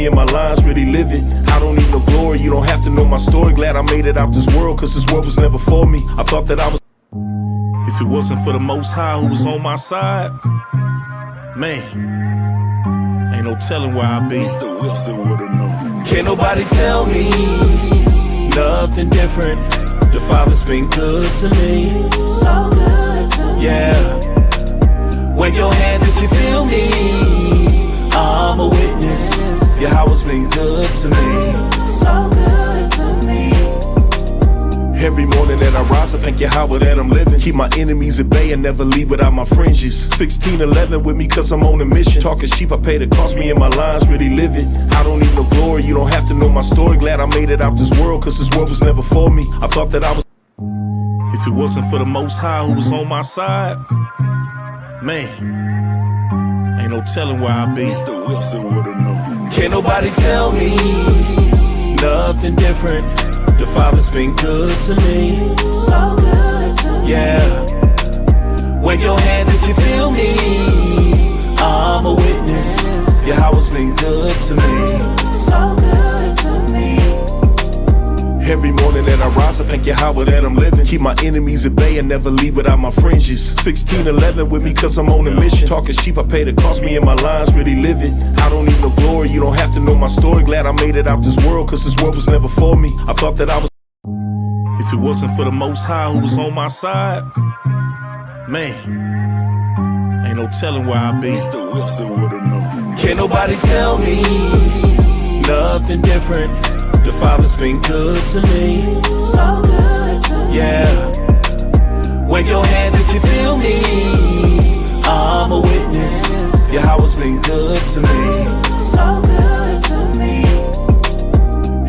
me and my lines really live it. I don't need no glory, you don't have to know my story. Glad I made it out this world, cause this world was never for me. I thought that I was. If it wasn't for the Most High who was on my side, man, ain't no telling where I'd be. Mr. Wilson would've known. Can't nobody tell me nothing different. The Father's been good to me. So good to me. Yeah. Wave your hands if you feel me. I'm a witness. Yahweh's been good to me. So good to me. Every morning that I rise, I thank Yahweh that I'm living. Keep my enemies at bay and never leave without my fringes. 1611 with me cause I'm on a mission. Talking sheep, I pay the cost, me and my lines really live it. I don't need no glory, you don't have to know my story. Glad I made it out this world, cause this world was never for me. I thought that I was. If it wasn't for the Most High who was on my side, man, ain't no telling where I'd be. Mr. Wilson would've known. Can't nobody tell me nothing different. The Father's been good to me. So good to me. Yeah. Wave your hands if you feel me. I'm a witness. Yahweh's been good to me. So good to me. Every morning that I rise, I thank Yahweh that I'm living. Keep my enemies at bay and never leave without my fringes. 1611 with me cause I'm on a mission. Talking sheep, I pay the cost, me and my lines really live it. I don't need no glory, you don't have to know my story. Glad I made it out this world, cause this world was never for me. I thought that I was. If it wasn't for the Most High who was on my side, man, ain't no telling where I'd be. Mr. Wilson would've known. Can't nobody tell me nothing different. The Father's been good to me. So good to me. Yeah. Wave your hands if you feel me. I'm a witness. Yahweh's been good to me. So good to me.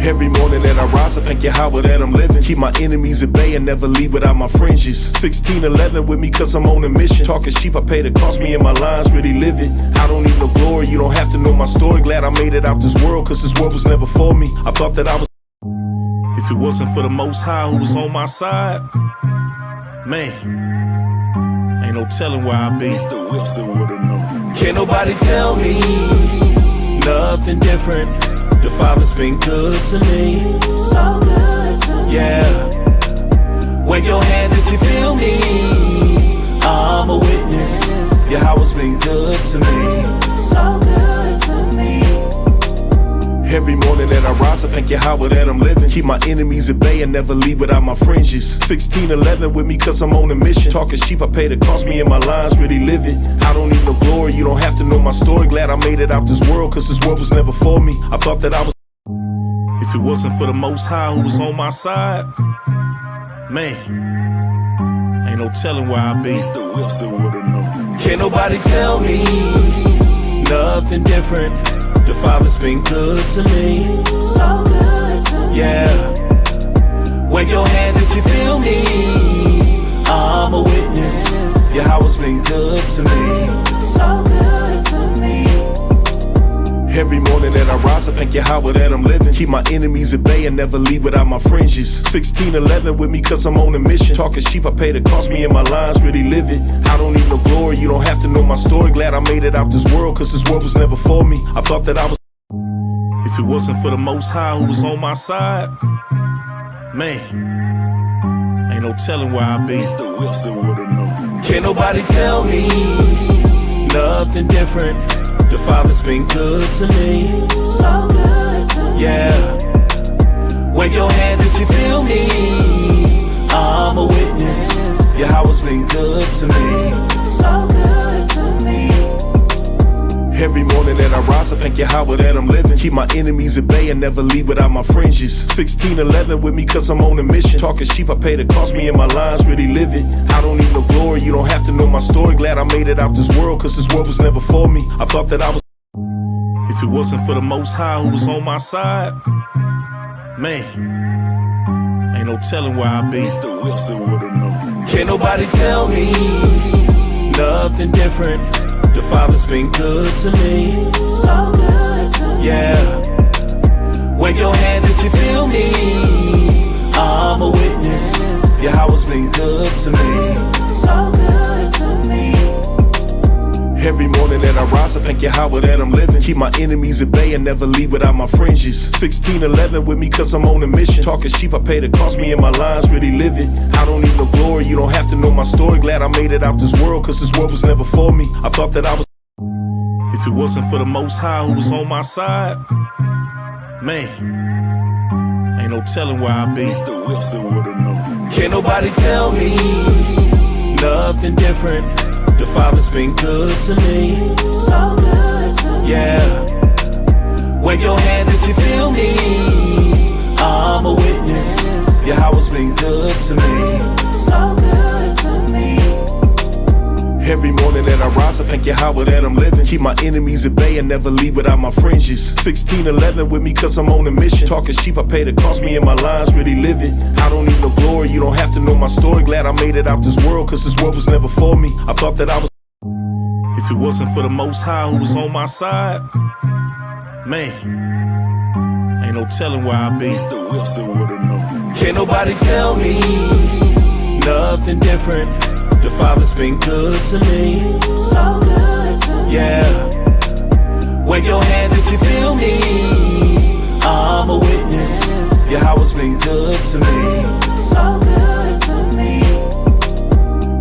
Every morning that I rise, I thank Yahweh that I'm living. Keep my enemies at bay and never leave without my fringes. 1611 with me cause I'm on a mission. Talking sheep, I pay the cost, me and my lines really live it. I don't need no glory, you don't have to know my story. Glad I made it out this world, cause this world was never for me. I thought that I was. If it wasn't for the Most High who was on my side, man, ain't no telling where I'd be. Mr. Wilson would've known. Can't nobody tell me nothing different. The Father's been good to me. So good to me. Yeah. Wave your hands if you feel me. I'm a witness. Yahweh's been good to me. So good to me. Every morning that I rise, I thank Yahweh that I'm living. Keep my enemies at bay and never leave without my fringes. 1611 with me cause I'm on a mission. Talking sheep, I pay the cost, me and my lines really live it. I don't need no glory, you don't have to know my story. Glad I made it out this world, cause this world was never for me. I thought that I was. If it wasn't for the Most High who was on my side, man, ain't no telling where I'd be. Mr. Wilson would've known. Can't nobody tell me nothing different. The Father's been good to me. So good to me. Yeah. Wave your hands if you feel me. I'm a witness. Yahweh's been good to me. So good to me. Every morning that I rise, I thank Yahweh that I'm living. Keep my enemies at bay and never leave without my fringes. 1611 with me cause I'm on a mission. Talking sheep, I pay the cost, me and my lines really live it. I don't need no glory, you don't have to know my story. Glad I made it out this world, cause this world was never for me. I thought that I was. If it wasn't for the Most High who was on my side, man, ain't no telling where I'd be. Mr. Wilson would've known. Can't nobody tell me nothing different. The Father's been good to me. So good to me. Yeah. Wave your hands if you feel me. I'm a witness. Yahweh's been good to me. So good to me. Every morning that I rise, I thank Yahweh that I'm living. Keep my enemies at bay and never leave without my fringes. 1611 with me cause I'm on a mission. Talking sheep, I pay the cost, me and my lines really live it. I don't need no glory, you don't have to know my story. Glad I made it out this world, cause this world was never for me. I thought that I was. If it wasn't for the Most High who was on my side, man, ain't no telling where I'd be. Mr. Wilson would've known. Can't nobody tell me nothing different. The Father's been good to me. So good to me. Yeah. Wave your hands if you feel me. I'm a witness. Yahweh's been good to me. So good to me. Every morning that I rise, I thank Yahweh that I'm living. Keep my enemies at bay and never leave without my fringes. 1611 with me cause I'm on a mission. Talking sheep, I pay the cost, me and my lines really live it. I don't need no glory, you don't have to know my story. Glad I made it out this world cause this world was never for me. I thought that I was. If it wasn't for the Most High who was on my side, man, ain't no telling where I'd be. Mr. Wilson would've known. Can't nobody tell me nothing different. The Father's been good to me. So good to me. Yeah. Wave your hands if you feel me. I'm a witness. Yahweh's been good to me. So good to me. Every morning that I rise, I thank Yahweh that I'm living. Keep my enemies at bay and never leave without my fringes. 1611 with me cause I'm on a mission. Talking sheep, I pay the cost, me and my lines really live it. I don't need no glory, you don't have to know my story. Glad I made it out this world cause this world was never for me. I thought that I was. If it wasn't for the Most High who was on my side, man, ain't no telling where I'd be. Mr. Wilson would've known. Can't nobody tell me nothing different. The Father's been good to me. So good to me. Yeah. Wave your hands if you feel me. I'm a witness. Yahweh's been good to me. So good to me.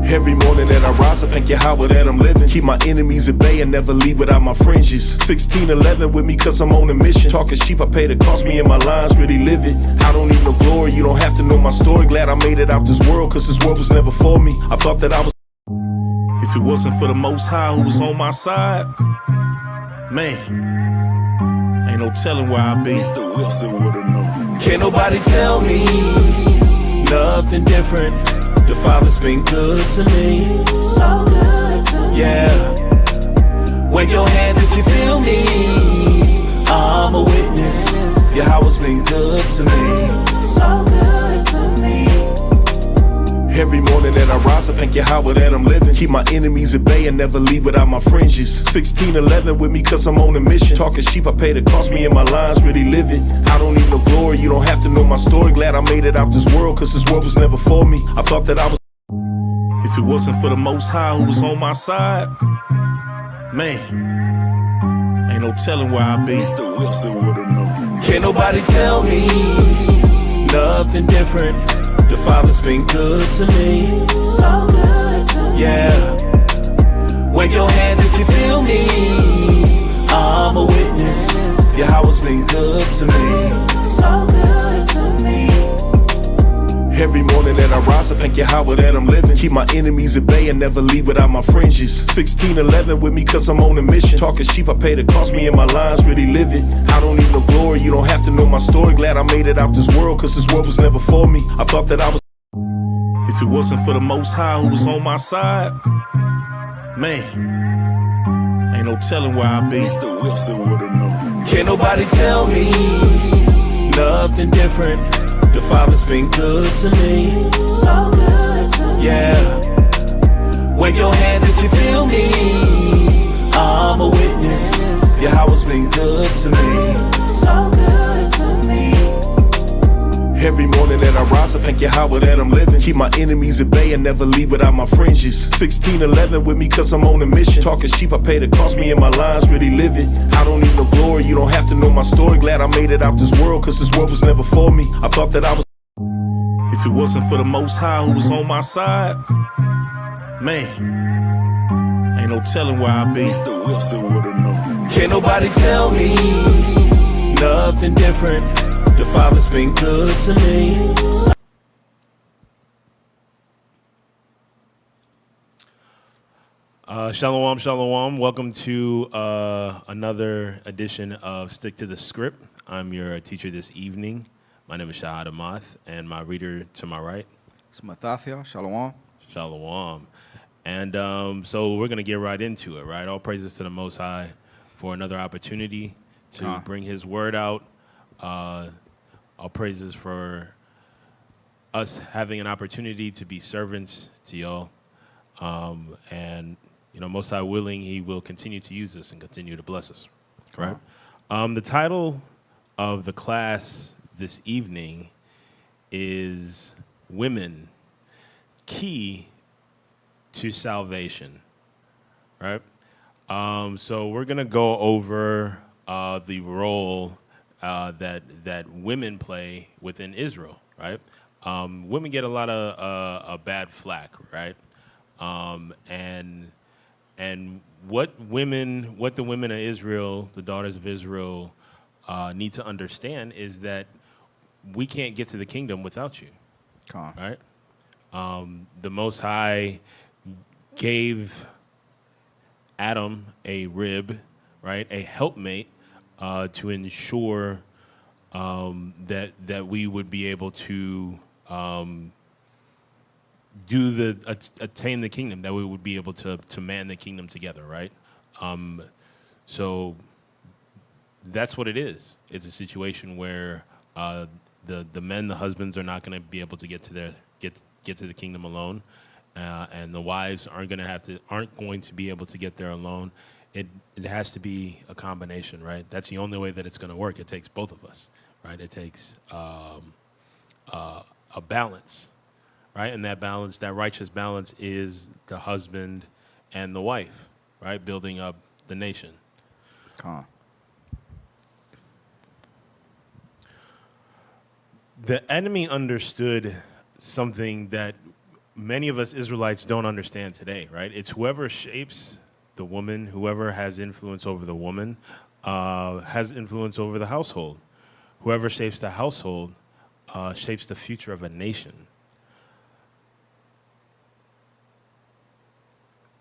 Every morning that I rise, I thank Yahweh that I'm living. Keep my enemies at bay and never leave without my fringes. 1611 with me cause I'm on a mission. Talking sheep, I pay the cost, me and my lines really live it. I don't need no glory, you don't have to know my story. Glad I made it out this world cause this world was never for me. I thought that I was. If it wasn't for the Most High who was on my side, man, ain't no telling where I'd be. Mr. Wilson would've known. Can't nobody tell me nothing different. The Father's been good to me. So good to me. Yeah. Wave your hands if you feel me. I'm a witness. Yahweh's been good to me. So good to me. Every morning that I rise, I thank Yahweh that I'm living. Keep my enemies at bay and never leave without my fringes. 1611 with me cause I'm on a mission. Talking sheep, I pay the cost, me and my lines really live it. I don't need no glory, you don't have to know my story. Glad I made it out this world cause this world was never for me. I thought that I was. If it wasn't for the Most High who was on my side, man, ain't no telling where I'd be. Mr. Wilson would've known. Can't nobody tell me nothing different. The Father's been good to me. So good to me. Yeah. Wave your hands if you feel me. I'm a witness. Yahweh's been good to me. So good to me. Every morning that I rise, I thank Yahweh that I'm living. Keep my enemies at bay and never leave without my fringes. 1611 with me cause I'm on a mission. Talking sheep, I pay the cost, me and my lines really live it. I don't need no glory, you don't have to know my story. Glad I made it out this world cause this world was never for me. I thought that I was. If it wasn't for the Most High who was on my side, man, ain't no telling where I'd be. Mr. Wilson would've known. Can't nobody tell me nothing different. The Father's been good to me. So good to me. Yeah. Wave your hands if you feel me. I'm a witness. Yahweh's been good to me. So good to me. Every morning that I rise, I thank Yahweh that I'm living. Keep my enemies at bay and never leave without my fringes. 1611 with me cause I'm on a mission. Talking sheep, I pay the cost, me and my lines really live it. I don't need no glory, you don't have to know my story. Glad I made it out this world cause this world was never for me. I thought that I was. If it wasn't for the Most High who was on my side, man, ain't no telling where I'd be. Mr. Wilson would've known. Can't nobody tell me nothing different. The Father's been good to me. Shalom, shalom. Welcome to another edition of Stick to the Script. I'm your teacher this evening. My name is Shahad Amath, and my reader to my right. It's Mathathia. Shalom. Shalom. And so we're going to get right into it, right? All praises to the Most High for another opportunity to bring his word out. All praises for us having an opportunity to be servants to y'all. And, you know, Most High willing, he will continue to use us and continue to bless us, right? The title of the class this evening is Women, Key to Salvation, right? So we're gonna go over the role that women play within Israel, right? Women get a lot of a bad flack, right? And what the women of Israel, the daughters of Israel, need to understand is that we can't get to the kingdom without you, Come on. right? The Most High gave Adam a rib, right, a helpmate, to ensure that we would be able to attain the kingdom, that we would be able to man the kingdom together, right? So that's what it is. It's a situation where the men, the husbands, are not going to be able to get to the kingdom alone, and the wives aren't going to be able to get there alone. It has to be a combination, right? That's the only way that it's going to work. It takes both of us, right? It takes a balance, right? And that balance, that righteous balance, is the husband and the wife, right? Building up the nation. Come on. The enemy understood something that many of us Israelites don't understand today, right? It's whoever shapes the woman, whoever has influence over the woman, has influence over the household. Whoever shapes the household shapes the future of a nation.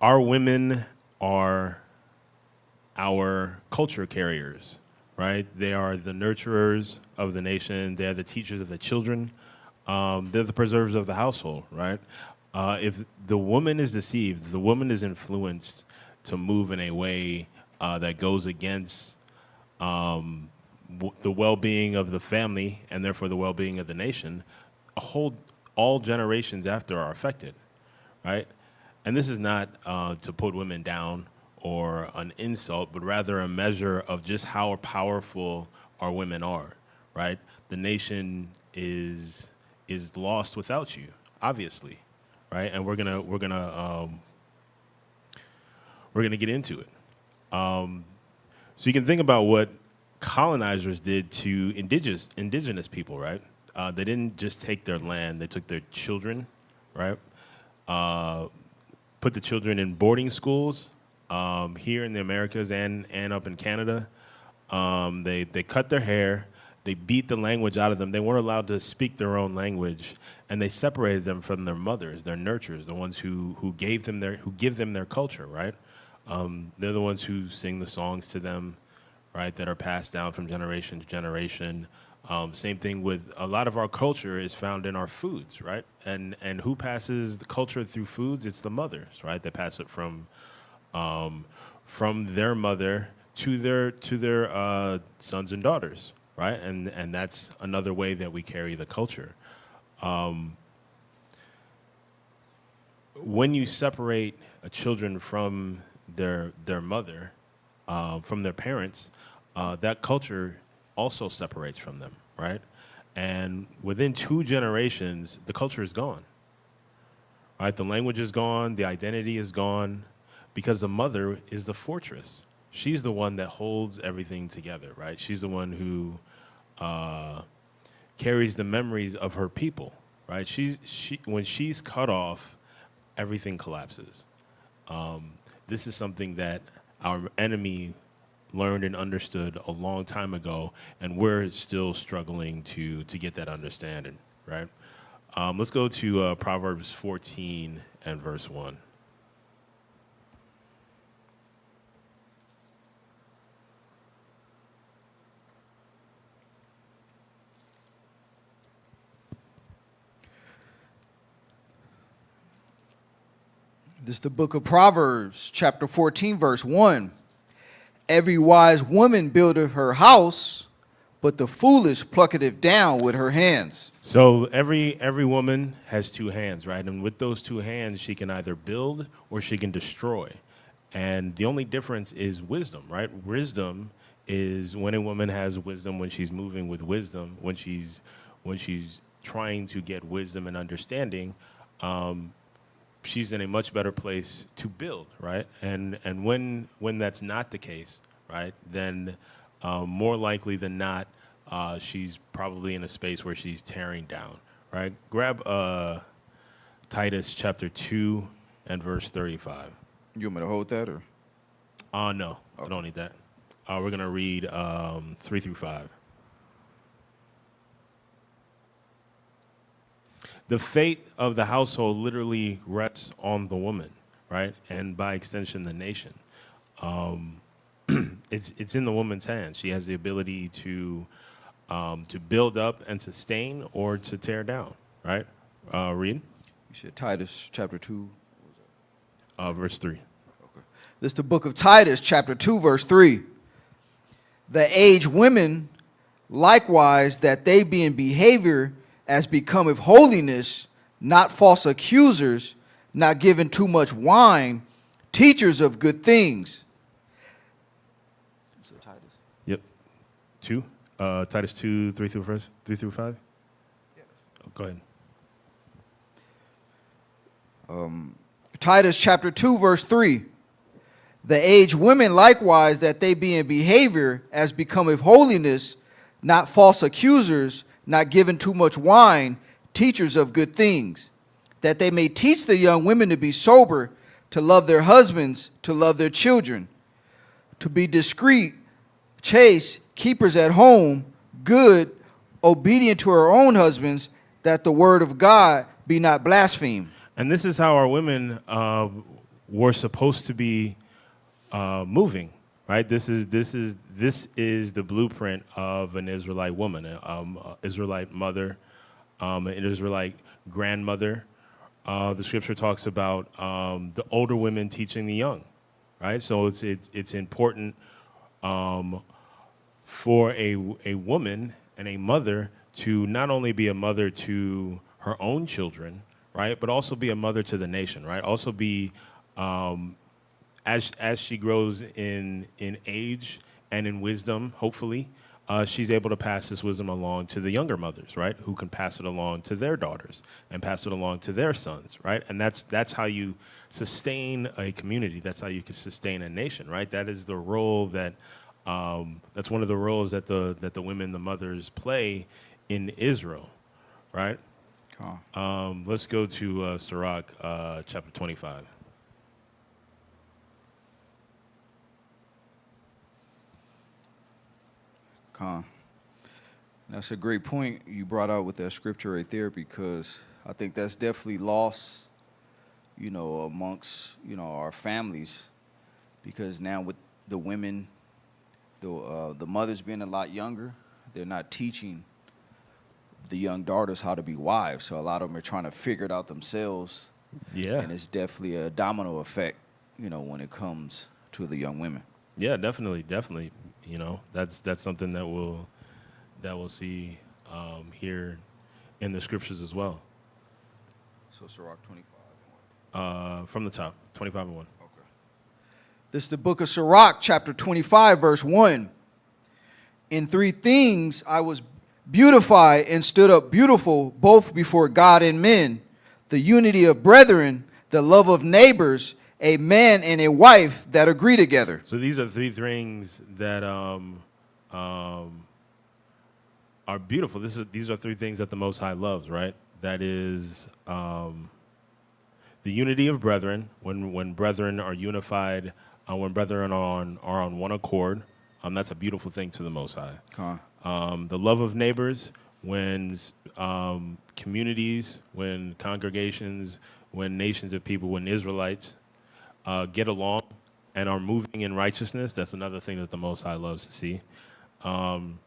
Our women are our culture carriers, right? They are the nurturers of the nation. They're the teachers of the children. They're the preservers of the household, right? If the woman is deceived, the woman is influenced to move in a way that goes against the well-being of the family and therefore the well-being of the nation, all generations after are affected, right? And this is not to put women down or an insult, but rather a measure of just how powerful our women are, right? The nation is lost without you, obviously, right? And we're gonna get into it. So you can think about what colonizers did to indigenous people, right? They didn't just take their land; they took their children, right? Put the children in boarding schools here in the Americas and up in Canada. They cut their hair. They beat the language out of them. They weren't allowed to speak their own language, and they separated them from their mothers, their nurturers, the ones who give them their culture, right? They're the ones who sing the songs to them, right, that are passed down from generation to generation. Same thing with a lot of our culture is found in our foods, right? And who passes the culture through foods? It's the mothers, right? They pass it from their mother to their sons and daughters, right? And that's another way that we carry the culture. When you separate children from their mother, from their parents, that culture also separates from them, right? And within 2 generations, the culture is gone, right? The language is gone, the identity is gone, because the mother is the fortress. She's the one that holds everything together, right? She's the one who carries the memories of her people, right? When she's cut off, everything collapses. This is something that our enemy learned and understood a long time ago, and we're still struggling to get that understanding, right? Let's go to Proverbs 14 and verse 1. This is the book of Proverbs, chapter 14, verse 1. Every wise woman buildeth her house, but the foolish plucketh it down with her hands. So every woman has 2 hands, right? And with those 2 hands, she can either build or she can destroy. And the only difference is wisdom, right? Wisdom is when a woman has wisdom, when she's moving with wisdom, when she's trying to get wisdom and understanding, she's in a much better place to build, right? And when that's not the case, right, then more likely than not, she's probably in a space where she's tearing down, right? Grab Titus chapter 2 and verse 35. You want me to hold that or? No, I don't need that. We're going to read 3 through 5. The fate of the household literally rests on the woman, right? And by extension, the nation. It's in the woman's hands. She has the ability to build up and sustain or to tear down, right? Read. You said Titus chapter 2. Verse 3. Okay. This is the book of Titus chapter 2, verse 3. The aged women likewise, that they be in behavior as becometh holiness, not false accusers, not given too much wine, teachers of good things. So Titus. Yep. 2. Titus 2, 3 through 5. Yeah. Oh, go ahead. Titus chapter 2, verse 3. The aged women likewise, that they be in behavior as becometh holiness, not false accusers, not given too much wine, teachers of good things, that they may teach the young women to be sober, to love their husbands, to love their children, to be discreet, chaste, keepers at home, good, obedient to her own husbands, that the word of God be not blasphemed. And this is how our women were supposed to be moving, right? This is the blueprint of an Israelite woman, an Israelite mother, an Israelite grandmother. The scripture talks about the older women teaching the young, right? So it's important for a woman and a mother to not only be a mother to her own children, right, but also be a mother to the nation, right? Also be as she grows in age and in wisdom, hopefully, she's able to pass this wisdom along to the younger mothers, right, who can pass it along to their daughters and pass it along to their sons, right? And that's how you sustain a community. That's how you can sustain a nation, right? That is the role that that's one of the roles that the women, the mothers, play in Israel, right? Let's go to Sirach chapter 25. That's a great point you brought out with that scripture right there, because I think that's definitely lost, amongst, our families, because now with the women, the mothers being a lot younger, they're not teaching the young daughters how to be wives. So a lot of them are trying to figure it out themselves. Yeah. And it's definitely a domino effect, when it comes to the young women. Yeah, definitely. That's something that we'll see here in the scriptures as well. So Sirach 25. From the top, 25 and 1. Okay. This is the book of Sirach, chapter 25, verse 1. In 3 things I was beautified and stood up beautiful, both before God and men, the unity of brethren, the love of neighbors, a man and a wife that agree together. So these are 3 things that are beautiful. These are 3 things that the Most High loves, right? That is the unity of brethren, when brethren are unified, when brethren are on one accord. That's a beautiful thing to the Most High. The love of neighbors, when communities, when congregations, when nations of people, when Israelites get along and are moving in righteousness, that's another thing that the Most High loves to see. And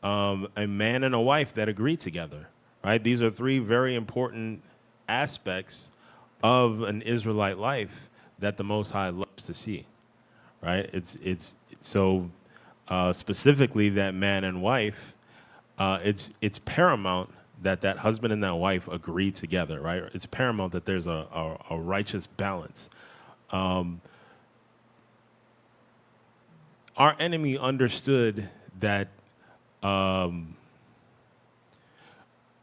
a man and a wife that agree together, right? These are 3 very important aspects of an Israelite life that the Most High loves to see, right? It's so specifically that man and wife, it's paramount that husband and that wife agree together, right? It's paramount that there's a righteous balance. Our enemy understood that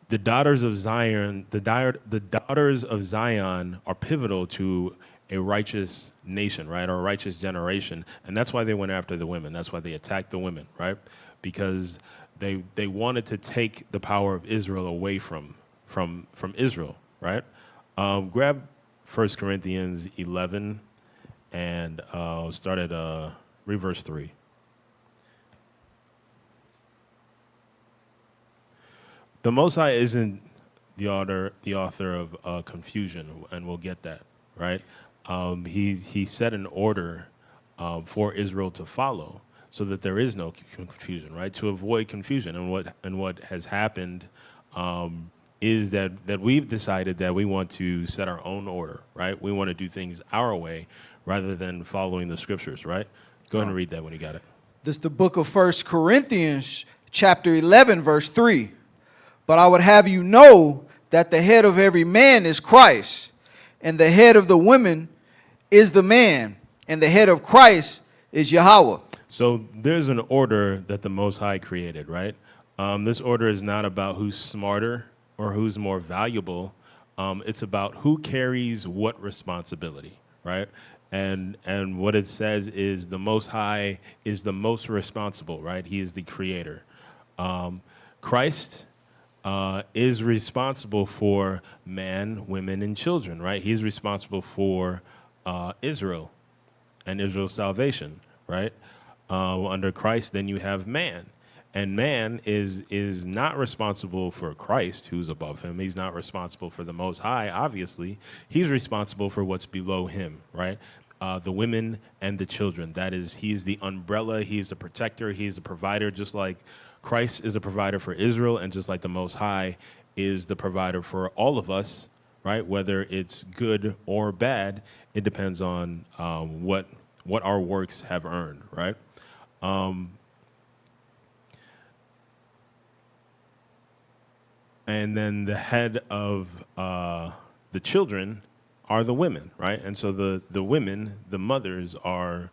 the daughters of Zion, the daughters of Zion are pivotal to a righteous nation, right, or a righteous generation, and that's why they went after the women. That's why they attacked the women, right, because they wanted to take the power of Israel away from Israel, right. Grab 1 Corinthians 11 and start at read verse 3. The Most High isn't the author of confusion, and we'll get that, right? He set an order for Israel to follow so that there is no confusion, right? To avoid confusion. And what has happened is that we've decided that we want to set our own order, right? We want to do things our way rather than following the scriptures, right? Go ahead and read that when you got it. This is the book of 1 Corinthians, chapter 11, verse 3. But I would have you know that the head of every man is Christ, and the head of the woman is the man, and the head of Christ is Yahweh. So there's an order that the Most High created, right? This order is not about who's smarter or who's more valuable. It's about who carries what responsibility, right? And what it says is the Most High is the most responsible, right? He is the creator. Christ is responsible for man, women, and children, right? He's responsible for Israel and Israel's salvation, right? Under Christ, then you have man. And man is not responsible for Christ, who's above him. He's not responsible for the Most High, obviously. He's responsible for what's below him, right? The women and the children. That is, he's the umbrella, he's the protector, he's the provider, just like Christ is a provider for Israel, and just like the Most High is the provider for all of us, right? Whether it's good or bad, it depends on what our works have earned, right? And then the head of the children are the women, right? And so the women, the mothers, are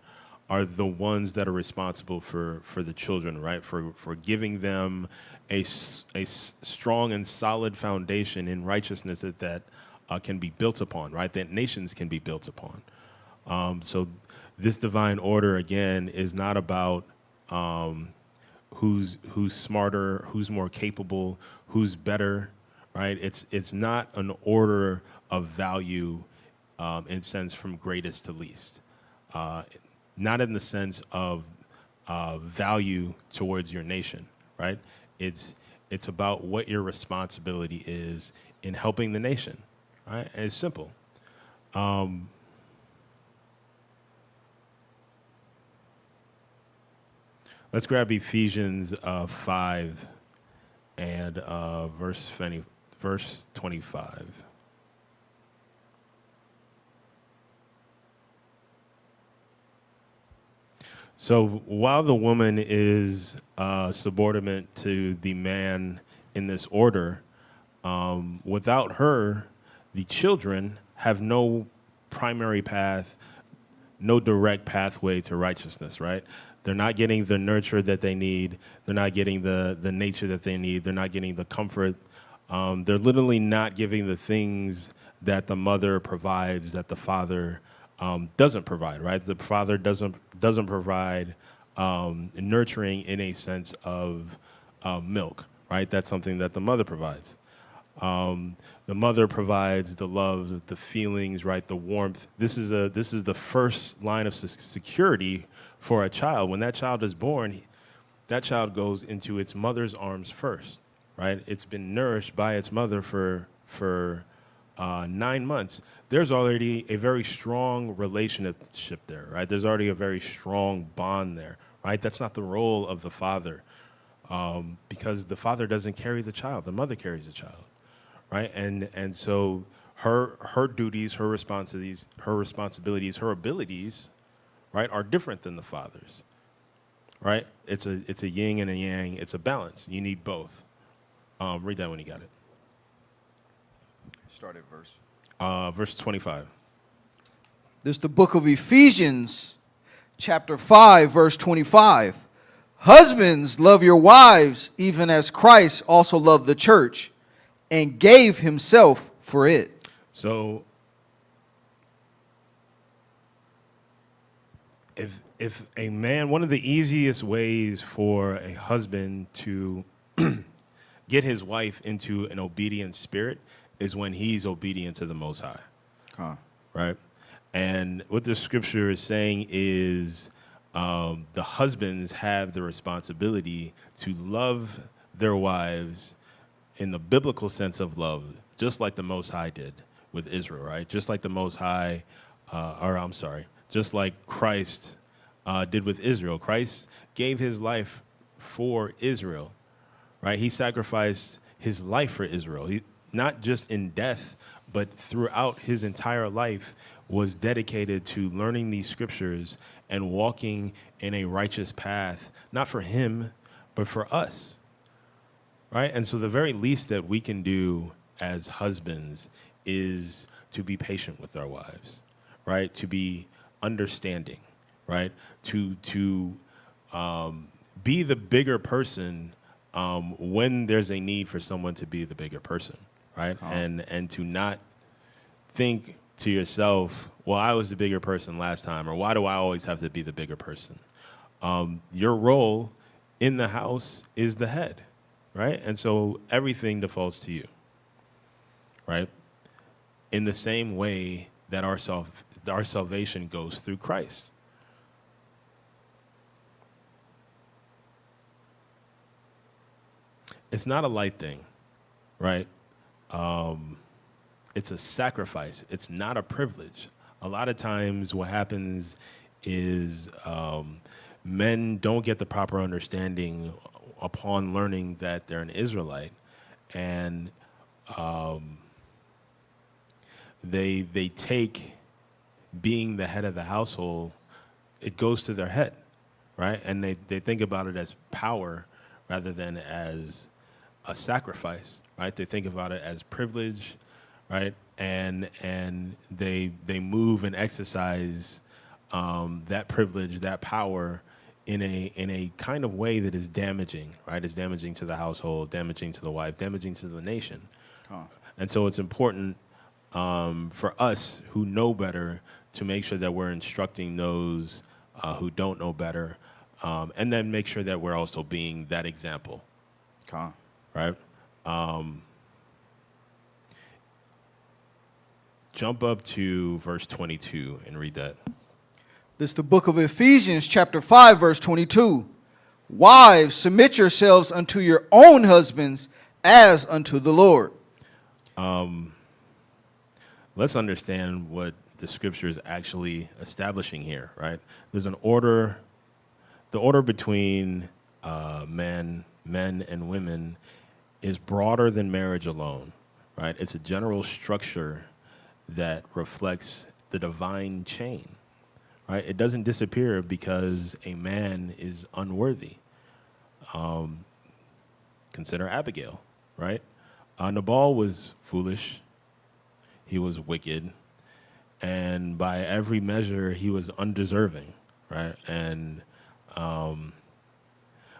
the ones that are responsible for the children, right? For giving them a strong and solid foundation in righteousness that can be built upon, right? That nations can be built upon. So this divine order, again, is not about who's smarter, who's more capable, who's better, right? It's not an order of value in sense from greatest to least. Not in the sense of value towards your nation, right? It's about what your responsibility is in helping the nation, right? And it's simple. Let's grab Ephesians 5 and verse 25. So while the woman is subordinate to the man in this order, without her, the children have no primary path, no direct pathway to righteousness, right? They're not getting the nurture that they need. They're not getting the nature that they need. They're not getting the comfort. They're literally not giving the things that the mother provides that the father doesn't provide, right? The father doesn't provide nurturing in a sense of milk, right? That's something that the mother provides. The mother provides the love, the feelings, right? The warmth. This is the first line of security for a child. When that child is born, that child goes into its mother's arms first, right? It's been nourished by its mother for 9 months. There's already a very strong relationship there, right? There's already a very strong bond there, right? That's not the role of the father, because the father doesn't carry the child. The mother carries the child, right? And so her duties, her responsibilities, her abilities, right, are different than the father's, right? It's a yin and a yang. It's a balance. You need both. Read that when you got it. Start at verse. Verse 25. This is the book of Ephesians, chapter 5, verse 25. Husbands, love your wives, even as Christ also loved the church and gave himself for it. So if a man, one of the easiest ways for a husband to get his wife into an obedient spirit is when he's obedient to the Most High, right? And what the scripture is saying is the husbands have the responsibility to love their wives in the biblical sense of love, just like the Most High did with Israel, right? Just like the Most High, just like Christ did with Israel. Christ gave his life for Israel, right? He sacrificed his life for Israel. He, not just in death, but throughout his entire life was dedicated to learning these scriptures and walking in a righteous path, not for him, but for us, right? And so the very least that we can do as husbands is to be patient with our wives, right? To be understanding, right? To be the bigger person when there's a need for someone to be the bigger person, right? And to not think to yourself, well, I was the bigger person last time, or why do I always have to be the bigger person? Your role in the house is the head, right? And so everything defaults to you, right? In the same way that our salvation goes through Christ. It's not a light thing, right? It's a sacrifice. It's not a privilege. A lot of times what happens is men don't get the proper understanding upon learning that they're an Israelite, and they take being the head of the household, it goes to their head, right? And they think about it as power rather than as a sacrifice, right? They think about it as privilege, right? And they move and exercise that privilege, that power in a kind of way that is damaging, right? It's damaging to the household, damaging to the wife, damaging to the nation. And so it's important for us who know better to make sure that we're instructing those who don't know better, and then make sure that we're also being that example. Right? Jump up to verse 22 and read that. This is the book of Ephesians, chapter 5, verse 22. Wives, submit yourselves unto your own husbands as unto the Lord. Let's understand what the scripture is actually establishing here, right? There's an order. The order between men and women is broader than marriage alone, right? It's a general structure that reflects the divine chain, right? It doesn't disappear because a man is unworthy. Consider Abigail, right? Nabal was foolish. He was wicked. And by every measure, he was undeserving, right? And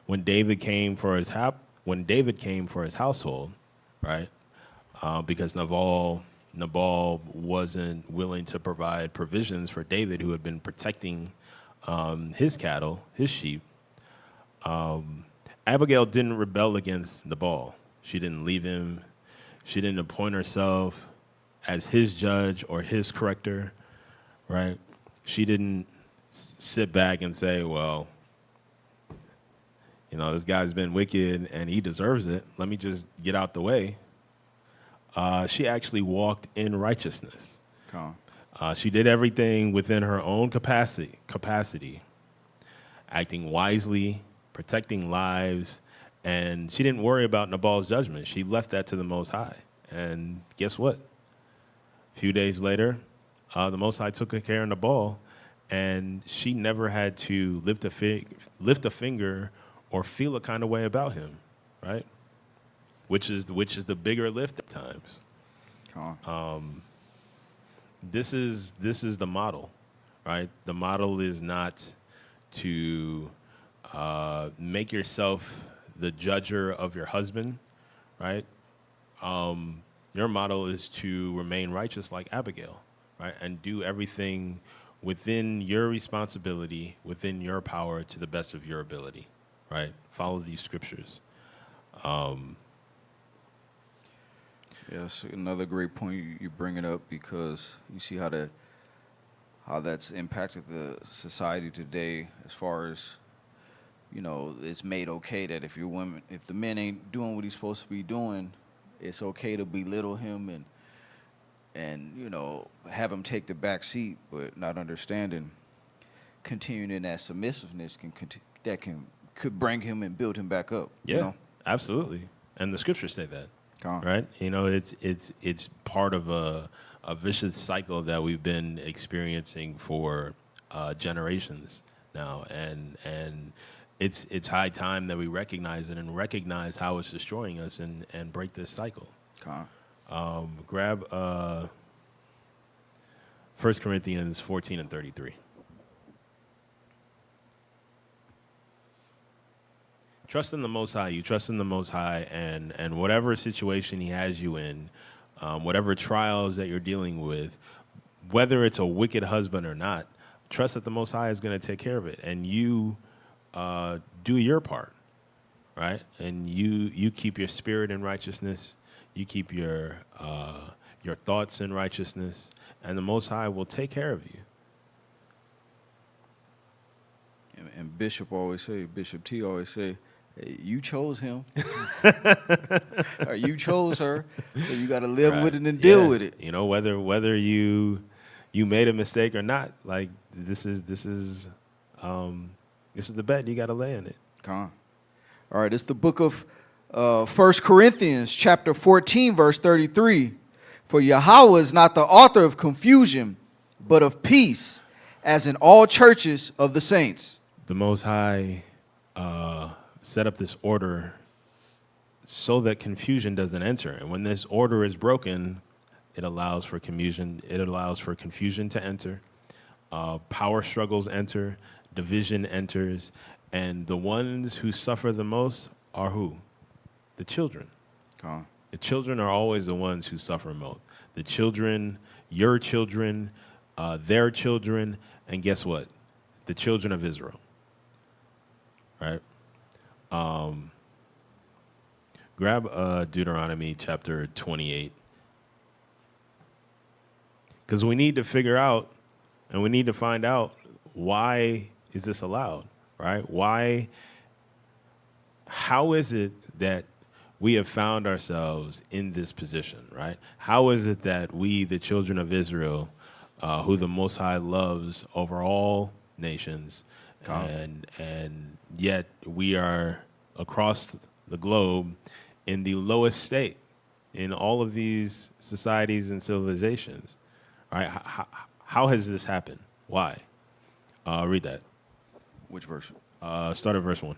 when David came for his household, right? Because Nabal wasn't willing to provide provisions for David, who had been protecting his cattle, his sheep. Abigail didn't rebel against Nabal. She didn't leave him. She didn't appoint herself as his judge or his corrector, right? She didn't sit back and say, well, you know, this guy's been wicked and he deserves it. Let me just get out the way. She actually walked in righteousness. She did everything within her own capacity, acting wisely, protecting lives, and she didn't worry about Nabal's judgment. She left that to the Most High. And guess what? A few days later, the Most High took care of Nabal, and she never had to lift a finger or feel a kind of way about him, right? Which is the bigger lift at times. This is the model, right? The model is not to make yourself the judger of your husband, right? Your model is to remain righteous like Abigail, right? And do everything within your responsibility, within your power, to the best of your ability, right? Follow these scriptures. Yes, another great point you bring it up, because you see how that's impacted the society today, as far as, it's made okay that if the men ain't doing what he's supposed to be doing, it's okay to belittle him and have him take the back seat, but not understanding continuing in that submissiveness could bring him and build him back up. Yeah, absolutely. And the scriptures say that. Right? It's part of a vicious cycle that we've been experiencing for generations now, and it's high time that we recognize it and recognize how it's destroying us and break this cycle. Grab 1 Corinthians 14 and 33. Trust in the Most High. You trust in the Most High, and whatever situation He has you in, whatever trials that you're dealing with, whether it's a wicked husband or not, trust that the Most High is going to take care of it, and you do your part, right? And you keep your spirit in righteousness, you keep your thoughts in righteousness, and the Most High will take care of you. And Bishop T always say, hey, you chose him, or you chose her, so you got to live with it and deal with it. Whether you made a mistake or not, like this is the bet, you got to lay in it. All right, it's the book of 1 Corinthians chapter 14, verse 33. For Yahweh is not the author of confusion, but of peace, as in all churches of the saints. The Most High set up this order so that confusion doesn't enter. And when this order is broken, it allows for confusion. It allows for confusion to enter. Power struggles enter. Division enters. And the ones who suffer the most are who? The children. The children are always the ones who suffer most. The children, your children, their children, and guess what? The children of Israel. Right? Grab Deuteronomy chapter 28. Because we need to figure out, and we need to find out, why is this allowed, right? How is it that we have found ourselves in this position, right? How is it that we, the children of Israel, who the Most High loves over all nations, and yet we are across the globe in the lowest state in all of these societies and civilizations, right? How has this happened? Why? Read that. Which verse? Start at verse 1.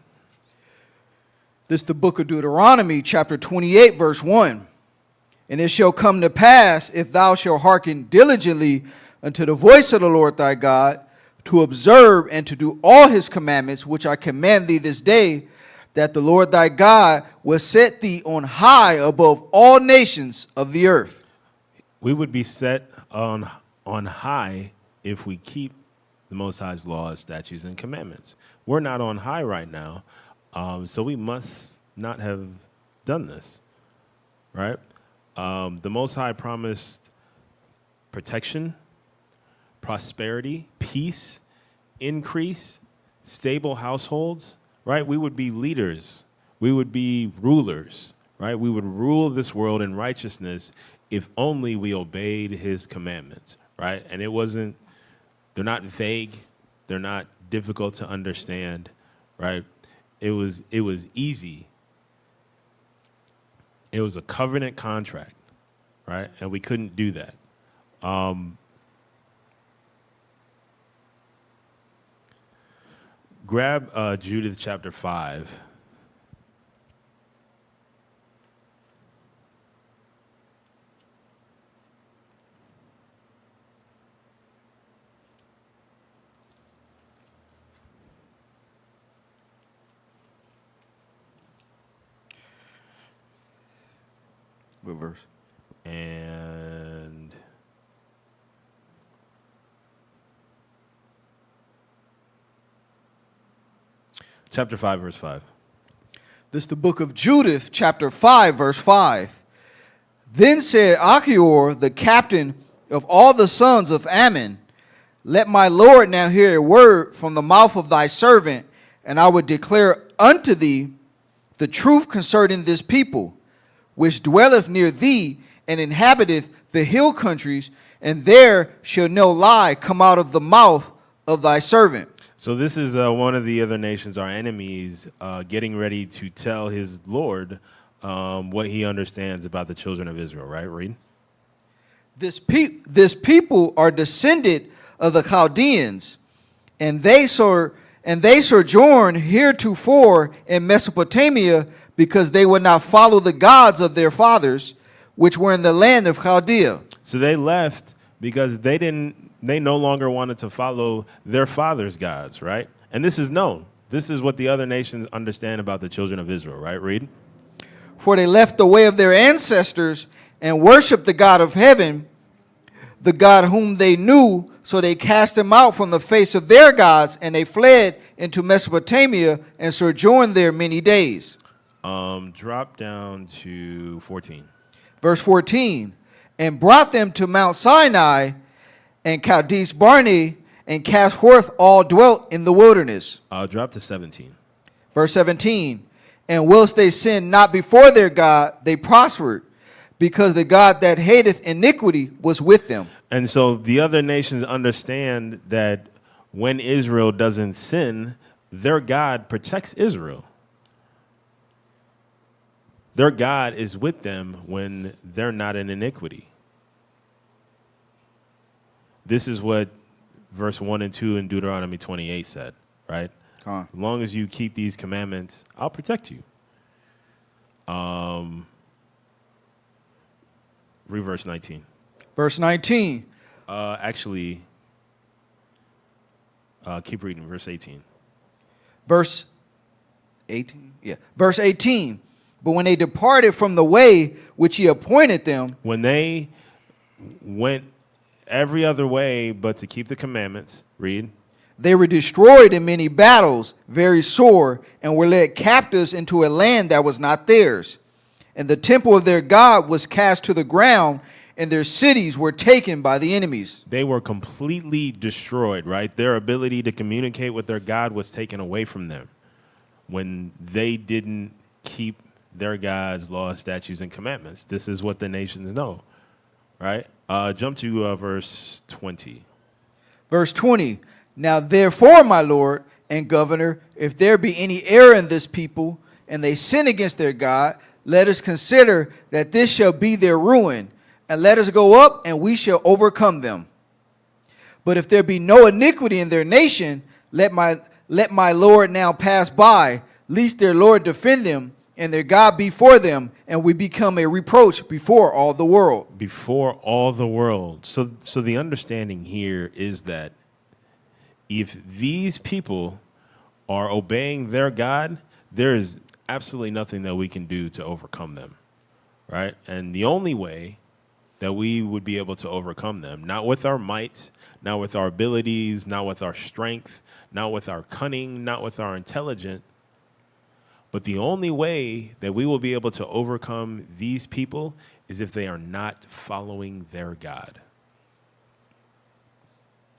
This is the book of Deuteronomy, chapter 28, verse 1. And it shall come to pass, if thou shalt hearken diligently unto the voice of the Lord thy God, to observe and to do all his commandments, which I command thee this day, that the Lord thy God will set thee on high above all nations of the earth. We would be set on high if we keep the Most High's laws, statutes, and commandments. We're not on high right now, so we must not have done this, right? The Most High promised protection, prosperity, peace, increase, stable households, right? We would be leaders. We would be rulers, right? We would rule this world in righteousness if only we obeyed his commandments, right? And they're not vague. They're not difficult to understand, right? It was easy. It was a covenant contract, right? And we couldn't do that. Grab Judith chapter 5. What verse? And chapter 5, verse 5. This is the book of Judith, chapter 5, verse 5. Then said Achior, the captain of all the sons of Ammon, let my Lord now hear a word from the mouth of thy servant, and I would declare unto thee the truth concerning this people, which dwelleth near thee, and inhabiteth the hill countries, and there shall no lie come out of the mouth of thy servant. So this is one of the other nations, our enemies, getting ready to tell his Lord what he understands about the children of Israel, right? Read. This people are descended of the Chaldeans, and they sojourn heretofore in Mesopotamia, because they would not follow the gods of their fathers, which were in the land of Chaldea. So they left because they no longer wanted to follow their fathers' gods, right? And this is known. This is what the other nations understand about the children of Israel, right? Read. For they left the way of their ancestors and worshiped the God of heaven, the God whom they knew, so they cast him out from the face of their gods, and they fled into Mesopotamia and sojourned there many days. Drop down to 14. Verse 14, and brought them to Mount Sinai and Kadesh Barnea, and cast forth all dwelt in the wilderness. Drop to 17. Verse 17, and whilst they sinned not before their God, they prospered, because the God that hateth iniquity was with them. And so the other nations understand that when Israel doesn't sin, their God protects Israel. Their God is with them when they're not in iniquity. This is what verse 1 and 2 in Deuteronomy 28 said, right? As long as you keep these commandments, I'll protect you. Read verse 19. Verse 19. Keep reading, verse 18. Verse 18? Yeah. Verse 18. But when they departed from the way which he appointed them. When they went every other way but to keep the commandments, read. They were destroyed in many battles, very sore, and were led captives into a land that was not theirs. And the temple of their God was cast to the ground, and their cities were taken by the enemies. They were completely destroyed, right? Their ability to communicate with their God was taken away from them when they didn't keep their God's laws, statutes, and commandments. This is what the nations know, right? Jump to verse 20. Verse 20. Now therefore, my Lord and governor, if there be any error in this people, and they sin against their God, let us consider that this shall be their ruin, and let us go up, and we shall overcome them. But if there be no iniquity in their nation, let my Lord now pass by, lest their Lord defend them, and their God be for them, and we become a reproach before all the world. Before all the world. So the understanding here is that if these people are obeying their God, there is absolutely nothing that we can do to overcome them, right? And the only way that we would be able to overcome them, not with our might, not with our abilities, not with our strength, not with our cunning, not with our intelligence, but the only way that we will be able to overcome these people is if they are not following their God.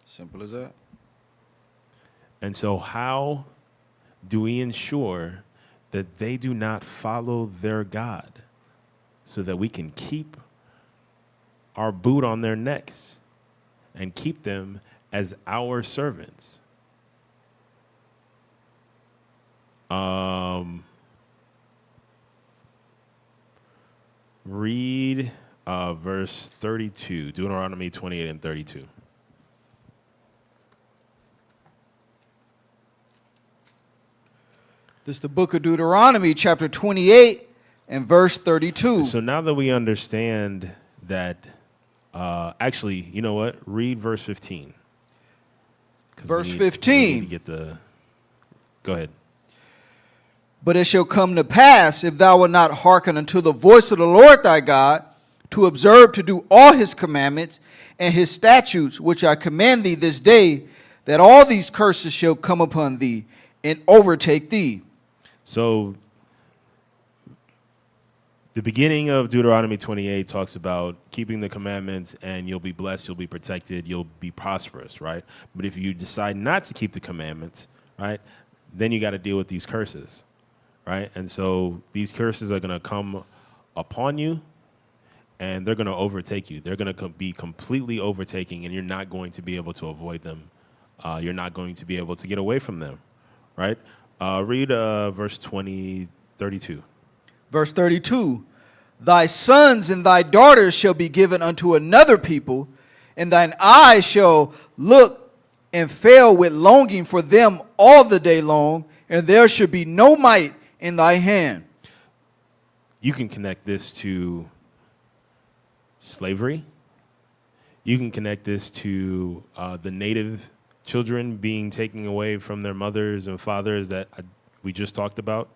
Simple as that. And so how do we ensure that they do not follow their God so that we can keep our boot on their necks and keep them as our servants? Read verse 32, Deuteronomy 28 and 32. This is the book of Deuteronomy, chapter 28 and verse 32. So now that we understand that, actually, you know what? Read verse 15. Verse 15. We need to get the. Go ahead. But it shall come to pass, if thou wilt not hearken unto the voice of the Lord thy God, to observe to do all his commandments and his statutes, which I command thee this day, that all these curses shall come upon thee and overtake thee. So the beginning of Deuteronomy 28 talks about keeping the commandments, and you'll be blessed, you'll be protected, you'll be prosperous, right? But if you decide not to keep the commandments, right, then you got to deal with these curses, right? And so these curses are going to come upon you, and they're going to overtake you. They're going to be completely overtaking, and you're not going to be able to avoid them. You're not going to be able to get away from them, right? Read verse 32. Verse 32, thy sons and thy daughters shall be given unto another people, and thine eyes shall look and fail with longing for them all the day long, and there shall be no might in thy hand. You can connect this to slavery. You can connect this to the native children being taken away from their mothers and fathers that we just talked about.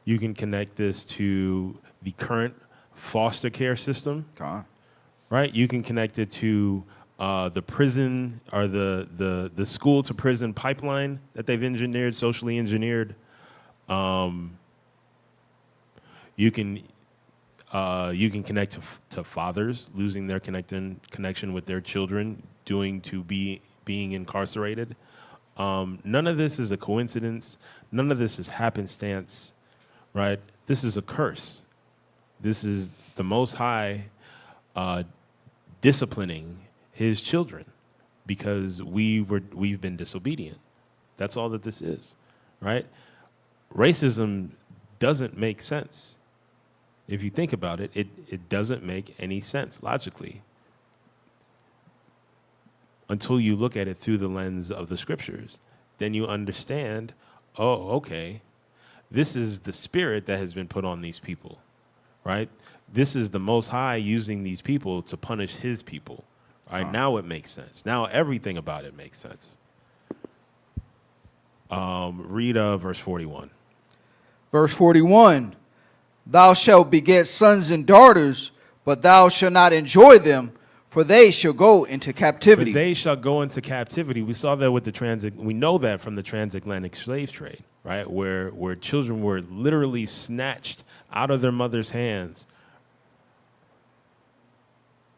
You can connect this to the current foster care system, right? You can connect it to the prison or the school to prison pipeline that they've engineered, socially engineered. You can connect to fathers losing their connection with their children being incarcerated. None of this is a coincidence. None of this is happenstance, right? This is a curse. This is the Most High disciplining his children because we've been disobedient. That's all that this is, right? Racism doesn't make sense. If you think about it, it doesn't make any sense logically until you look at it through the lens of the scriptures. Then you understand, oh, okay, this is the spirit that has been put on these people, right? This is the Most High using these people to punish his people. Right? Now it makes sense. Now everything about it makes sense. Read verse 41. Verse 41, thou shalt beget sons and daughters, but thou shalt not enjoy them, for they shall go into captivity. But they shall go into captivity. We saw that with we know that from the transatlantic slave trade, right? Where children were literally snatched out of their mother's hands,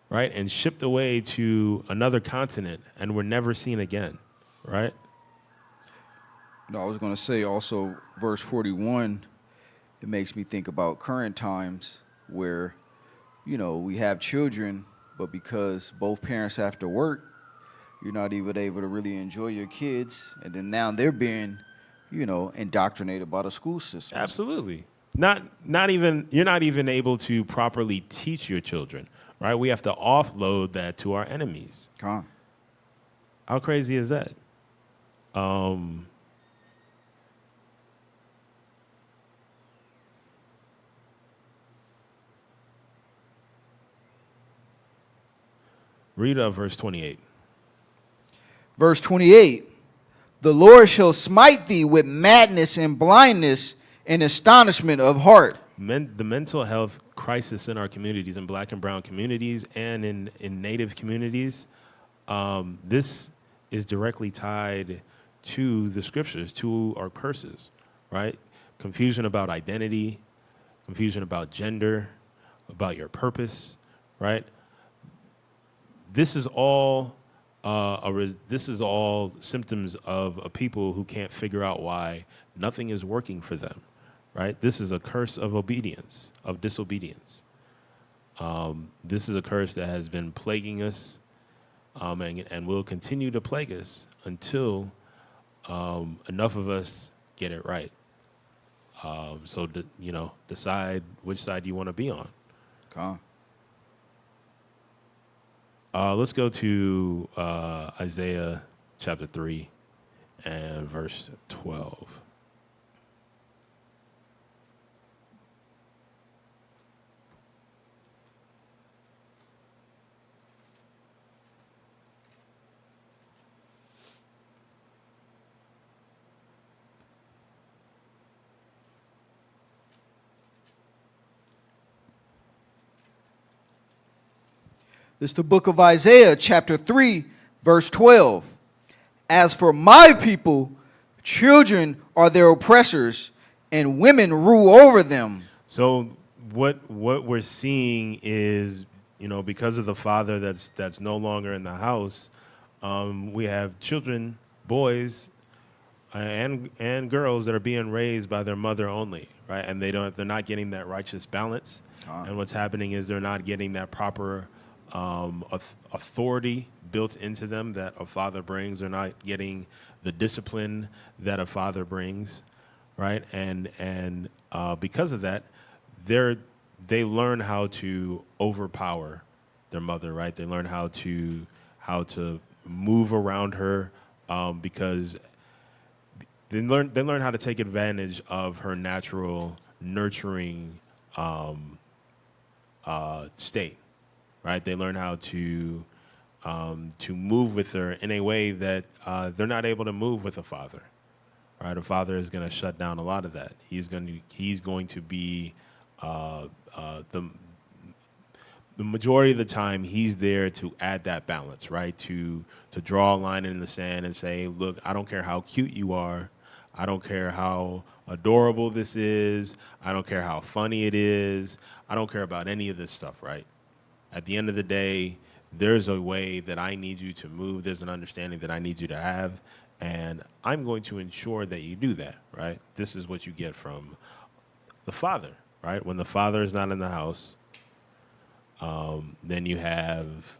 right? And shipped away to another continent and were never seen again, right? No, I was going to say also verse 41, it makes me think about current times where, we have children, but because both parents have to work, you're not even able to really enjoy your kids. And then now they're being, indoctrinated by the school system. Absolutely. You're not even able to properly teach your children, right? We have to offload that to our enemies. How crazy is that? Read verse 28. Verse 28, the Lord shall smite thee with madness and blindness and astonishment of heart. The mental health crisis in our communities, in black and brown communities and in native communities, this is directly tied to the scriptures, to our curses, right? Confusion about identity, confusion about gender, about your purpose, right? This is all symptoms of a people who can't figure out why nothing is working for them, right? This is a curse of obedience, of disobedience. This is a curse that has been plaguing us and will continue to plague us until enough of us get it right. So decide which side you want to be on. Let's go to Isaiah chapter 3 and verse 12. This is the book of Isaiah, chapter 3, verse 12. As for my people, children are their oppressors, and women rule over them. So what we're seeing is, because of the father that's no longer in the house, we have children, boys, and girls that are being raised by their mother only, right? And they're not getting that righteous balance. And what's happening is they're not getting that proper authority built into them that a father brings. They're not getting the discipline that a father brings, right? And because of that, they learn how to overpower their mother, right? They learn how to move around her because they learn how to take advantage of her natural nurturing state, right? They learn how to move with her in a way that they're not able to move with a father, right? A father is going to shut down a lot of that. He's going to be the majority of the time he's there to add that balance, right? To draw a line in the sand and say, look, I don't care how cute you are. I don't care how adorable this is. I don't care how funny it is. I don't care about any of this stuff, right? At the end of the day, there's a way that I need you to move. There's an understanding that I need you to have, and I'm going to ensure that you do that, right? This is what you get from the father, right? When the father is not in the house, then you have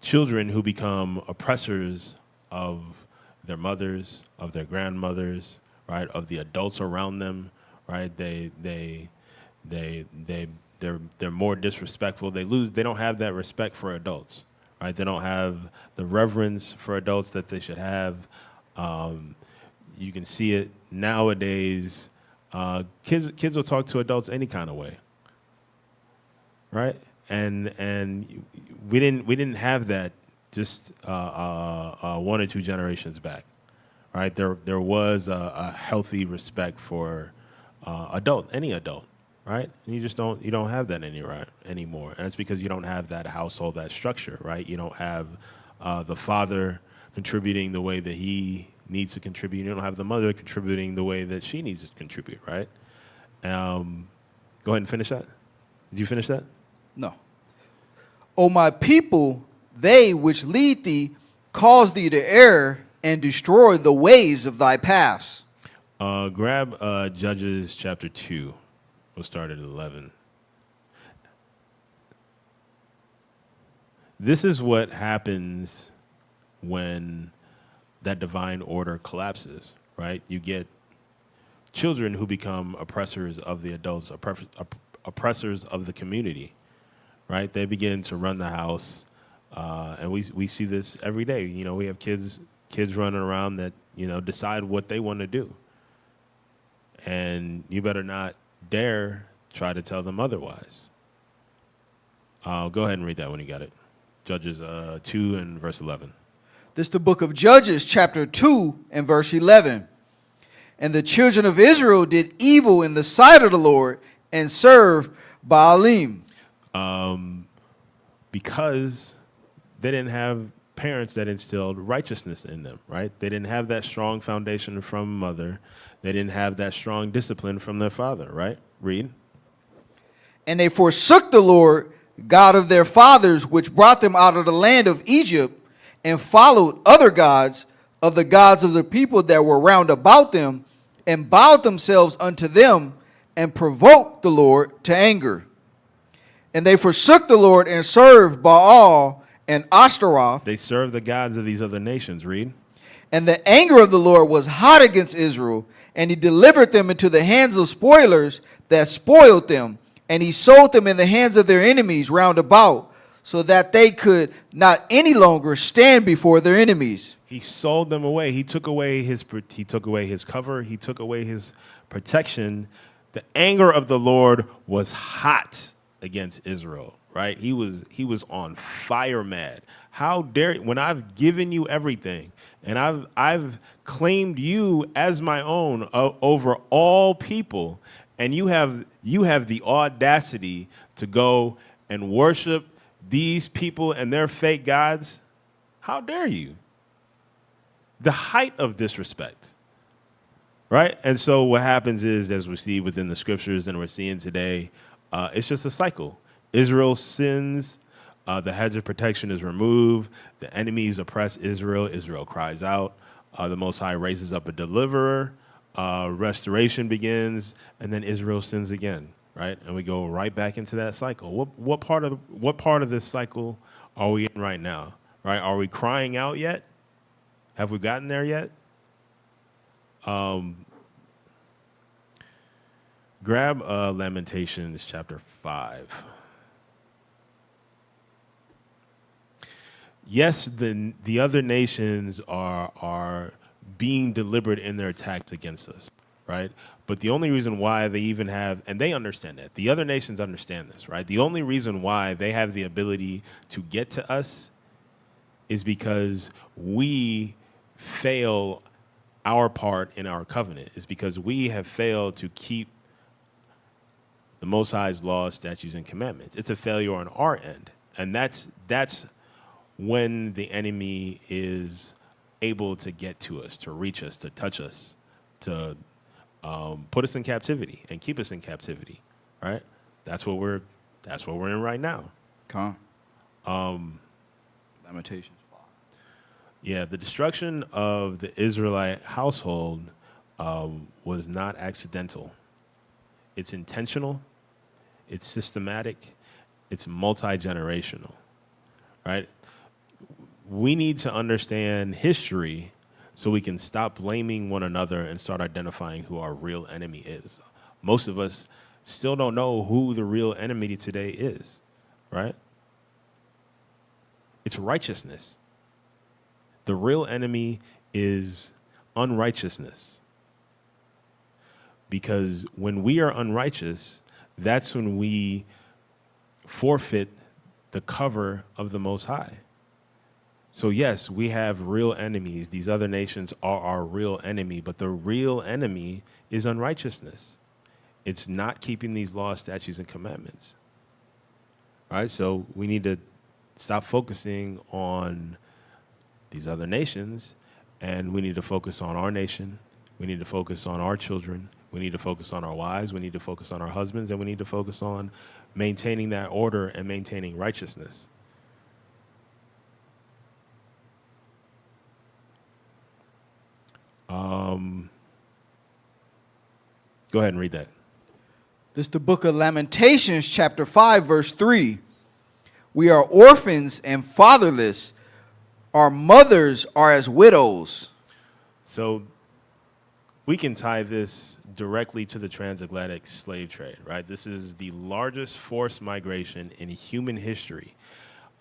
children who become oppressors of their mothers, of their grandmothers, right? Of the adults around them, right? They're more disrespectful. They don't have that respect for adults, right? They don't have the reverence for adults that they should have. You can see it nowadays. Kids will talk to adults any kind of way, right? And we didn't have that just 1 or 2 generations back, right? There was a healthy respect for any adult, right? And you don't have that anymore, and it's because you don't have that household, that structure, right? You don't have the father contributing the way that he needs to contribute. You don't have the mother contributing the way that she needs to contribute, right? Go ahead and finish that. Did you finish that? No. O my people, they which lead thee cause thee to err and destroy the ways of thy paths. Grab Judges chapter 2. We'll start at 11. This is what happens when that divine order collapses, right? You get children who become oppressors of the adults, oppressors of the community, right? They begin to run the house, and we see this every day. We have kids running around that decide what they want to do, and you better not dare try to tell them otherwise. Go ahead and read that when you got it. Judges 2 and verse 11. This is the book of Judges, chapter 2 and verse 11. And the children of Israel did evil in the sight of the Lord and served Baalim. Because they didn't have parents that instilled righteousness in them, right? They didn't have that strong foundation from mother. They didn't have that strong discipline from their father, right? Read. And they forsook the Lord, God of their fathers, which brought them out of the land of Egypt, and followed other gods of the gods of the people that were round about them, and bowed themselves unto them, and provoked the Lord to anger. And they forsook the Lord and served Baal and Ashtaroth. They served the gods of these other nations. Read. And the anger of the Lord was hot against Israel, and he delivered them into the hands of spoilers that spoiled them, and he sold them in the hands of their enemies round about, so that they could not any longer stand before their enemies. He sold them away. He took away his cover. He took away his protection. The anger of the Lord was hot against Israel, right? He was on fire mad. How dare, when I've given you everything and I've claimed you as my own over all people, and you have the audacity to go and worship these people and their fake gods, how dare you? The height of disrespect, right? And so what happens is, as we see within the scriptures and we're seeing today, it's just a cycle. Israel sins, the hedge of protection is removed, the enemies oppress Israel, Israel cries out, the Most High raises up a deliverer, restoration begins, and then Israel sins again, right? And we go right back into that cycle. What part of this cycle are we in right now, right? Are we crying out yet? Have we gotten there yet? Grab Lamentations chapter 5. Yes, the other nations are being deliberate in their attacks against us, right? But the only reason why they even have, and they understand that, the other nations understand this, right? The only reason why they have the ability to get to us is because we fail our part in our covenant, is because we have failed to keep the Most High's laws, statutes, and commandments. It's a failure on our end. And that's when the enemy is able to get to us, to reach us, to touch us, to put us in captivity and keep us in captivity, right? That's what we're in right now. Lamentations 5. Yeah, the destruction of the Israelite household was not accidental. It's intentional, it's systematic, it's multi-generational, right? We need to understand history so we can stop blaming one another and start identifying who our real enemy is. Most of us still don't know who the real enemy today is, right? It's righteousness. The real enemy is unrighteousness. Because when we are unrighteous, that's when we forfeit the cover of the Most High. So yes, we have real enemies. These other nations are our real enemy, but the real enemy is unrighteousness. It's not keeping these laws, statutes, and commandments. All right, so we need to stop focusing on these other nations, and we need to focus on our nation. We need to focus on our children. We need to focus on our wives. We need to focus on our husbands, and we need to focus on maintaining that order and maintaining righteousness. Go ahead and read that. This is the book of Lamentations, chapter 5, verse 3. We are orphans and fatherless. Our mothers are as widows. So we can tie this directly to the transatlantic slave trade, right? This is the largest forced migration in human history.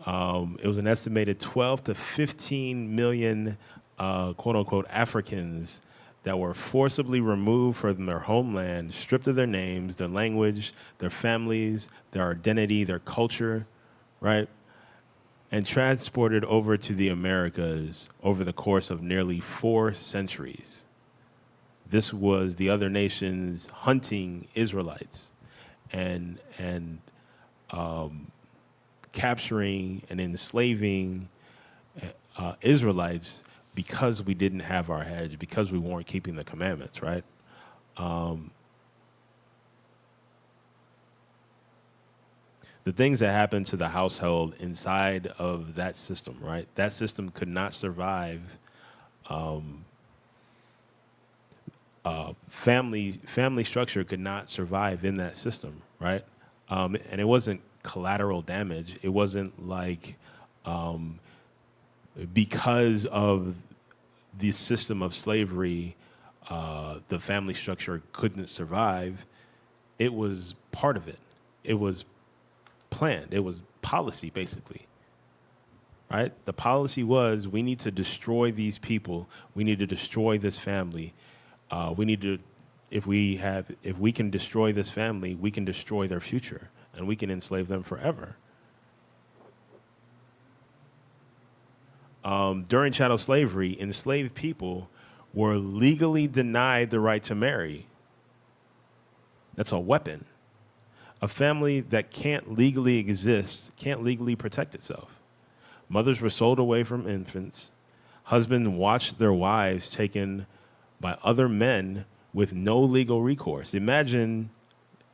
It was an estimated 12 to 15 million, quote unquote, Africans that were forcibly removed from their homeland, stripped of their names, their language, their families, their identity, their culture, right? And transported over to the Americas over the course of nearly 4 centuries. This was the other nations hunting Israelites and capturing and enslaving Israelites because we didn't have our hedge, because we weren't keeping the commandments, right? The things that happened to the household inside of that system, right? That system could not survive. Family structure could not survive in that system, right? And it wasn't collateral damage. It wasn't like because of the system of slavery, the family structure couldn't survive. It was part of it. It was planned. It was policy, basically. Right? The policy was, we need to destroy these people. We need to destroy this family. We need to, if we can destroy this family, we can destroy their future, and we can enslave them forever. During chattel slavery, enslaved people were legally denied the right to marry. That's a weapon. A family that can't legally exist, can't legally protect itself. Mothers were sold away from infants. Husbands watched their wives taken by other men with no legal recourse. Imagine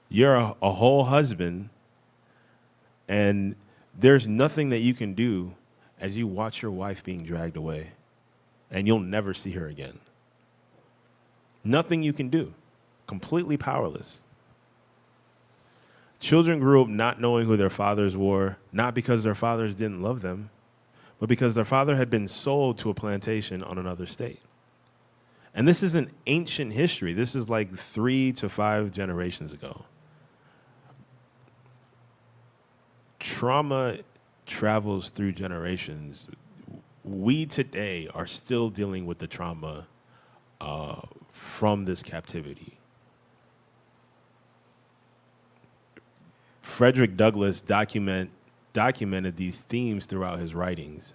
you're a whole husband and there's nothing that you can do as you watch your wife being dragged away and you'll never see her again. Nothing you can do. Completely powerless. Children grew up not knowing who their fathers were, not because their fathers didn't love them, but because their father had been sold to a plantation on another state. And this isn't ancient history. This is like 3 to 5 generations ago. Trauma travels through generations. We today are still dealing with the trauma from this captivity. Frederick Douglass documented these themes throughout his writings.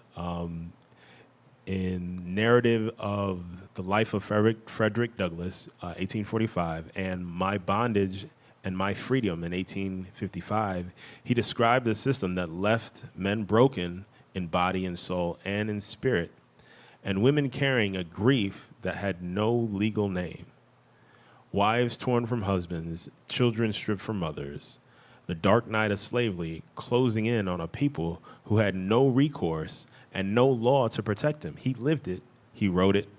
In Narrative of the Life of Frederick Douglass, 1845, and My Bondage and My Freedom in 1855, he described the system that left men broken in body and soul and in spirit, and women carrying a grief that had no legal name. Wives torn from husbands, children stripped from mothers, the dark night of slavery closing in on a people who had no recourse and no law to protect him. He lived it, he wrote it,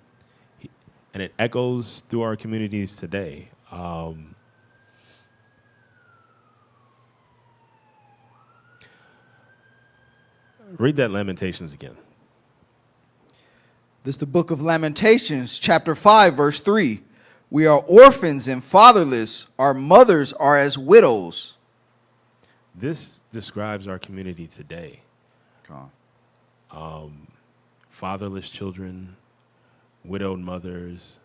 and it echoes through our communities today. Read that Lamentations again. This is the book of Lamentations, chapter 5, verse 3. We are orphans and fatherless. Our mothers are as widows. This describes our community today. Fatherless children, widowed mothers.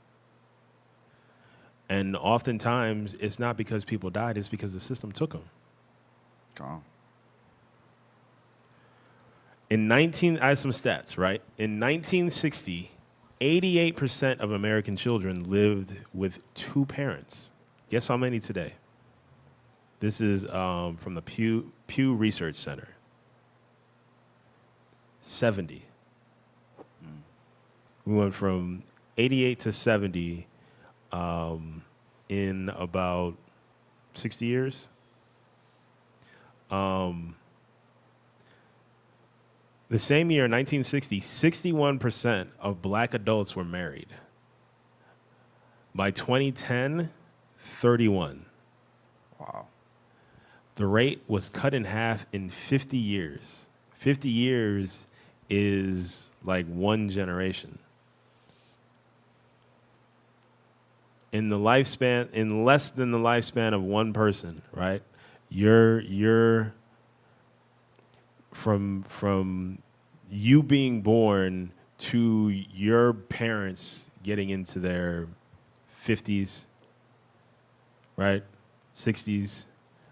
And oftentimes, it's not because people died, it's because the system took them. I have some stats, right? In 1960, 88% of American children lived with 2 parents. Guess how many today? This is from the Pew Research Center. 70. We went from 88 to 70 in about 60 years. The same year, 1960, 61% of black adults were married. By 2010, 31. Wow. The rate was cut in half in 50 years. 50 years is like one generation. In less than the lifespan of one person, right? You're from you being born to your parents getting into their 50s, right? 60s,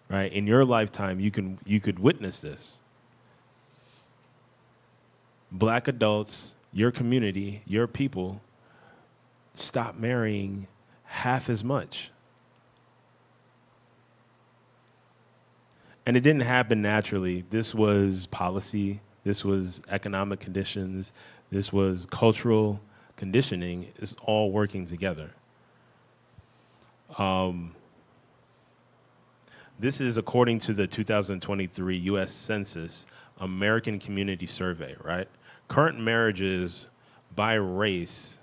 right? In your lifetime, you could witness this. Black adults, your community, your people, stop marrying half as much. And it didn't happen naturally. This was policy. This was economic conditions. This was cultural conditioning. It's all working together. This is according to the 2023 U.S. Census American Community Survey, right? Current marriage rates by race.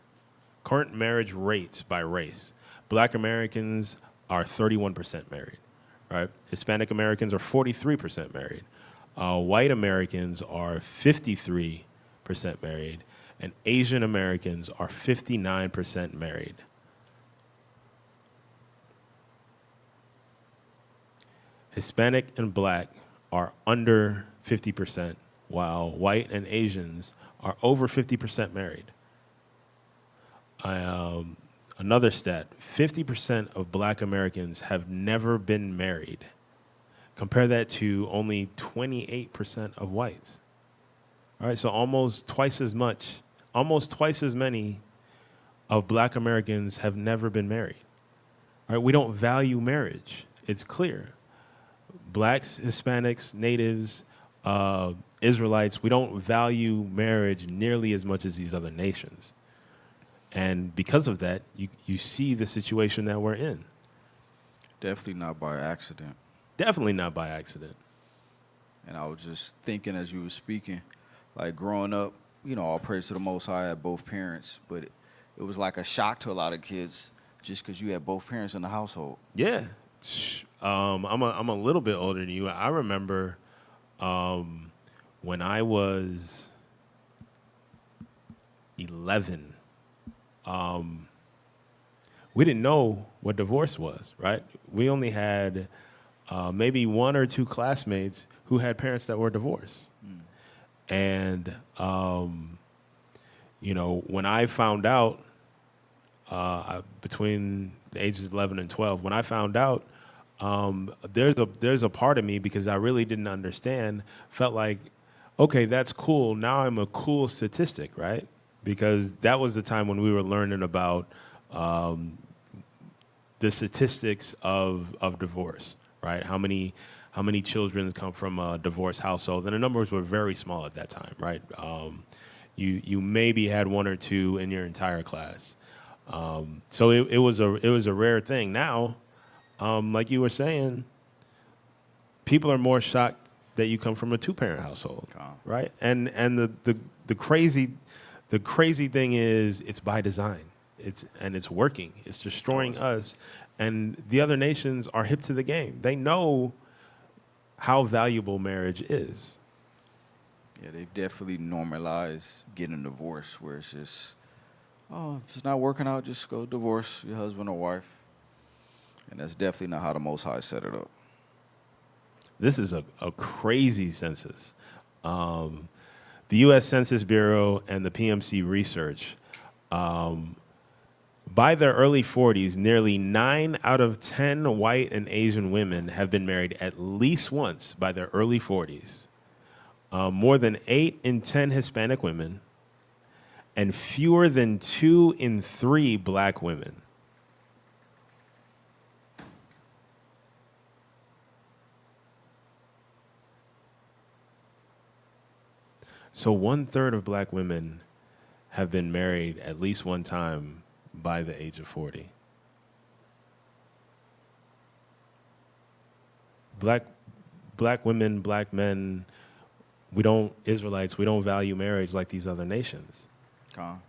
Black Americans are 31% married, right? Hispanic Americans are 43% married. White Americans are 53% married, and Asian Americans are 59% married. Hispanic and black are under 50%, while white and Asians are over 50% married. Another stat, 50% of black Americans have never been married. Compare that to only 28% of whites. All right, so almost twice as many of black Americans have never been married. All right, we don't value marriage. It's clear. blacks, Hispanics, natives, Israelites, we don't value marriage nearly as much as these other nations. And because of that, you see the situation that we're in. Definitely not by accident. Definitely not by accident. And I was just thinking as you were speaking, like growing up, all praise to the Most High, I had both parents, but it was like a shock to a lot of kids just because you had both parents in the household. Yeah. I'm a little bit older than you. I remember when I was 11, we didn't know what divorce was, right? We only had maybe one or two classmates who had parents that were divorced. And, when I found out, between the ages of 11 and 12, when I found out, there's a part of me, because I really didn't understand, felt like, okay, that's cool. Now I'm a cool statistic, right? Because that was the time when we were learning about the statistics of divorce, right? How many children come from a divorced household? And the numbers were very small at that time, right? You maybe had one or two in your entire class. So it was a rare thing. Now, like you were saying, people are more shocked that you come from a two-parent household, right? And the crazy thing is, it's by design. It's working. It's destroying us, and the other nations are hip to the game. They know how valuable marriage is. Yeah, they've definitely normalized getting a divorce, where it's just, if it's not working out, just go divorce your husband or wife. And that's definitely not how the Most High set it up. This is a crazy census. The U.S. Census Bureau and the PMC research, by their early 40s, nearly 9 out of 10 white and Asian women have been married at least once by their early 40s. More than 8 in 10 Hispanic women, and fewer than 2 in 3 black women. So 1/3 of black women have been married at least one time by the age of 40. Black women, black men, Israelites, we don't value marriage like these other nations. And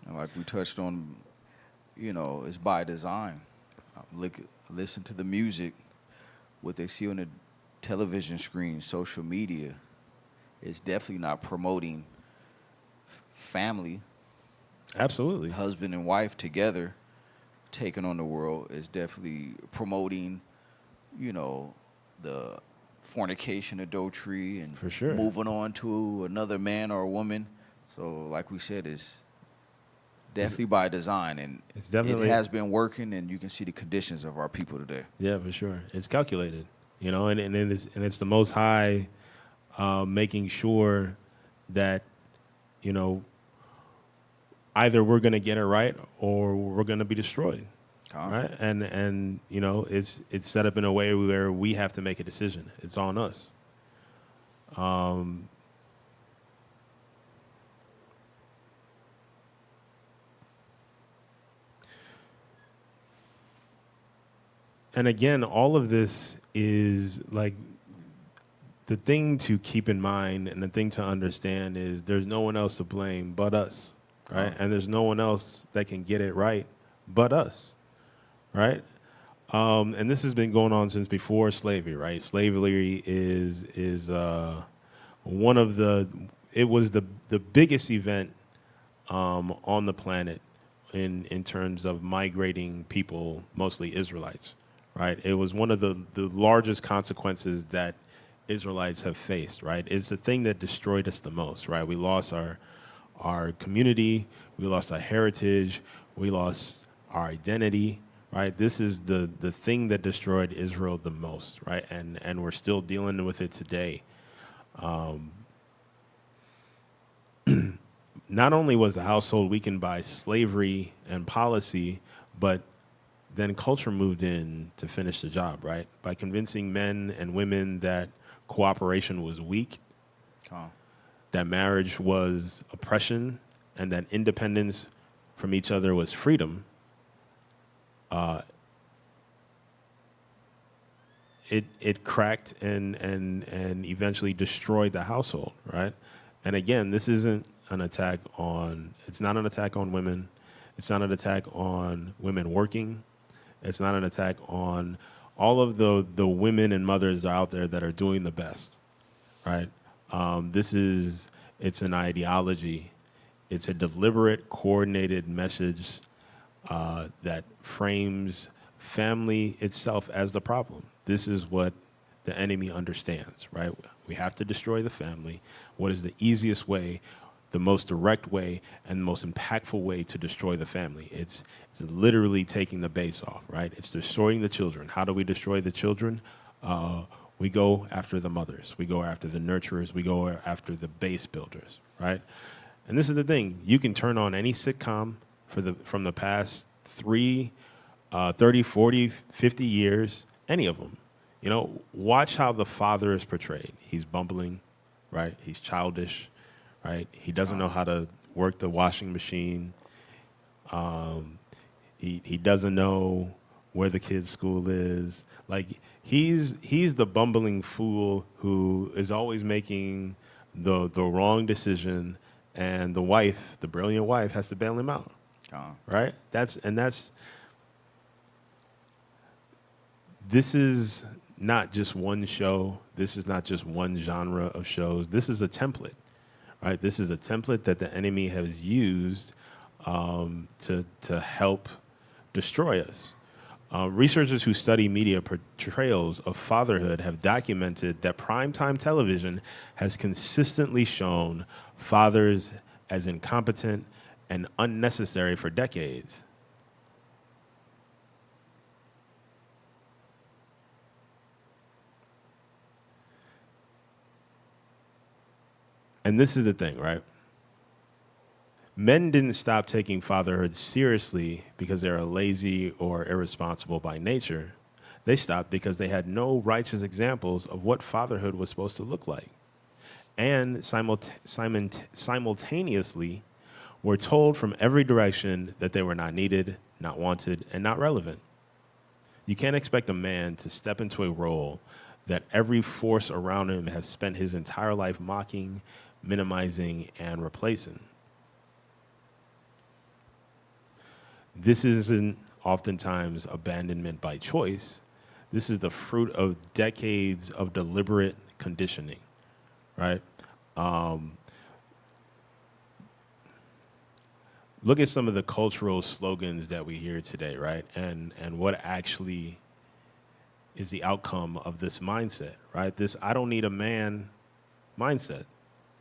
like we touched on, it's by design. Listen to the music, what they see on the television screen, social media. It's definitely not promoting family. Absolutely. Husband and wife together taking on the world. Is definitely promoting, the fornication, adultery, and for sure moving on to another man or a woman. So like we said, it's definitely by design, and it has been working, and you can see the conditions of our people today. Yeah, for sure. It's calculated, and it's the Most High making sure that, either we're going to get it right or we're going to be destroyed, right? And it's set up in a way where we have to make a decision. It's on us. And again, all of this is like, the thing to keep in mind and the thing to understand is there's no one else to blame but us, right? And there's no one else that can get it right but us, right? And this has been going on since before slavery, right? Slavery is one of it was the biggest event on the planet in terms of migrating people, mostly Israelites, right? It was one of the largest consequences that Israelites have faced, right? It's the thing that destroyed us the most, right? We lost our community, we lost our heritage, we lost our identity, right? This is the thing that destroyed Israel the most, right? And we're still dealing with it today. not only was the household weakened by slavery and policy, but then culture moved in to finish the job, right? By convincing men and women that cooperation was weak, that marriage was oppression, and that independence from each other was freedom, it cracked and eventually destroyed the household, right? And again, this isn't an attack on, it's not an attack on women. It's not an attack on women working. It's not an attack on all of the women and mothers out there that are doing the best, right? It's an ideology. It's a deliberate, coordinated message that frames family itself as the problem. This is what the enemy understands, right? We have to destroy the family. What is the easiest way, the most direct way, and the most impactful way to destroy the family? It's literally taking the base off, right? It's destroying the children. How do we destroy the children? We go after the mothers. We go after the nurturers. We go after the base builders, right? And this is the thing. You can turn on any sitcom from the past 30, 40, 50 years, any of them. You know, watch how the father is portrayed. He's bumbling, right? He's childish, right? He doesn't know how to work the washing machine. He doesn't know where the kid's school is. Like, he's the bumbling fool who is always making the wrong decision, and the wife, the brilliant wife, has to bail him out. Right? This is not just one show. This is not just one genre of shows. This is a template, right? This is a template that the enemy has used to help destroy us. Researchers who study media portrayals of fatherhood have documented that primetime television has consistently shown fathers as incompetent and unnecessary for decades. And this is the thing, right? Men didn't stop taking fatherhood seriously because they were lazy or irresponsible by nature. They stopped because they had no righteous examples of what fatherhood was supposed to look like. And simultaneously were told from every direction that they were not needed, not wanted, and not relevant. You can't expect a man to step into a role that every force around him has spent his entire life mocking, minimizing, and replacing. This isn't oftentimes abandonment by choice. This is the fruit of decades of deliberate conditioning, right? Look at some of the cultural slogans that we hear today, right? And what actually is the outcome of this mindset, right? This "I don't need a man" mindset,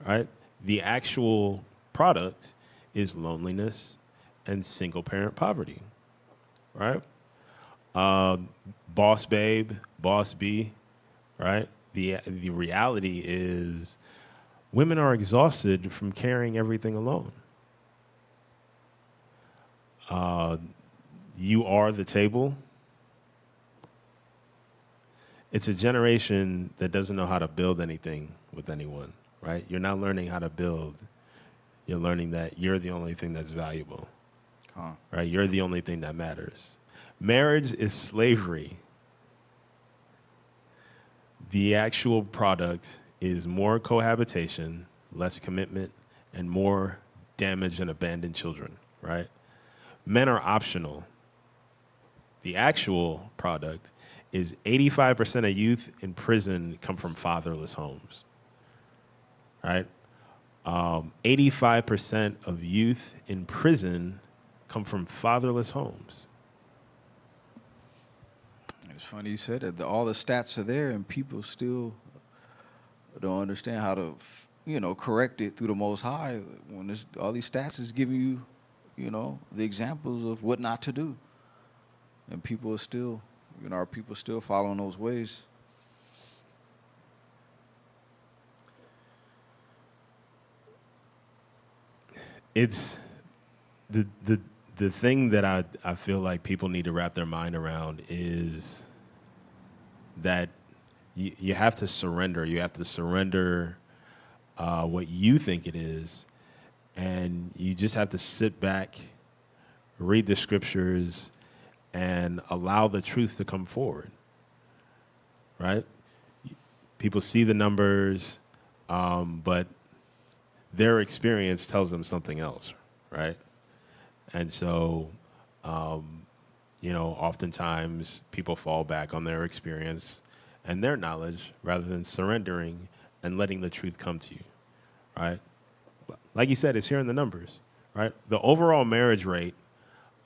right? The actual product is loneliness and single-parent poverty, right? Boss babe, boss B, right? The reality is women are exhausted from carrying everything alone. You are the table. It's a generation that doesn't know how to build anything with anyone, right? You're not learning how to build. You're learning that you're the only thing that's valuable, right? You're the only thing that matters. Marriage is slavery. The actual product is more cohabitation, less commitment, and more damaged and abandoned children, right? Men are optional. The actual product is 85% of youth in prison come from fatherless homes, right? 85% of youth in prison come from fatherless homes. It's funny you said that. All the stats are there, and people still don't understand how to, correct it through the Most High. When all these stats is giving you, the examples of what not to do, and people are still, our people still following those ways. it's the thing that I feel like people need to wrap their mind around is that you have to surrender. You have to surrender what you think it is, and you just have to sit back, read the scriptures, and allow the truth to come forward, right? People see the numbers, but their experience tells them something else, right? And so, oftentimes people fall back on their experience and their knowledge rather than surrendering and letting the truth come to you, right? Like you said, it's here in the numbers, right? The overall marriage rate,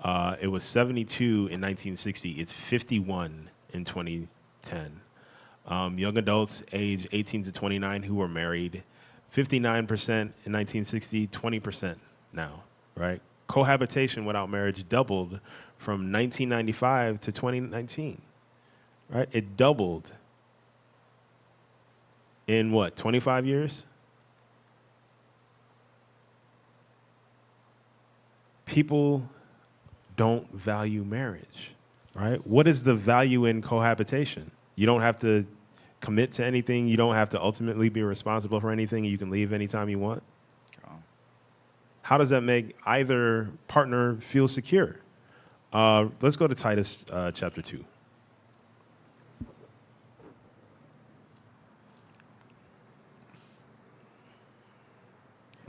it was 72 in 1960. It's 51 in 2010. Young adults age 18 to 29 who were married, 59% in 1960, 20% now, right? Cohabitation without marriage doubled from 1995 to 2019, right? It doubled in 25 years? People don't value marriage, right? What is the value in cohabitation? You don't have to commit to anything. You don't have to ultimately be responsible for anything. You can leave anytime you want. How does that make either partner feel secure? Let's go to Titus chapter 2.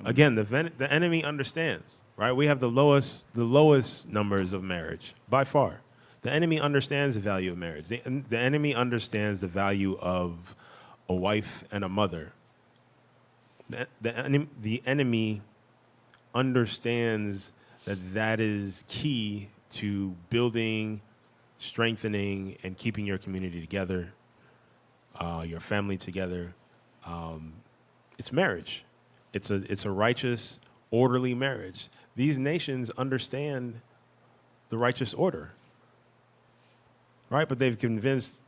Again, the enemy understands, right? We have the lowest numbers of marriage by far. The enemy understands the value of marriage. The enemy understands the value of a wife and a mother. The enemy understands that is key to building, strengthening, and keeping your community together, your family together. It's marriage. It's a righteous, orderly marriage. These nations understand the righteous order, right? But they've convinced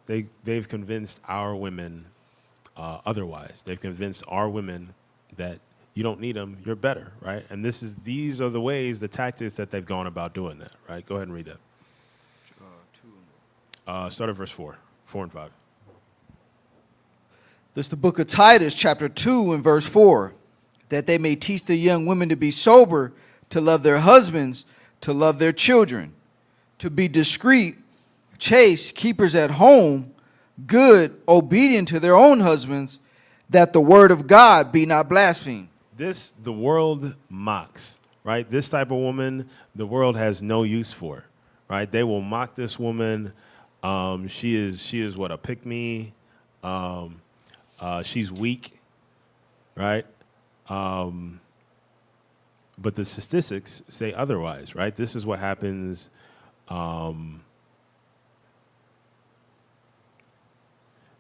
our women otherwise. They've convinced our women that you don't need them, you're better, right? And these are the ways, the tactics that they've gone about doing that, right? Go ahead and read that. Start at verse 4 and 5. This is the book of Titus, chapter 2 and verse 4. That they may teach the young women to be sober, to love their husbands, to love their children, to be discreet, chaste, keepers at home, good, obedient to their own husbands, that the word of God be not blasphemed. This the world mocks, right? This type of woman, the world has no use for, right? They will mock this woman. She is what, a pick-me. She's weak, right? But the statistics say otherwise, right? This is what happens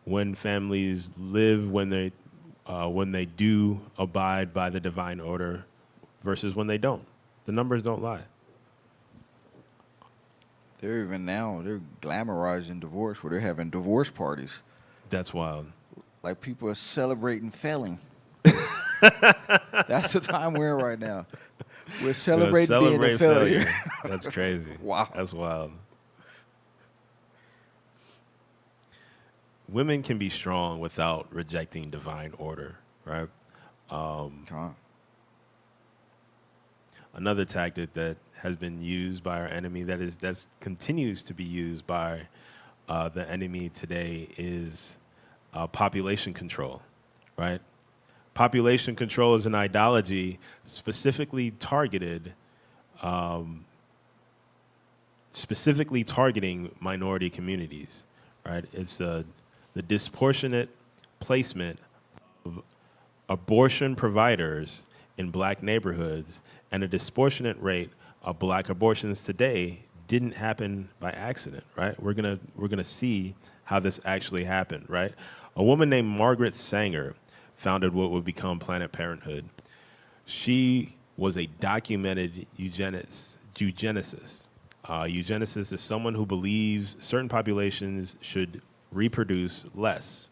when families live, when they do abide by the divine order versus when they don't. The numbers don't lie. They're glamorizing divorce where they're having divorce parties. That's wild. Like people are celebrating failing. That's the time we're in right now. We're celebrating being a failure. That's crazy. Wow. That's wild. Women can be strong without rejecting divine order, right? Another tactic that has been used by our enemy, that continues to be used by the enemy today, is population control, right? Population control is an ideology specifically targeting minority communities, right? It's the disproportionate placement of abortion providers in black neighborhoods, and a disproportionate rate of black abortions today didn't happen by accident, right? We're gonna see how this actually happened, right? A woman named Margaret Sanger founded what would become Planned Parenthood. She was a documented eugenicist. Eugenicist is someone who believes certain populations should reproduce less.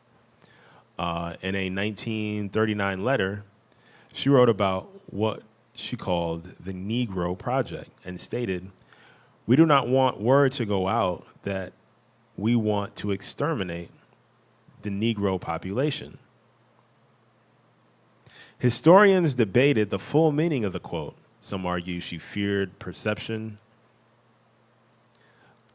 In a 1939 letter, she wrote about what she called the Negro Project and stated, "We do not want word to go out that we want to exterminate the Negro population." Historians debated the full meaning of the quote. Some argue she feared perception,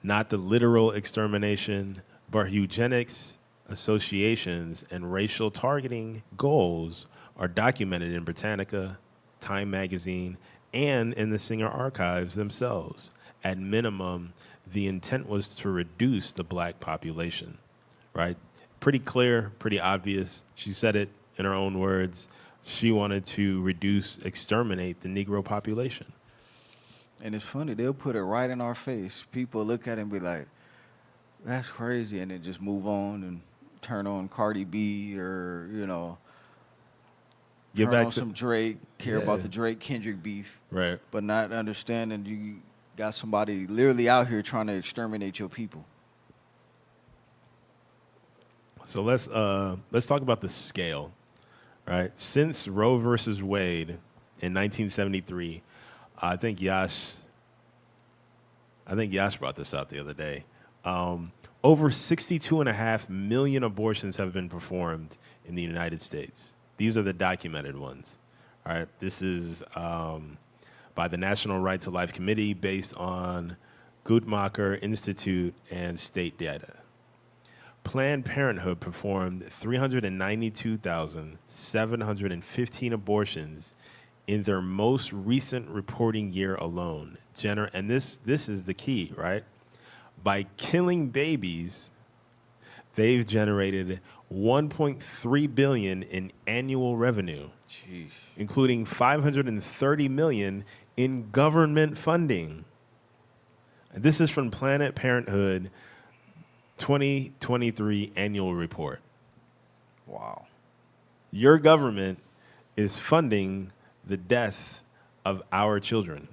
not the literal extermination, but eugenics associations and racial targeting goals are documented in Britannica, Time magazine, and in the Singer archives themselves. At minimum, the intent was to reduce the black population, right? Pretty clear, pretty obvious. She said it in her own words. She wanted to exterminate the Negro population. And it's funny, they'll put it right in our face. People look at it and be like, that's crazy, and then just move on and turn on Cardi B or, Get turn back on to some Drake, care Yeah. about the Drake-Kendrick beef, right. but not understanding you got somebody literally out here trying to exterminate your people. So let's talk about the scale, right? Since Roe versus Wade in 1973, I think Yash brought this out the other day. Over 62.5 million abortions have been performed in the United States. These are the documented ones. All right, this is by the National Right to Life Committee based on Guttmacher Institute and state data. Planned Parenthood performed 392,715 abortions in their most recent reporting year alone. And this is the key, right? By killing babies, they've generated $1.3 billion in annual revenue, Jeez. including $530 million in government funding. And this is from Planned Parenthood 2023 annual report. Wow. Your government is funding the death of our children.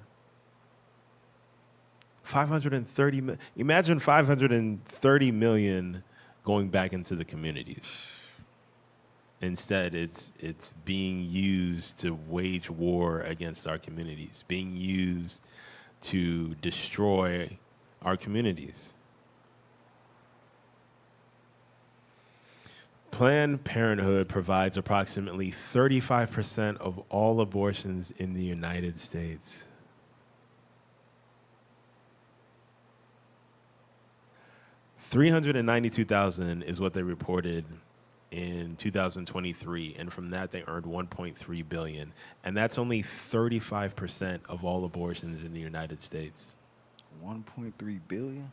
530 million. Imagine 530 million going back into the communities. Instead, it's being used to wage war against our communities, being used to destroy our communities. Planned Parenthood provides approximately 35% of all abortions in the United States. $392,000 is what they reported in 2023, and from that they earned $1.3 billion, and that's only 35% of all abortions in the United States. 1.3 billion?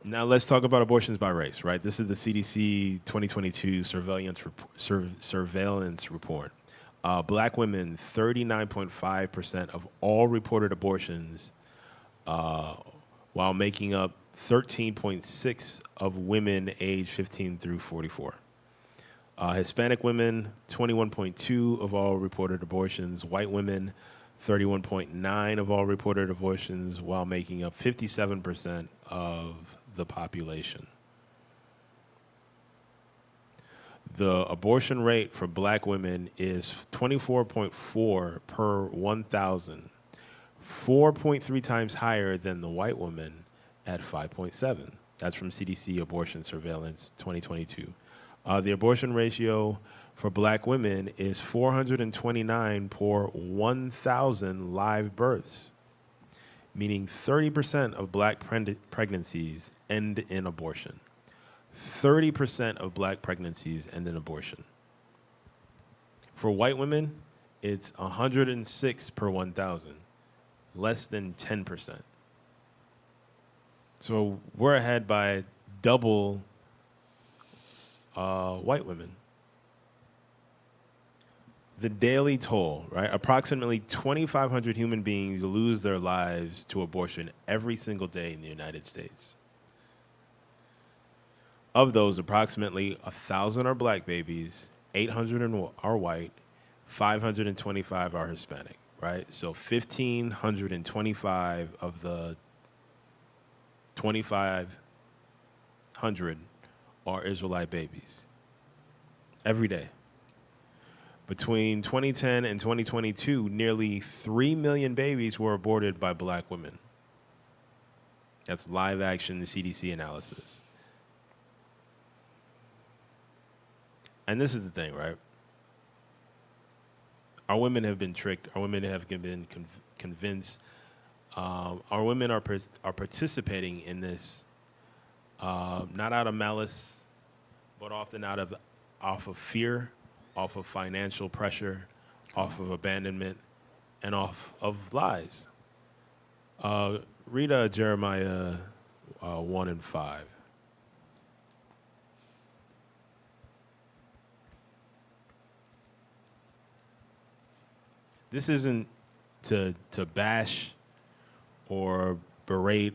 Now let's talk about abortions by race, right? This is the CDC 2022 surveillance report. Black women, 39.5% of all reported abortions, while making up 13.6% of women aged 15 through 44. Hispanic women, 21.2% of all reported abortions. White women, 31.9% of all reported abortions, while making up 57% of the population. The abortion rate for black women is 24.4 per 1,000, 4.3 times higher than the white woman at 5.7. That's from CDC Abortion Surveillance 2022. The abortion ratio for black women is 429 per 1,000 live births, meaning 30% of black pregnancies end in abortion. 30% of black pregnancies end in abortion. For white women, it's 106 per 1,000, less than 10%. So we're ahead by double white women. The daily toll, right? Approximately 2,500 human beings lose their lives to abortion every single day in the United States. Of those, approximately 1,000 are black babies, 800 are white, 525 are Hispanic, right? So 1,525 of the 2,500 are Israelite babies every day. Between 2010 and 2022, nearly 3 million babies were aborted by black women. That's live action CDC analysis. And this is the thing, right? Our women have been tricked. Our women have been convinced. Our women are participating in this not out of malice, but often off of fear, off of financial pressure, off of abandonment, and off of lies. Read Jeremiah 1 and 5. This isn't to bash or berate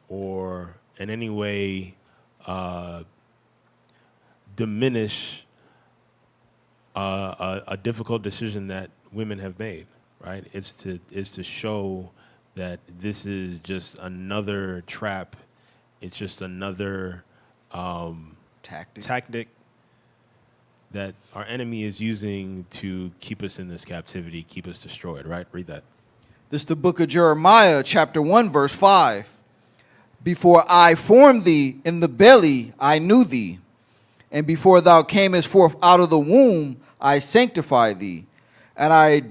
or in any way diminish a difficult decision that women have made, right? It's to show that this is just another trap. It's just another tactic that our enemy is using to keep us in this captivity, keep us destroyed, right? Read that. This is the book of Jeremiah, chapter 1, verse 5. Before I formed thee in the belly, I knew thee. And before thou camest forth out of the womb, I sanctified thee. And I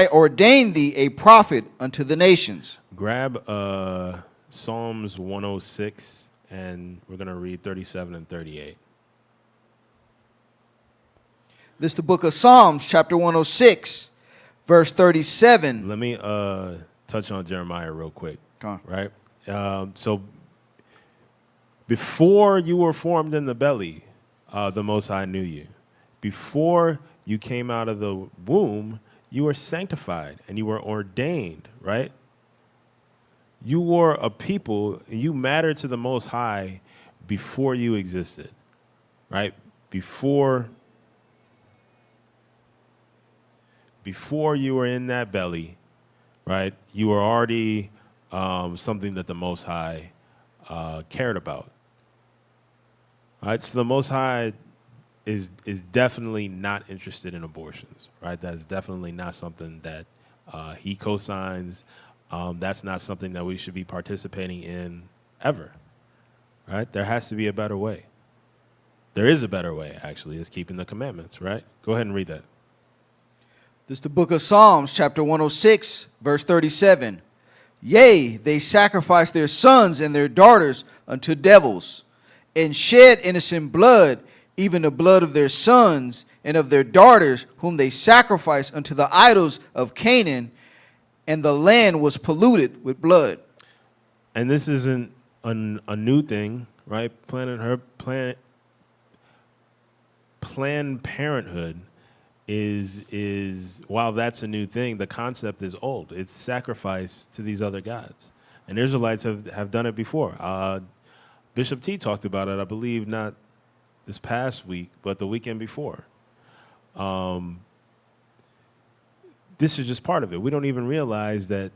ordained thee a prophet unto the nations. Grab Psalms 106, and we're going to read 37 and 38. This is the book of Psalms, chapter 106, verse 37. Let me touch on Jeremiah real quick, right? So before you were formed in the belly, the Most High knew you. Before you came out of the womb, you were sanctified and you were ordained, right? You were a people, you mattered to the Most High before you existed, right? Before you were in that belly, right, you were already something that the Most High cared about. All right, so the Most High is definitely not interested in abortions, right? That's definitely not something that he co-signs. That's not something that we should be participating in ever, right? There has to be a better way. There is a better way, actually. It's keeping the commandments, right? Go ahead and read that. This is the book of Psalms, chapter 106, verse 37. Yea, they sacrifice their sons and their daughters unto devils, and shed innocent blood, even the blood of their sons and of their daughters, whom they sacrifice unto the idols of Canaan, and the land was polluted with blood. And this isn't a new thing, right? Planned Parenthood is while that's a new thing, the concept is old. It's sacrifice to these other gods. And Israelites have done it before. Bishop T talked about it, I believe, not this past week, but the weekend before. This is just part of it. We don't even realize that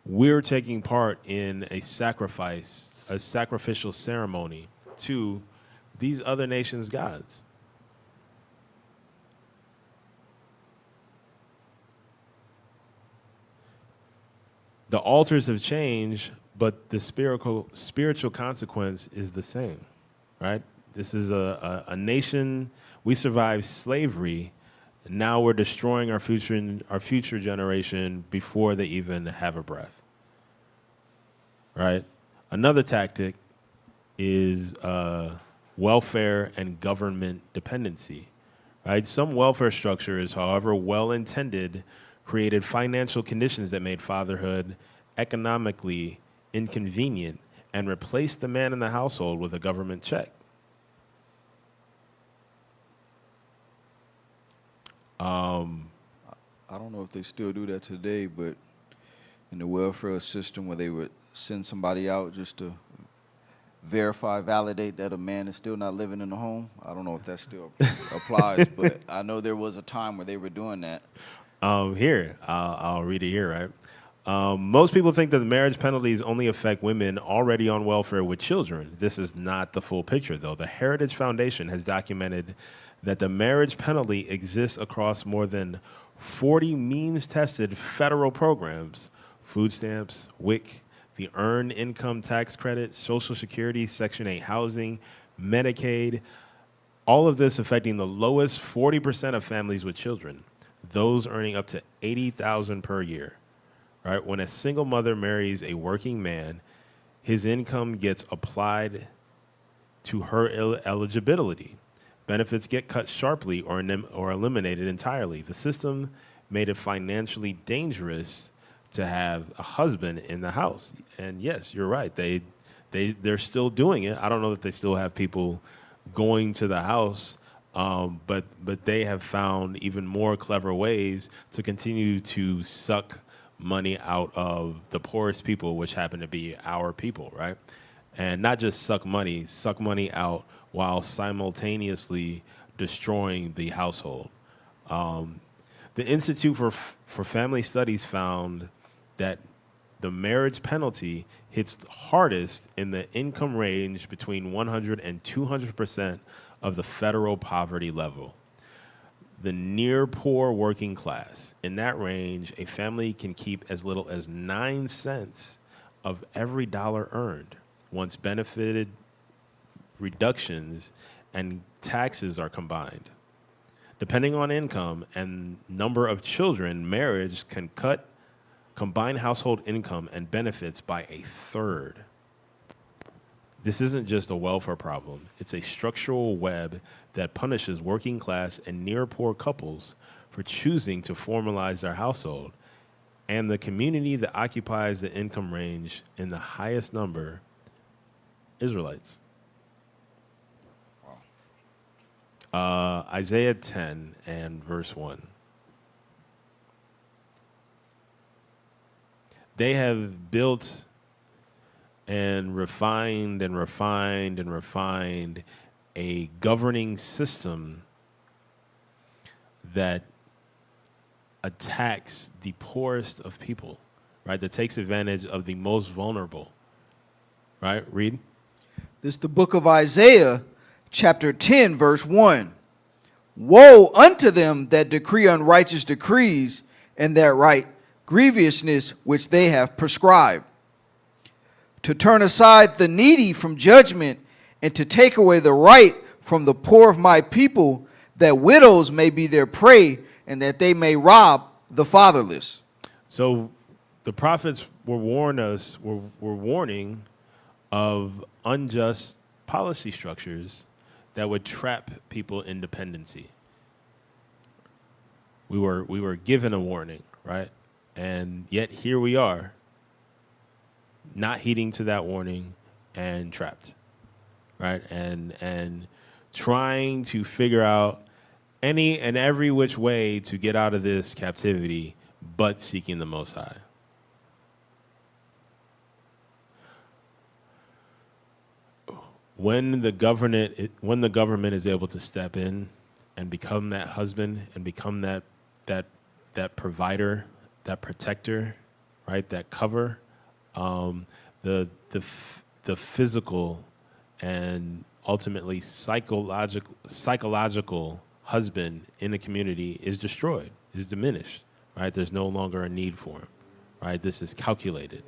we're taking part in a sacrificial ceremony to these other nations' gods. The altars have changed, but the spiritual consequence is the same, right? This is a nation. We survived slavery. Now we're destroying our future generation before they even have a breath, right? Another tactic is welfare and government dependency, right? Some welfare structures, however well-intended, created financial conditions that made fatherhood economically inconvenient and replaced the man in the household with a government check. I don't know if they still do that today, but in the welfare system where they would send somebody out just to verify, validate that a man is still not living in the home. I don't know if that still applies, but I know there was a time where they were doing that. Here, I'll read it here, right? Most people think that the marriage penalties only affect women already on welfare with children. This is not the full picture, though. The Heritage Foundation has documented that the marriage penalty exists across more than 40 means-tested federal programs: food stamps, WIC, the Earned Income Tax Credit, Social Security, Section 8 housing, Medicaid, all of this affecting the lowest 40% of families with children, those earning up to $80,000 per year. Right? When a single mother marries a working man, his income gets applied to her eligibility. Benefits get cut sharply or eliminated entirely. The system made it financially dangerous to have a husband in the house. And yes, you're right. They're still doing it. I don't know that they still have people going to the house, but they have found even more clever ways to continue to suck money out of the poorest people, which happen to be our people, right? And not just suck money out while simultaneously destroying the household. The Institute for Family Studies found that the marriage penalty hits hardest in the income range between 100 and 200% of the federal poverty level. The near poor working class, in that range, a family can keep as little as 9 cents of every dollar earned once benefited reductions and taxes are combined. Depending on income and number of children, marriage can cut combined household income and benefits by a third. This isn't just a welfare problem. It's a structural web that punishes working class and near poor couples for choosing to formalize their household, and the community that occupies the income range in the highest number, Israelites. Isaiah 10 and verse 1. They have built and refined and refined and refined a governing system that attacks the poorest of people, right? That takes advantage of the most vulnerable, right? Read. This is the book of Isaiah, chapter 10, verse 1. Woe unto them that decree unrighteous decrees and that write grievousness which they have prescribed, to turn aside the needy from judgment and to take away the right from the poor of my people, that widows may be their prey and that they may rob the fatherless. So the prophets were warning of unjust policy structures that would trap people in dependency. We were given a warning, right? And yet here we are, not heeding to that warning and trapped, right? And trying to figure out any and every which way to get out of this captivity, but seeking the Most High. When the government is able to step in and become that husband and become that provider, that protector, right? That cover, the physical and ultimately psychological husband in the community is destroyed, is diminished, right? There's no longer a need for him, right? This is calculated.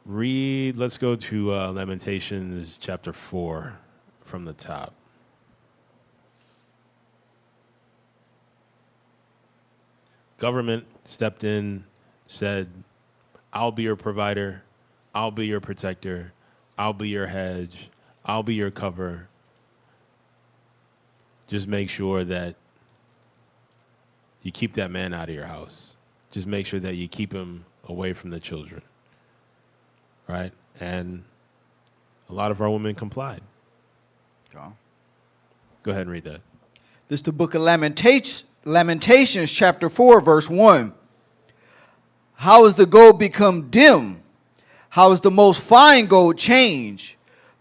Let's go to Lamentations chapter 4 from the top. Government stepped in, said, I'll be your provider, I'll be your protector, I'll be your hedge, I'll be your cover. Just make sure that you keep that man out of your house. Just make sure that you keep him away from the children. Right? And a lot of our women complied. Go ahead and read that. This is the book of Lamentations, chapter 4, verse 1. How is the gold become dim? How is the most fine gold changed?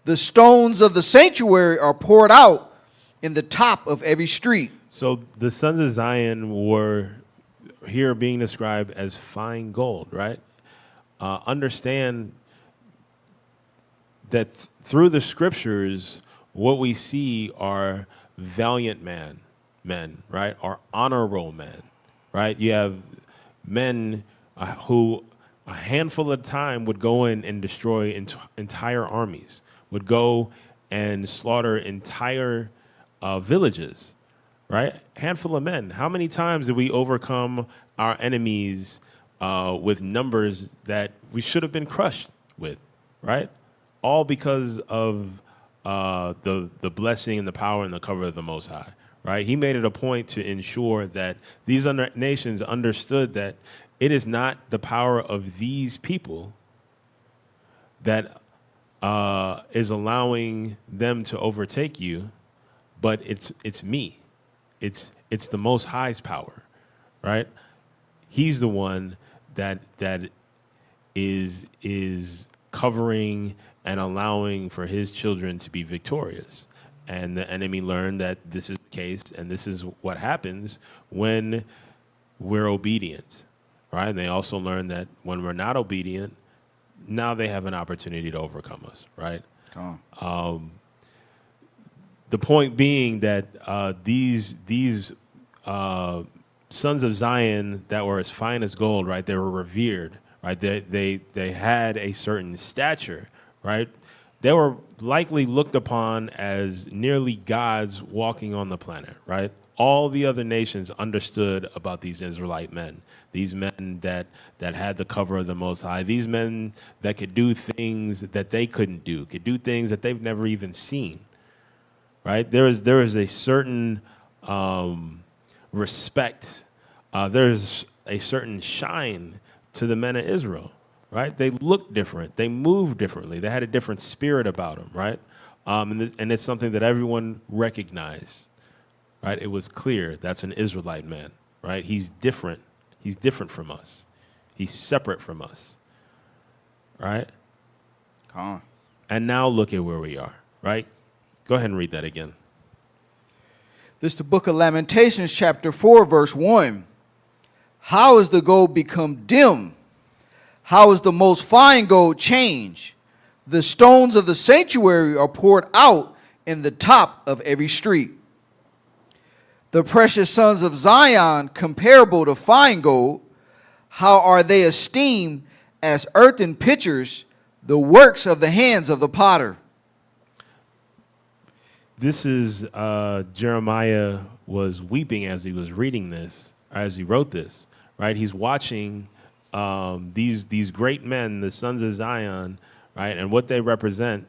The stones of the sanctuary are poured out in the top of every street. So the sons of Zion were here being described as fine gold, right? Understand that through the scriptures, what we see are valiant men, right? Are honorable men, right? You have men who a handful of time would go in and destroy entire armies, would go and slaughter entire villages, right? Handful of men. How many times did we overcome our enemies with numbers that we should have been crushed with, right? All because of the blessing and the power and the cover of the Most High, right? He made it a point to ensure that these nations understood that it is not the power of these people that is allowing them to overtake you, but it's me. It's the Most High's power, right? He's the one that is covering and allowing for his children to be victorious. And the enemy learned that this is the case, and this is what happens when we're obedient, right? And they also learned that when we're not obedient, now they have an opportunity to overcome us, right? The point being that these sons of Zion that were as fine as gold, right? They were revered, right? They had a certain stature, right? They were likely looked upon as nearly gods walking on the planet, right? All the other nations understood about these Israelite men, these men that had the cover of the Most High, these men that could do things that they couldn't do, could do things that they've never even seen, right? There is a certain respect. There's a certain shine to the men of Israel, right? They looked different. They moved differently. They had a different spirit about them, right? And it's something that everyone recognized, right? It was clear that's an Israelite man, right? He's different. He's different from us. He's separate from us, right? And now look at where we are, right? Go ahead and read that again. This is the book of Lamentations, chapter 4, verse 1. How is the gold become dim? How is the most fine gold changed? The stones of the sanctuary are poured out in the top of every street. The precious sons of Zion, comparable to fine gold, how are they esteemed as earthen pitchers, the works of the hands of the potter? This is Jeremiah was weeping as he was reading this, as he wrote this, right? He's watching these great men, the sons of Zion, right, and what they represent,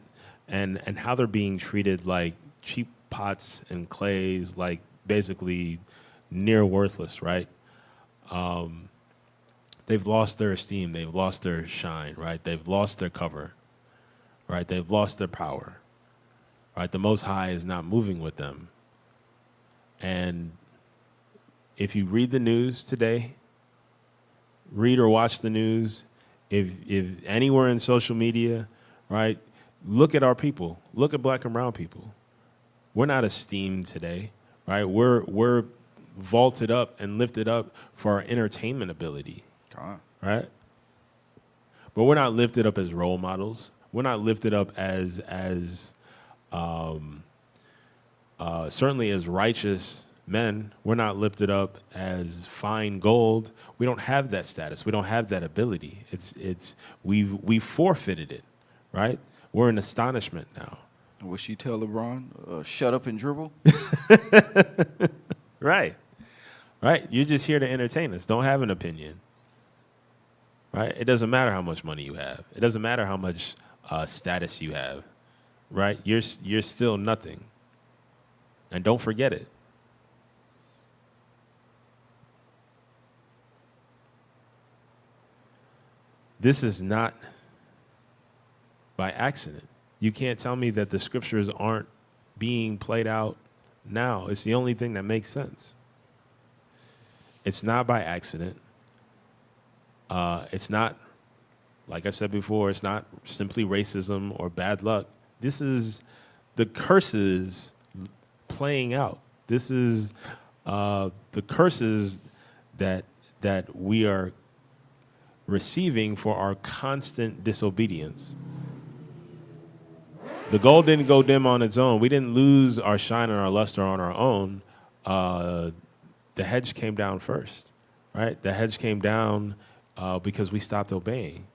and how they're being treated like cheap pots and clays, like basically near worthless, right? They've lost their esteem, they've lost their shine, right? They've lost their cover, right? They've lost their power, right? The Most High is not moving with them. And if you read the news today, read or watch the news, if anywhere in social media, right, look at our people. Look at black and brown people. We're not esteemed today, right? We're vaulted up and lifted up for our entertainment ability, right? But we're not lifted up as role models. We're not lifted up as certainly as righteous men. We're not lifted up as fine gold. We don't have that status. We don't have that ability. We've forfeited it, right? We're in astonishment now. Will she tell LeBron, shut up and dribble? Right. You're just here to entertain us. Don't have an opinion, right? It doesn't matter how much money you have. It doesn't matter how much status you have, right? You're still nothing. And don't forget it. This is not by accident. You can't tell me that the scriptures aren't being played out now. It's the only thing that makes sense. It's not by accident. It's not, like I said before, it's not simply racism or bad luck. This is the curses playing out. This is the curses that we are receiving for our constant disobedience. The gold didn't go dim on its own. We didn't lose our shine and our luster on our own. The hedge came down first, right? The hedge came down because we stopped obeying,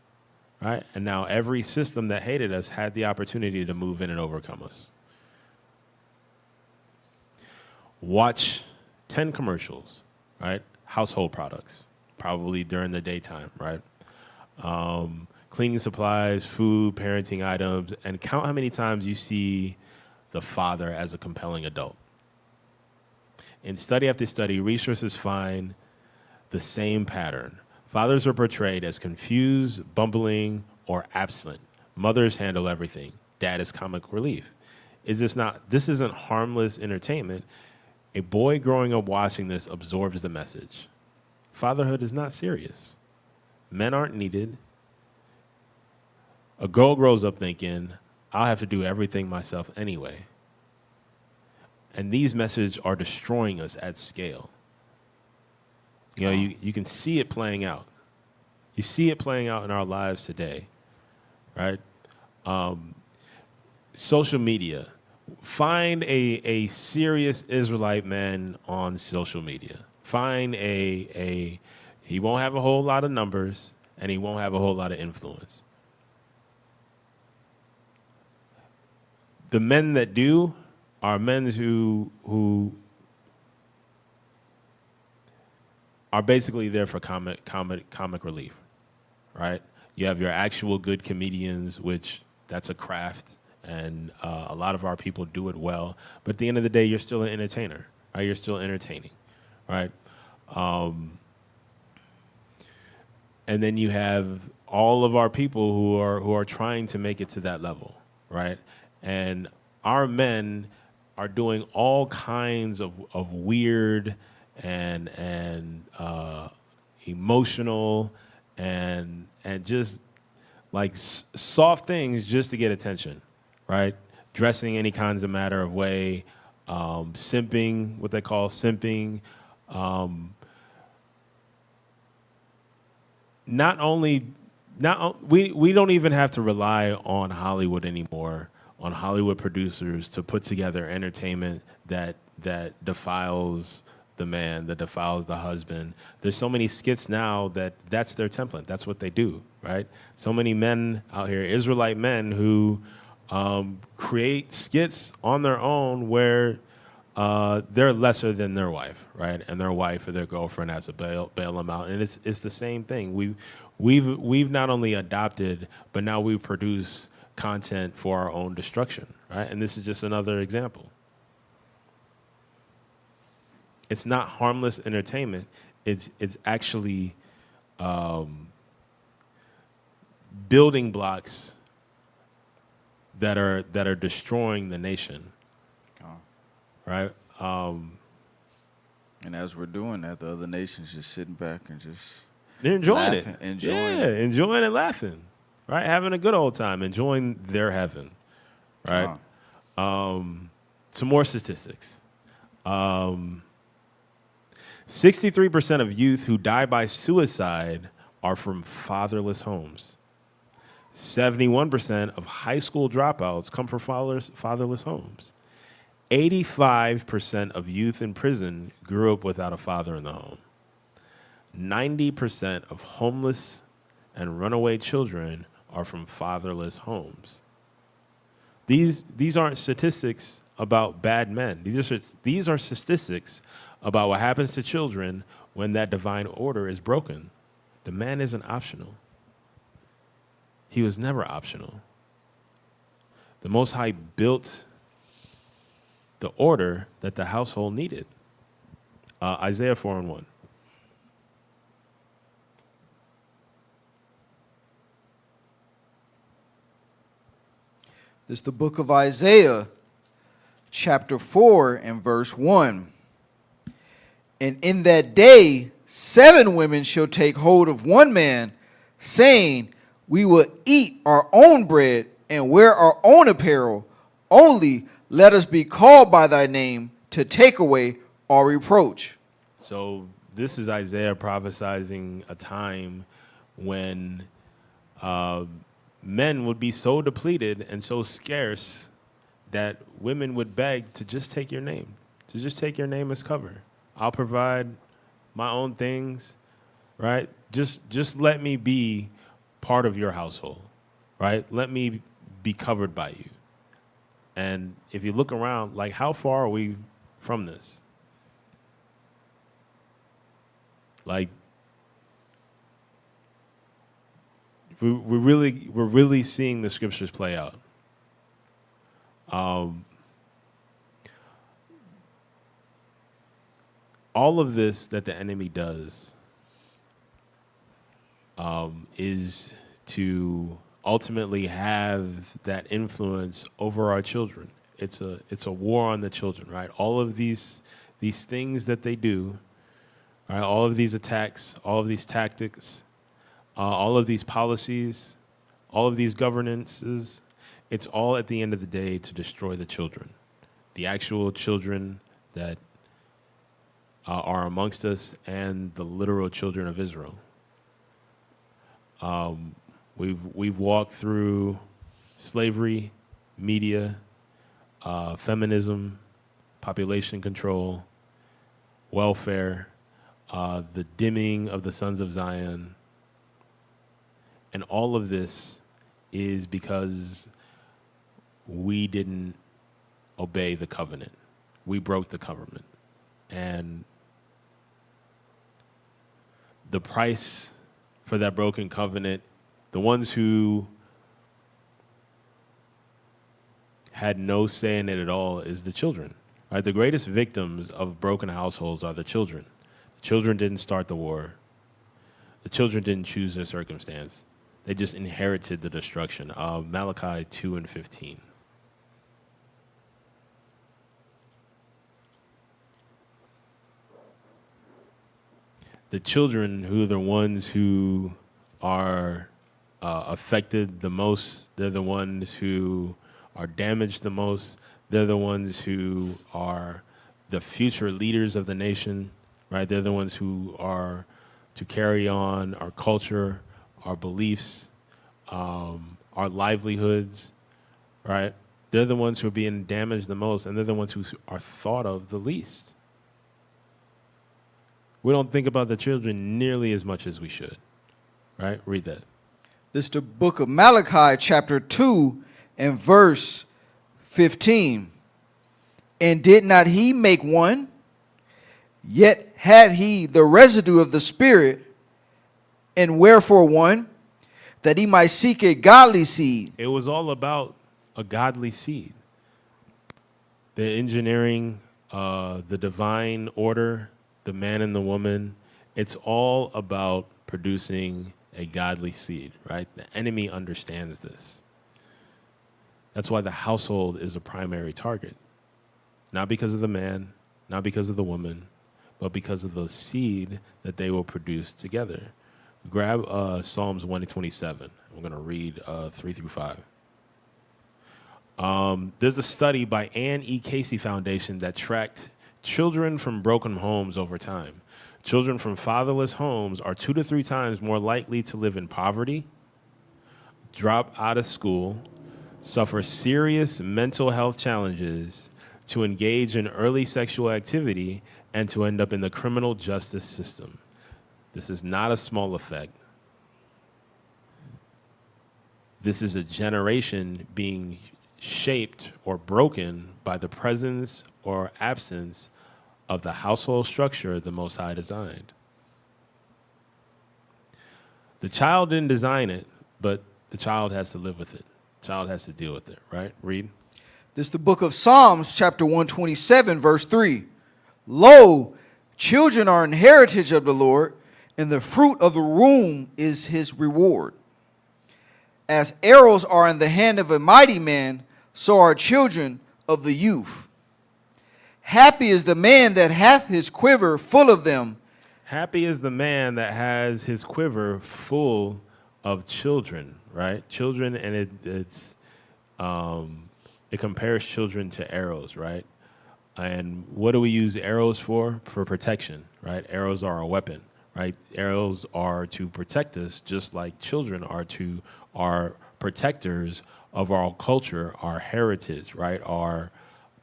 right? And now every system that hated us had the opportunity to move in and overcome us. Watch 10 commercials, right? Household products, probably during the daytime, right? Cleaning supplies, food, parenting items, and count how many times you see the father as a compelling adult. In study after study, researchers find the same pattern. Fathers are portrayed as confused, bumbling, or absent. Mothers handle everything. Dad is comic relief. This isn't harmless entertainment. A boy growing up watching this absorbs the message. Fatherhood is not serious. Men aren't needed. A girl grows up thinking, I'll have to do everything myself anyway. And these messages are destroying us at scale. You know, you can see it playing out. You see it playing out in our lives today, right? Social media. Find a serious Israelite man on social media. Find he won't have a whole lot of numbers, and he won't have a whole lot of influence. The men that do are men who are basically there for comic relief, right? You have your actual good comedians, which that's a craft, and a lot of our people do it well. But at the end of the day, you're still an entertainer, right? You're still entertaining, right? And then you have all of our people who are trying to make it to that level, right? And our men are doing all kinds of weird and emotional and just like soft things just to get attention, right? Dressing any kinds of matter of way, simping, what they call simping. We don't even have to rely on Hollywood anymore, on Hollywood producers to put together entertainment that defiles the man, that defiles the husband. There's so many skits now that's their template. That's what they do, right? So many men out here, Israelite men, who create skits on their own where they're lesser than their wife, right? And their wife or their girlfriend has to bail them out. And it's the same thing. We've not only adopted, but now we produce content for our own destruction, right? And this is just another example. It's not harmless entertainment. It's actually building blocks that are destroying the nation, right? And as we're doing that, the other nations just sitting back and just they're enjoying laughing, it, enjoying and laughing, right? Having a good old time, enjoying their heaven, right? Some more statistics. 63% of youth who die by suicide are from fatherless homes. 71% of high school dropouts come from fatherless homes. 85% of youth in prison grew up without a father in the home. 90% of homeless and runaway children are from fatherless homes. These aren't statistics about bad men. These are statistics about what happens to children when that divine order is broken. The man isn't optional. He was never optional. The Most High built the order that the household needed. Isaiah 4:1. This is the book of Isaiah, chapter 4 and verse 1. And in that day, 7 women shall take hold of one man, saying, we will eat our own bread and wear our own apparel. Only let us be called by thy name to take away our reproach. So this is Isaiah prophesizing a time when men would be so depleted and so scarce that women would beg to just take your name, to just take your name as cover. I'll provide my own things, right? Just let me be part of your household, right? Let me be covered by you. And if you look around, like, how far are we from this? Like, we're really seeing the scriptures play out. All of this that the enemy does is to ultimately have that influence over our children. It's a war on the children, right? All of these things that they do, right? All of these attacks, all of these tactics, all of these policies, all of these governances, it's all at the end of the day to destroy the children, the actual children that are amongst us and the literal children of Israel. We've walked through slavery, media, feminism, population control, welfare, the dimming of the sons of Zion. And all of this is because we didn't obey the covenant. We broke the covenant. And the price for that broken covenant, the ones who had no say in it at all, is the children. Right? The greatest victims of broken households are the children. The children didn't start the war. The children didn't choose their circumstance. They just inherited the destruction of Malachi 2:15. The children who are the ones who are affected the most, they're the ones who are damaged the most, they're the ones who are the future leaders of the nation, right? They're the ones who are to carry on our culture, our beliefs, our livelihoods, right? They're the ones who are being damaged the most, and they're the ones who are thought of the least. We don't think about the children nearly as much as we should, right? Read that. This is the book of Malachi, chapter 2, and verse 15. And did not he make one? Yet had he the residue of the Spirit, and wherefore one? That he might seek a godly seed. It was all about a godly seed. The engineering, the divine order, the man and the woman, it's all about producing a godly seed, right? The enemy understands this. That's why the household is a primary target. Not because of the man, not because of the woman, but because of the seed that they will produce together. Grab Psalms 127. I'm going to read 3 through 5. There's a study by Ann E. Casey Foundation that tracked children from broken homes over time. Children from fatherless homes are 2 to 3 times more likely to live in poverty, drop out of school, suffer serious mental health challenges, to engage in early sexual activity, and to end up in the criminal justice system. This is not a small effect. This is a generation being shaped or broken by the presence or absence of the household structure the Most High designed. The child didn't design it, but the child has to live with it. The child has to deal with it, right? Read. This is the book of Psalms, chapter 127, verse 3. Lo, children are an heritage of the Lord, and the fruit of the womb is his reward. As arrows are in the hand of a mighty man, so are children of the youth. Happy is the man that hath his quiver full of them. Happy is the man that has his quiver full of children, right? Children, and it compares children to arrows, right? And what do we use arrows for? For protection, right? Arrows are a weapon, right? Arrows are to protect us, just like children are protectors of our culture, our heritage, right? Our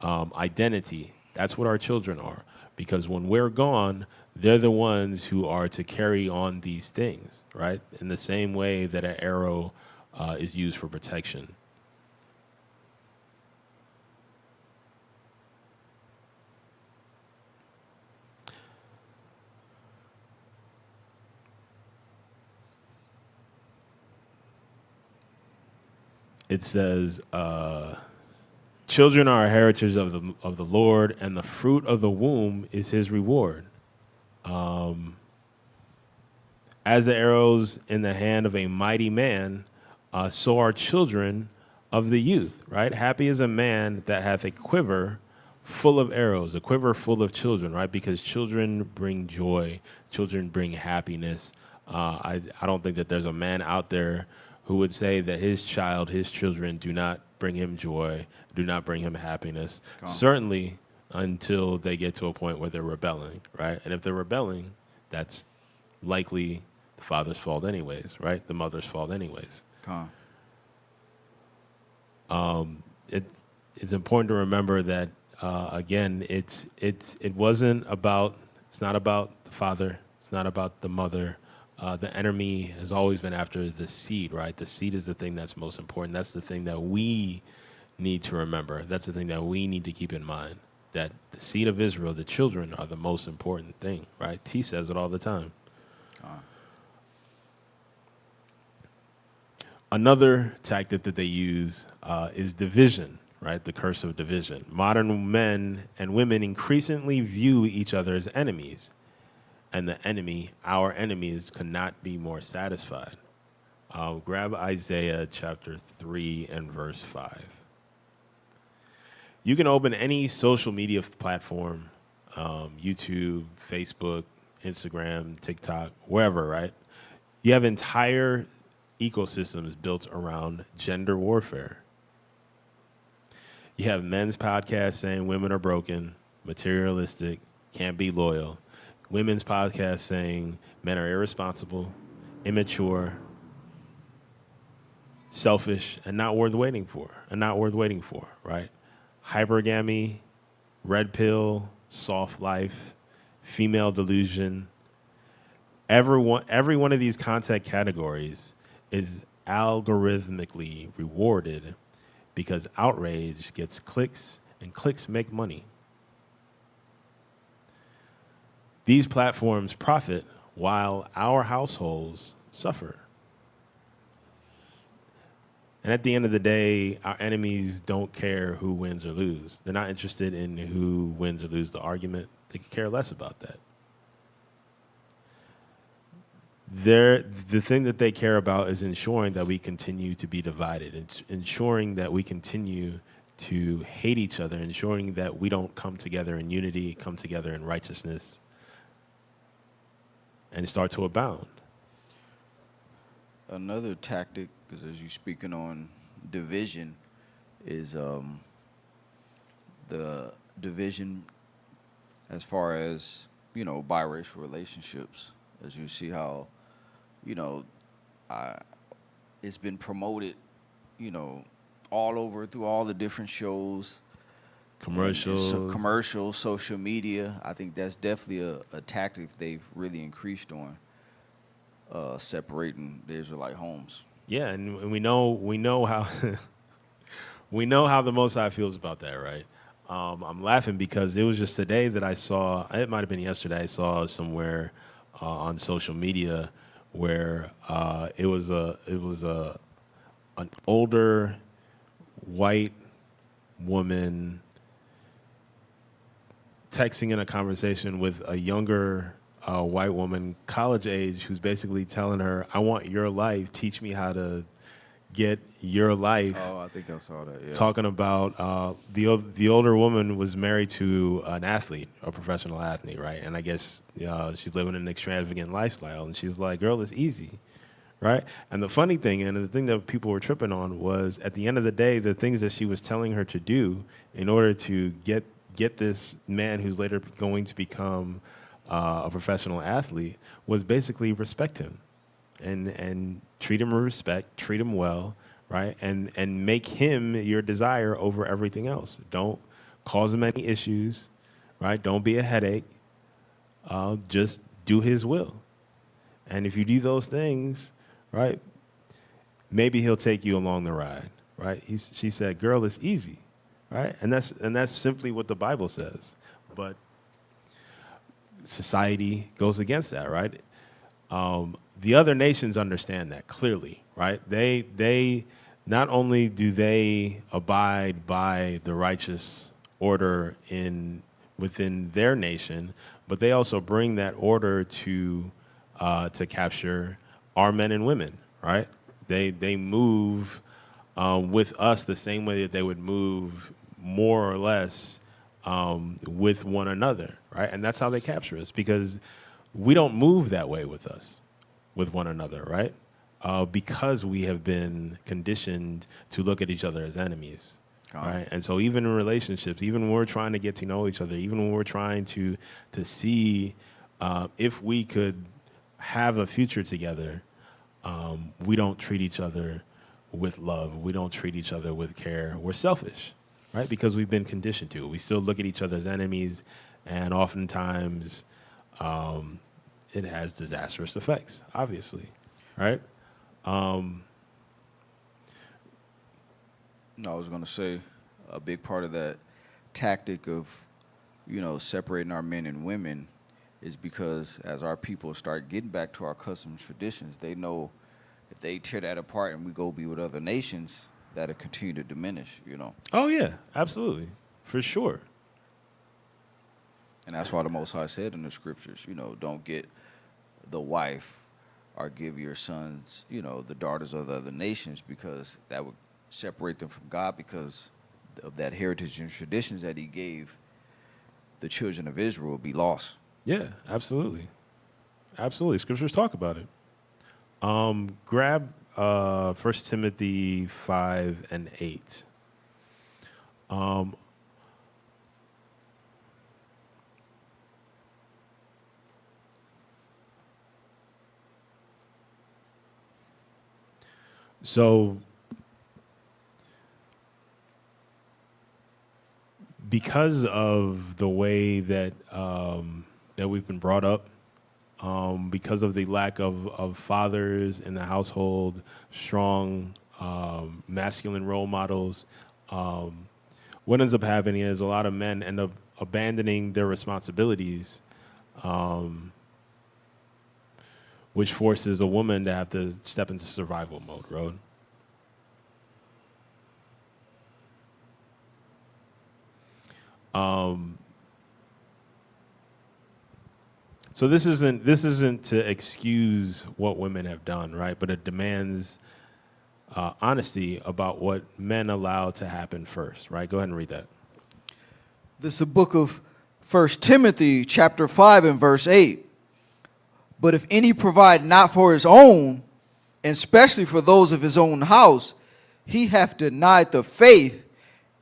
identity. That's what our children are. Because when we're gone, they're the ones who are to carry on these things, right? In the same way that an arrow is used for protection. It says, children are a heritage of the Lord, and the fruit of the womb is his reward. As the arrows in the hand of a mighty man, so are children of the youth, right? Happy is a man that hath a quiver full of arrows, a quiver full of children, right? Because children bring joy, children bring happiness. I don't think that there's a man out there who would say that his children do not bring him joy, do not bring him happiness. Certainly until they get to a point where they're rebelling, right? And if they're rebelling, that's likely the father's fault anyways, right? The mother's fault anyways. It's important to remember that, again, it's not about the father, it's not about the mother. The enemy has always been after the seed, right? The seed is the thing that's most important. That's the thing that we need to remember. That's the thing that we need to keep in mind, that the seed of Israel, the children, are the most important thing, right? T says it all the time. Another tactic that they use is division, right? The curse of division. Modern men and women increasingly view each other as enemies. And the enemy, our enemies, could not be more satisfied. Grab Isaiah chapter 3 and verse 5. You can open any social media platform, YouTube, Facebook, Instagram, TikTok, wherever, right? You have entire ecosystems built around gender warfare. You have men's podcasts saying women are broken, materialistic, can't be loyal. Women's podcasts saying men are irresponsible, immature, selfish, and not worth waiting for, right? Hypergamy, red pill, soft life, female delusion. Every one of these content categories is algorithmically rewarded because outrage gets clicks, and clicks make money. These platforms profit while our households suffer. And at the end of the day, our enemies don't care who wins or loses. They're not interested in who wins or loses the argument. They could care less about that. The thing that they care about is ensuring that we continue to be divided, ensuring that we continue to hate each other, ensuring that we don't come together in unity, come together in righteousness, and start to abound. Another tactic, because as you're speaking on division, is the division as far as, biracial relationships. As you see how, it's been promoted, all over through all the different shows. Commercials, social media. I think that's definitely a tactic they've really increased on, separating the Israelite homes. Yeah, and we know how we know how the Most High feels about that, right? I'm laughing because it was just today that I saw. It might have been yesterday. I saw somewhere on social media where it was an older white woman texting in a conversation with a younger white woman, college age, who's basically telling her, I want your life. Teach me how to get your life. Oh, I think I saw that, yeah. Talking about the older woman was married to an athlete, a professional athlete, right? And I guess she's living an extravagant lifestyle. And she's like, girl, it's easy, right? And the funny thing, and the thing that people were tripping on, was at the end of the day, the things that she was telling her to do in order to get this man who's later going to become a professional athlete was basically respect him and treat him with respect, treat him well, right? And make him your desire over everything else. Don't cause him any issues, right? Don't be a headache. Just do his will. And if you do those things, right, maybe he'll take you along the ride, right? She said, girl, it's easy, right? And that's simply what the Bible says. But society goes against that, right? The other nations understand that clearly, right? They not only do they abide by the righteous order within their nation, but they also bring that order to capture our men and women, right? They move with us the same way that they would move more or less with one another, right? And that's how they capture us, because we don't move that way with one another, right? Because we have been conditioned to look at each other as enemies, right? And so even in relationships, even when we're trying to get to know each other, even when we're trying to see if we could have a future together, we don't treat each other with love. We don't treat each other with care. We're selfish, right? Because we've been conditioned to. We still look at each other as enemies, and oftentimes it has disastrous effects, obviously, right? No, I was going to say a big part of that tactic of, separating our men and women is because as our people start getting back to our customs traditions, they know if they tear that apart and we go be with other nations, that'll continue to diminish, Oh, yeah, absolutely, for sure. And that's why the Most High said in the scriptures, don't get the wife or give your sons, the daughters of the other nations, because that would separate them from God because of that heritage and traditions that he gave the children of Israel will be lost. Yeah, absolutely. Absolutely. Scriptures talk about it. Grab 1 Timothy 5 and 8. So because of the way that that we've been brought up, because of the lack of fathers in the household, strong masculine role models, what ends up happening is a lot of men end up abandoning their responsibilities, which forces a woman to have to step into survival mode, right? So this isn't to excuse what women have done, right? But it demands honesty about what men allow to happen first, right? Go ahead and read that. This is the book of 1 Timothy chapter 5 and verse 8. But if any provide not for his own, and especially for those of his own house, he hath denied the faith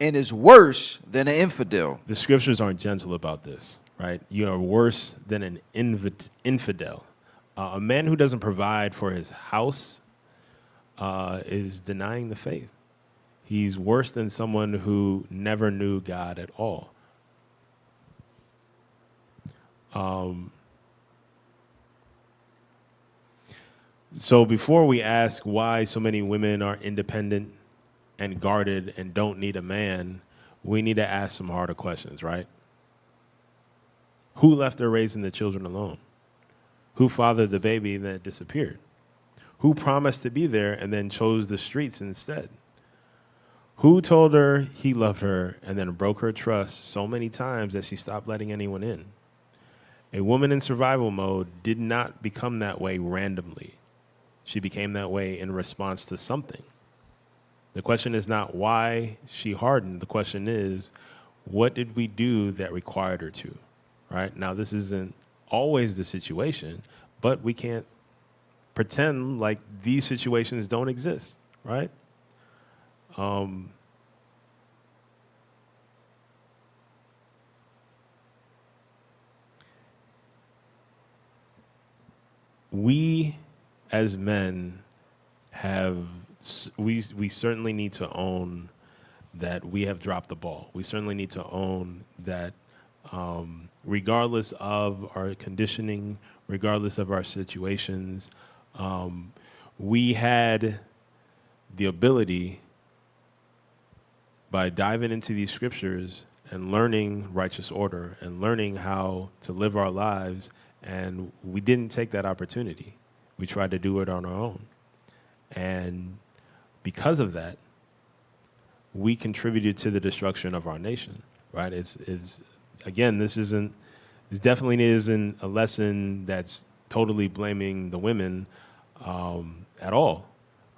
and is worse than an infidel. The scriptures aren't gentle about this, right? You are worse than an infidel. A man who doesn't provide for his house is denying the faith. He's worse than someone who never knew God at all. So before we ask why so many women are independent and guarded and don't need a man, we need to ask some harder questions, right? Who left her raising the children alone? Who fathered the baby and then disappeared? Who promised to be there and then chose the streets instead? Who told her he loved her and then broke her trust so many times that she stopped letting anyone in? A woman in survival mode did not become that way randomly. She became that way in response to something. The question is not why she hardened. The question is, what did we do that required her to? Right? Now, this isn't always the situation, but we can't pretend like these situations don't exist, right? We, as men, have we certainly need to own that we have dropped the ball. We certainly need to own that regardless of our conditioning, regardless of our situations, we had the ability by diving into these scriptures and learning righteous order and learning how to live our lives, and we didn't take that opportunity. We tried to do it on our own. And because of that, we contributed to the destruction of our nation, right? Again, this definitely isn't a lesson that's totally blaming the women at all,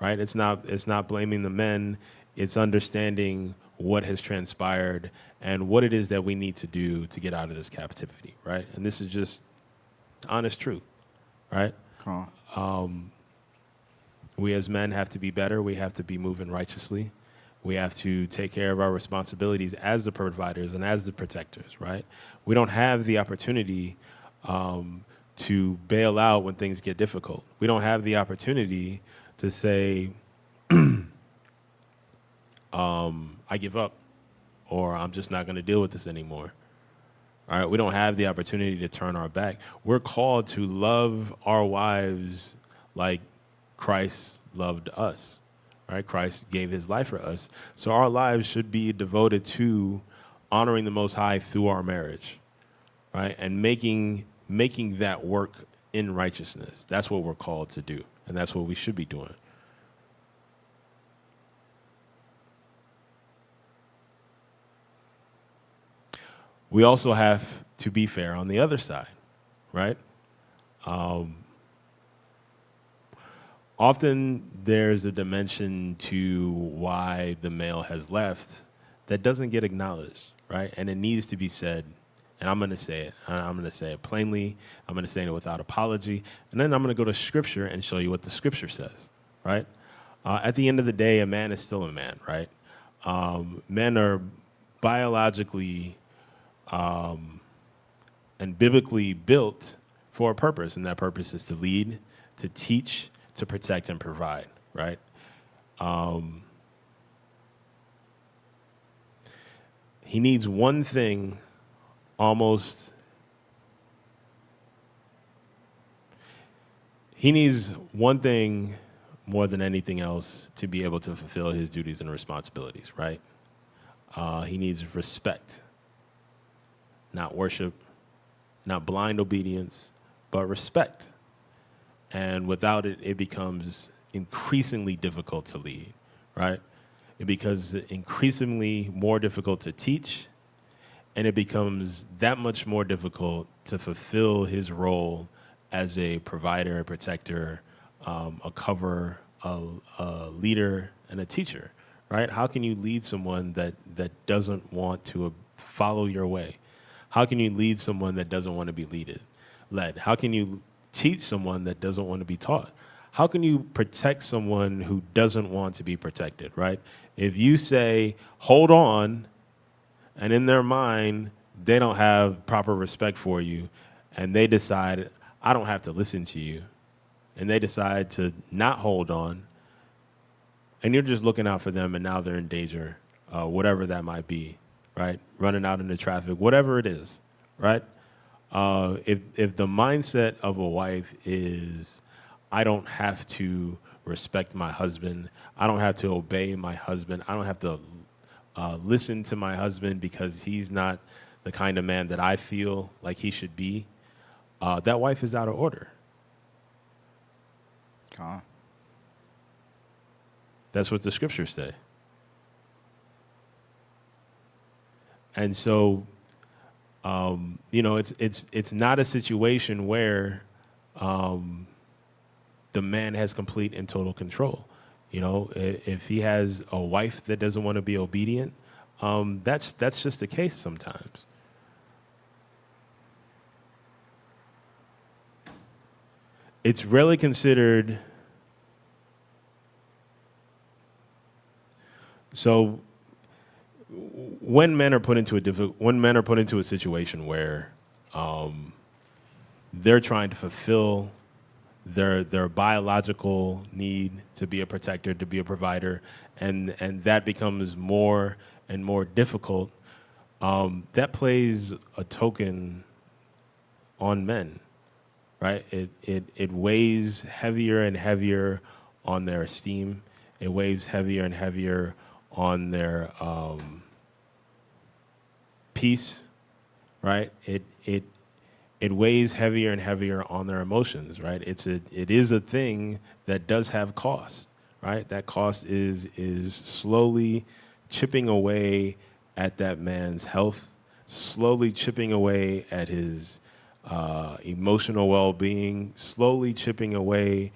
right? It's not blaming the men. It's understanding what has transpired and what it is that we need to do to get out of this captivity, right? And this is just honest truth, right? We as men have to be better. We have to be moving righteously. We have to take care of our responsibilities as the providers and as the protectors, right? We don't have the opportunity to bail out when things get difficult. We don't have the opportunity to say, I give up, or I'm just not going to deal with this anymore. All right, we don't have the opportunity to turn our back. We're called to love our wives like Christ loved us. Right? Christ gave his life for us. So our lives should be devoted to honoring the Most High through our marriage, right? And making that work in righteousness. That's what we're called to do, and that's what we should be doing. We also have to be fair on the other side, right? Often there's a dimension to why the male has left that doesn't get acknowledged, right? And it needs to be said. And I'm going to say it. I'm going to say it plainly. I'm going to say it without apology. And then I'm going to go to Scripture and show you what the Scripture says, right? At the end of the day, a man is still a man, right? Men are biologically and biblically built for a purpose, and that purpose is to lead, to teach, to protect, and provide, right? He needs one thing more than anything else to be able to fulfill his duties and responsibilities, right? He needs respect, not worship, not blind obedience, but respect. And without it, it becomes increasingly difficult to lead, right? It becomes increasingly more difficult to teach, and it becomes that much more difficult to fulfill his role as a provider, a protector, a cover, a leader, and a teacher, right? How can you lead someone that doesn't want to follow your way? How can you lead someone that doesn't want to be led? How can you teach someone that doesn't want to be taught? How can you protect someone who doesn't want to be protected, right? If you say, hold on, and in their mind, they don't have proper respect for you, and they decide, I don't have to listen to you, and they decide to not hold on, and you're just looking out for them, and now they're in danger, whatever that might be, right? Running out into traffic, whatever it is, right? If the mindset of a wife is, I don't have to respect my husband, I don't have to obey my husband, I don't have to listen to my husband because he's not the kind of man that I feel like he should be, that wife is out of order. That's what the scriptures say. And so, it's not a situation where the man has complete and total control. You know, if he has a wife that doesn't want to be obedient, that's just the case sometimes. It's rarely considered. So when men are put into a situation where they're trying to fulfill their biological need to be a protector, to be a provider, and that becomes more and more difficult. That plays a token on men, right? It weighs heavier and heavier on their esteem. It weighs heavier and heavier on their peace, right? It weighs heavier and heavier on their emotions, right? It is a thing that does have cost, right? That cost is slowly chipping away at that man's health, slowly chipping away at his emotional well-being, slowly chipping away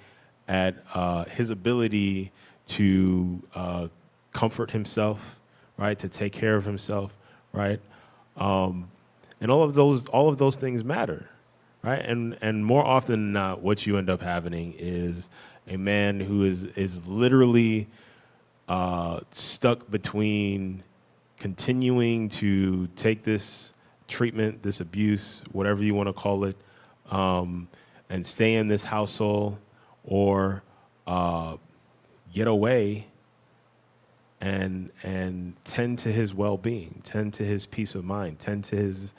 at his ability to comfort himself, right? To take care of himself, right? And all of those things matter, right? And more often than not, what you end up having is a man who is literally stuck between continuing to take this treatment, this abuse, whatever you want to call it, and stay in this household, or get away and tend to his well-being, tend to his peace of mind, tend to his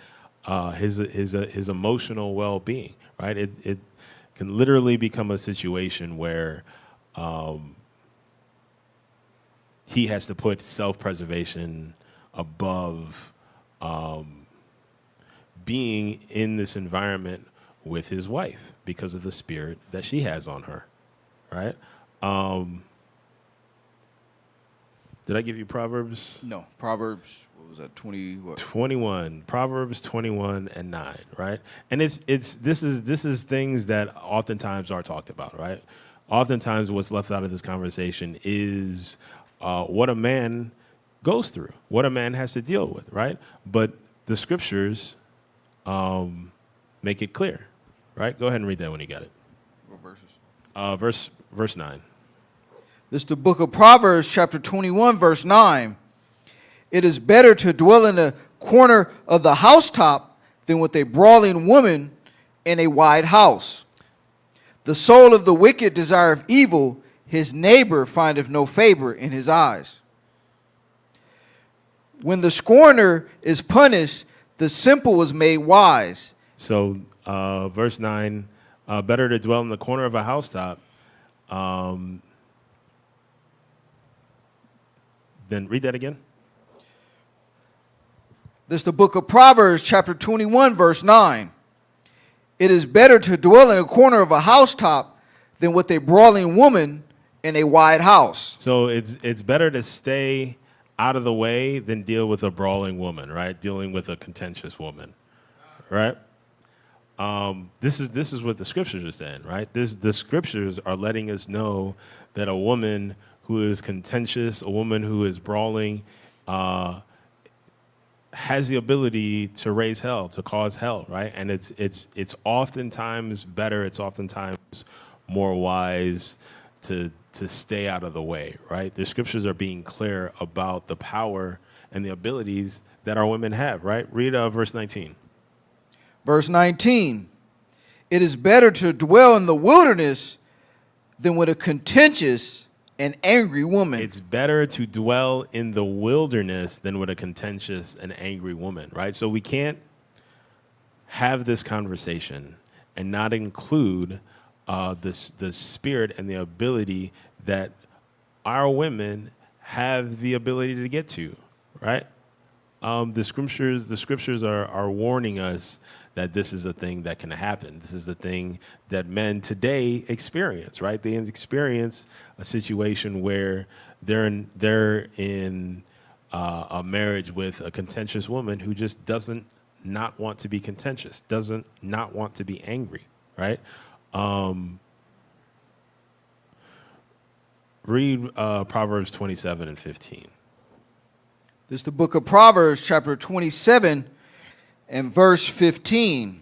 emotional well-being, right? It can literally become a situation where he has to put self-preservation above being in this environment with his wife because of the spirit that she has on her, right? Did I give you Proverbs? No, Proverbs, what was that, 20, what? 21, Proverbs 21 and 9, right? And this is things that oftentimes are talked about, right? Oftentimes what's left out of this conversation is what a man goes through, what a man has to deal with, right? But the scriptures make it clear, right? Go ahead and read that when you got it. What verses? Verse 9. This is the book of Proverbs, chapter 21, verse 9. It is better to dwell in the corner of the housetop than with a brawling woman in a wide house. The soul of the wicked desireth evil, his neighbor findeth no favor in his eyes. When the scorner is punished, the simple is made wise. So verse 9, better to dwell in the corner of a housetop. Then read that again. This is the book of Proverbs, chapter 21, verse 9. It is better to dwell in a corner of a housetop than with a brawling woman in a wide house. So it's better to stay out of the way than deal with a brawling woman, right? Dealing with a contentious woman, right? This is what the scriptures are saying, right? The scriptures are letting us know that a woman who is contentious, a woman who is brawling, has the ability to raise hell, to cause hell, right? And it's oftentimes better, it's oftentimes more wise to stay out of the way, right? The scriptures are being clear about the power and the abilities that our women have, right? Read verse 19. Verse 19. It is better to dwell in the wilderness than with a contentious and angry woman. It's better to dwell in the wilderness than with a contentious and angry woman, right? So we can't have this conversation and not include the spirit and the ability that our women have the ability to get to, right? The scriptures are warning us that this is a thing that can happen. This is the thing that men today experience, right? They experience a situation where they're in a marriage with a contentious woman who just doesn't not want to be contentious, doesn't not want to be angry, right? Read Proverbs 27 and 15. This is the book of Proverbs, chapter 27 and verse 15.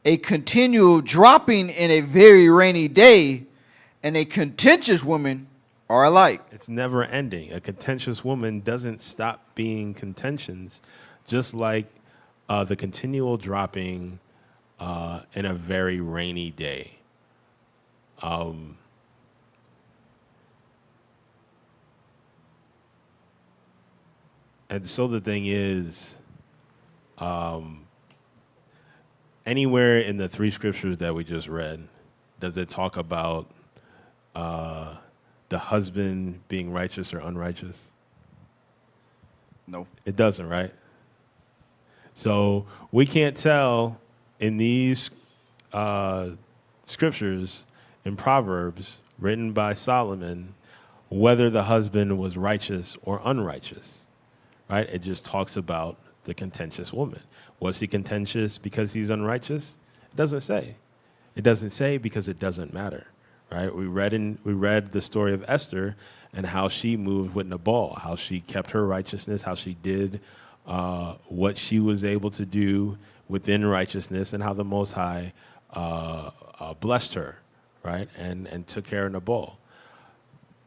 A continual dropping in a very rainy day and a contentious woman are alike. It's never ending. A contentious woman doesn't stop being contentious, just like the continual dropping in a very rainy day, And so the thing is, anywhere in the three scriptures that we just read, does it talk about the husband being righteous or unrighteous? No. It doesn't, right? So we can't tell in these scriptures in Proverbs written by Solomon whether the husband was righteous or unrighteous, right? It just talks about the contentious woman. Was he contentious because he's unrighteous? It doesn't say. It doesn't say because it doesn't matter, right? We read the story of Esther and how she moved with Nabal, how she kept her righteousness, how she did what she was able to do within righteousness, and how the Most High blessed her, right, and took care of Nabal.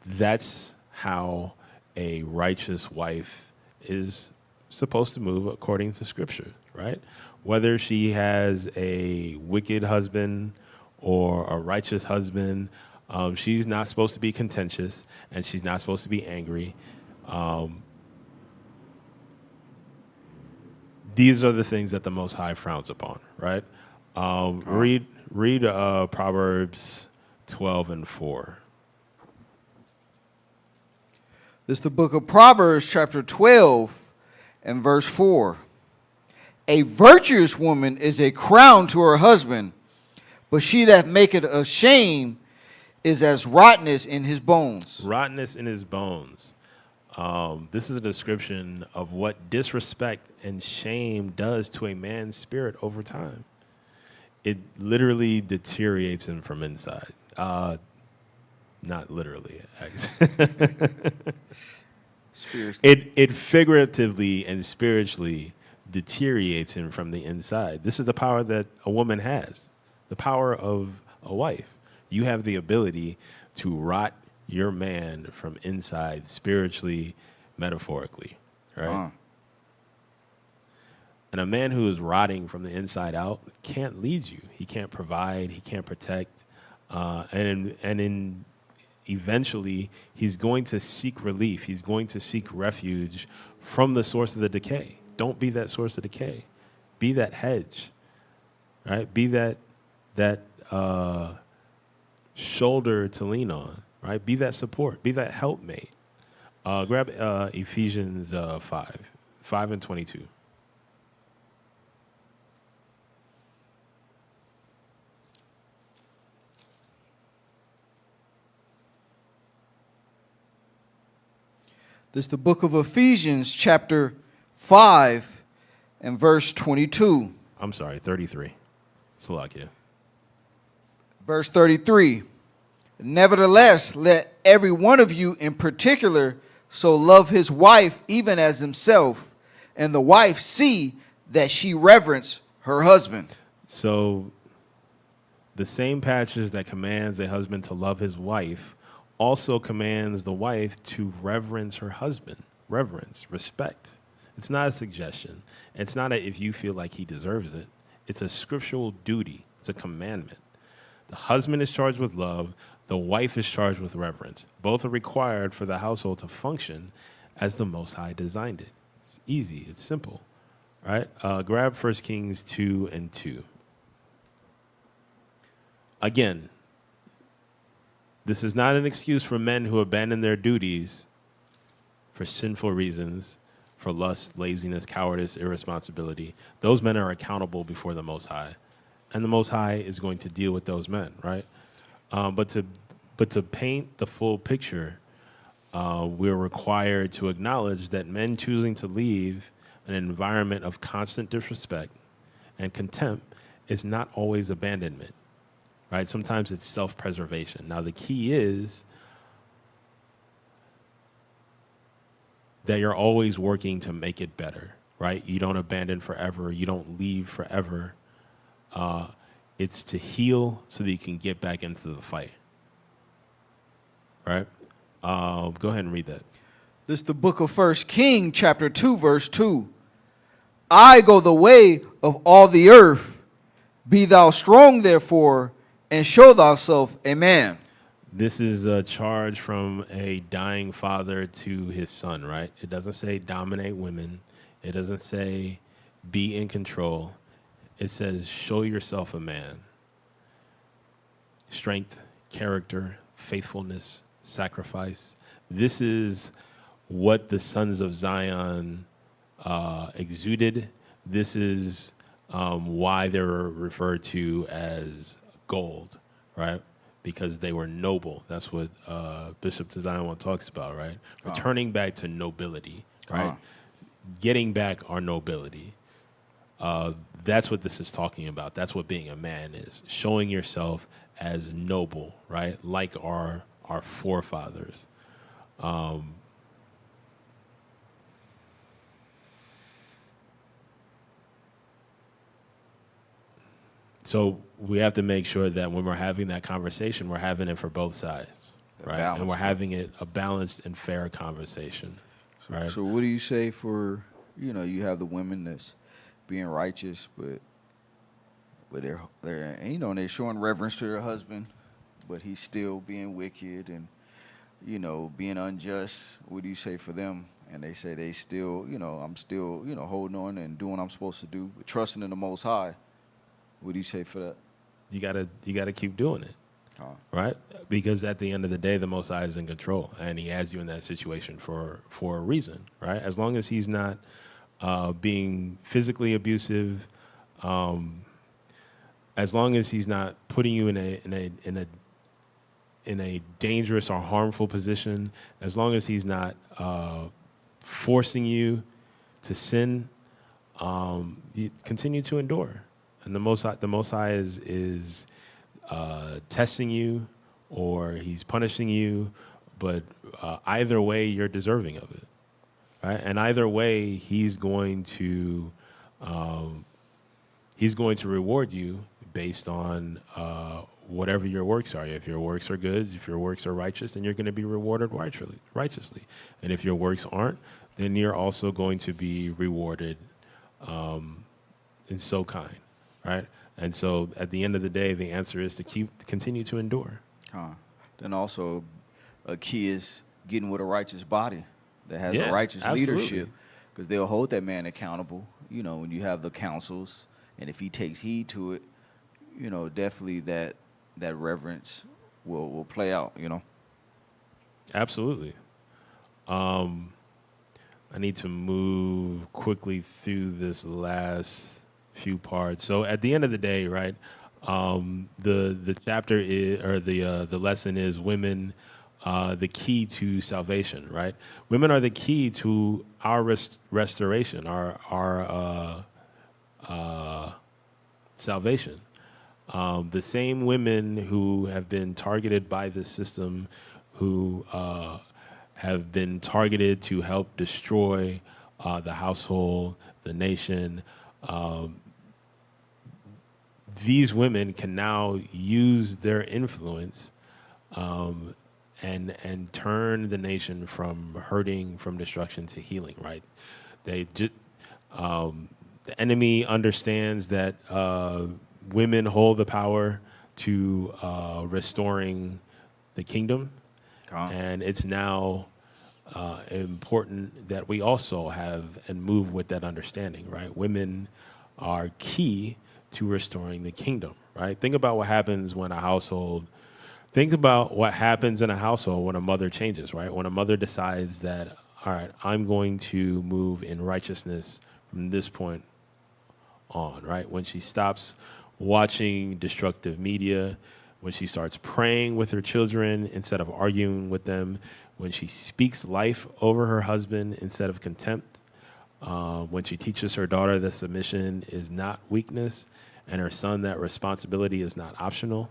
That's how a righteous wife is supposed to move according to Scripture, right? Whether she has a wicked husband or a righteous husband, she's not supposed to be contentious, and she's not supposed to be angry. These are the things that the Most High frowns upon, right? Read Proverbs 12:4. This is the book of Proverbs, chapter 12, and verse 4. A virtuous woman is a crown to her husband, but she that maketh ashamed is as rottenness in his bones. Rottenness in his bones. This is a description of what disrespect and shame does to a man's spirit over time. It literally deteriorates him from inside. Not literally, actually. It figuratively and spiritually deteriorates him from the inside. This is the power that a woman has, the power of a wife. You have the ability to rot your man from inside, spiritually, metaphorically, right? And a man who is rotting from the inside out can't lead you. He can't provide. He can't protect. And eventually, he's going to seek relief. He's going to seek refuge from the source of the decay. Don't be that source of decay. Be that hedge, right? Be that shoulder to lean on, right? Be that support. Be that helpmate. Grab Ephesians 5:22. This is the book of Ephesians, chapter 5, and verse 22. I'm sorry, 33. Salakia. Verse 33. Nevertheless, let every one of you in particular so love his wife even as himself, and the wife see that she reverence her husband. So the same passage that commands a husband to love his wife also commands the wife to reverence her husband. Reverence, respect. It's not a suggestion. It's not if you feel like he deserves it. It's a scriptural duty. It's a commandment. The husband is charged with love. The wife is charged with reverence. Both are required for the household to function as the Most High designed it. It's easy. It's simple. Right? Grab 1 Kings 2:2. Again, this is not an excuse for men who abandon their duties for sinful reasons, for lust, laziness, cowardice, irresponsibility. Those men are accountable before the Most High, and the Most High is going to deal with those men, right? But to paint the full picture, we're required to acknowledge that men choosing to leave an environment of constant disrespect and contempt is not always abandonment. Right? Sometimes it's self-preservation. Now, the key is that you're always working to make it better, right? You don't abandon forever. You don't leave forever. It's to heal so that you can get back into the fight, right? Go ahead and read that. This is the book of 1 Kings, chapter 2, verse 2. I go the way of all the earth. Be thou strong, therefore, and show thyself a man. This is a charge from a dying father to his son, right? It doesn't say dominate women. It doesn't say be in control. It says show yourself a man. Strength, character, faithfulness, sacrifice. This is what the sons of Zion exuded. This is why they were referred to as gold, right? Because they were noble. That's what Bishop Zion talks about, right? Returning back to nobility, right? Getting back our nobility. That's what this is talking about. That's what being a man is. Showing yourself as noble, right? Like our forefathers. So we have to make sure that when we're having that conversation, we're having it for both sides, right? And we're having it a balanced and fair conversation, right? So what do you say for, you have the women that's being righteous, but they're they're showing reverence to their husband, but he's still being wicked and being unjust. What do you say for them? And they say they still, I'm still, holding on and doing what I'm supposed to do, but trusting in the Most High. What do you say for that? You gotta keep doing it, right? Because at the end of the day, the Most High is in control, and He has you in that situation for a reason, right? As long as He's not being physically abusive, as long as He's not putting you in a dangerous or harmful position, as long as He's not forcing you to sin, you continue to endure. And the Most High is testing you, or He's punishing you, but either way, you're deserving of it, right? And either way, He's going to reward you based on whatever your works are. If your works are good, if your works are righteous, then you're going to be rewarded righteously. And if your works aren't, then you're also going to be rewarded in so kind. Right, and so at the end of the day, the answer is to continue to endure. Then also, a key is getting with a righteous body that has a righteous absolutely. leadership, because they'll hold that man accountable. When you have the councils, and if he takes heed to it, definitely that reverence will play out. Absolutely. I need to move quickly through this last few parts. So at the end of the day, right, the chapter is, or the lesson is women, the key to salvation, right? Women are the key to our restoration, our salvation. The same women who have been targeted by this system, who have been targeted to help destroy the household, the nation, these women can now use their influence and turn the nation from hurting, from destruction to healing. Right? They just the enemy understands that women hold the power to restoring the kingdom, and it's now important that we also have and move with that understanding. Right? Women are key to restoring the kingdom, right? Think about what happens when a household, think about what happens in a household when a mother changes, right? When a mother decides that, all right, I'm going to move in righteousness from this point on, right? When she stops watching destructive media, when she starts praying with her children instead of arguing with them, when she speaks life over her husband instead of contempt, when she teaches her daughter that submission is not weakness and her son that responsibility is not optional,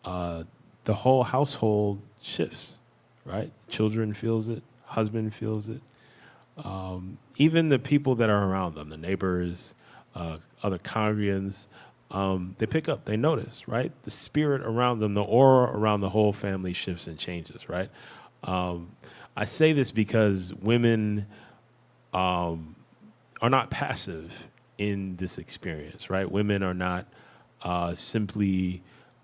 the whole household shifts, right? Children feels it, husband feels it. Even the people that are around them, the neighbors, other congregants, they pick up, they notice, right? The spirit around them, the aura around the whole family shifts and changes, right? I say this because women are not passive in this experience, right? Women are not simply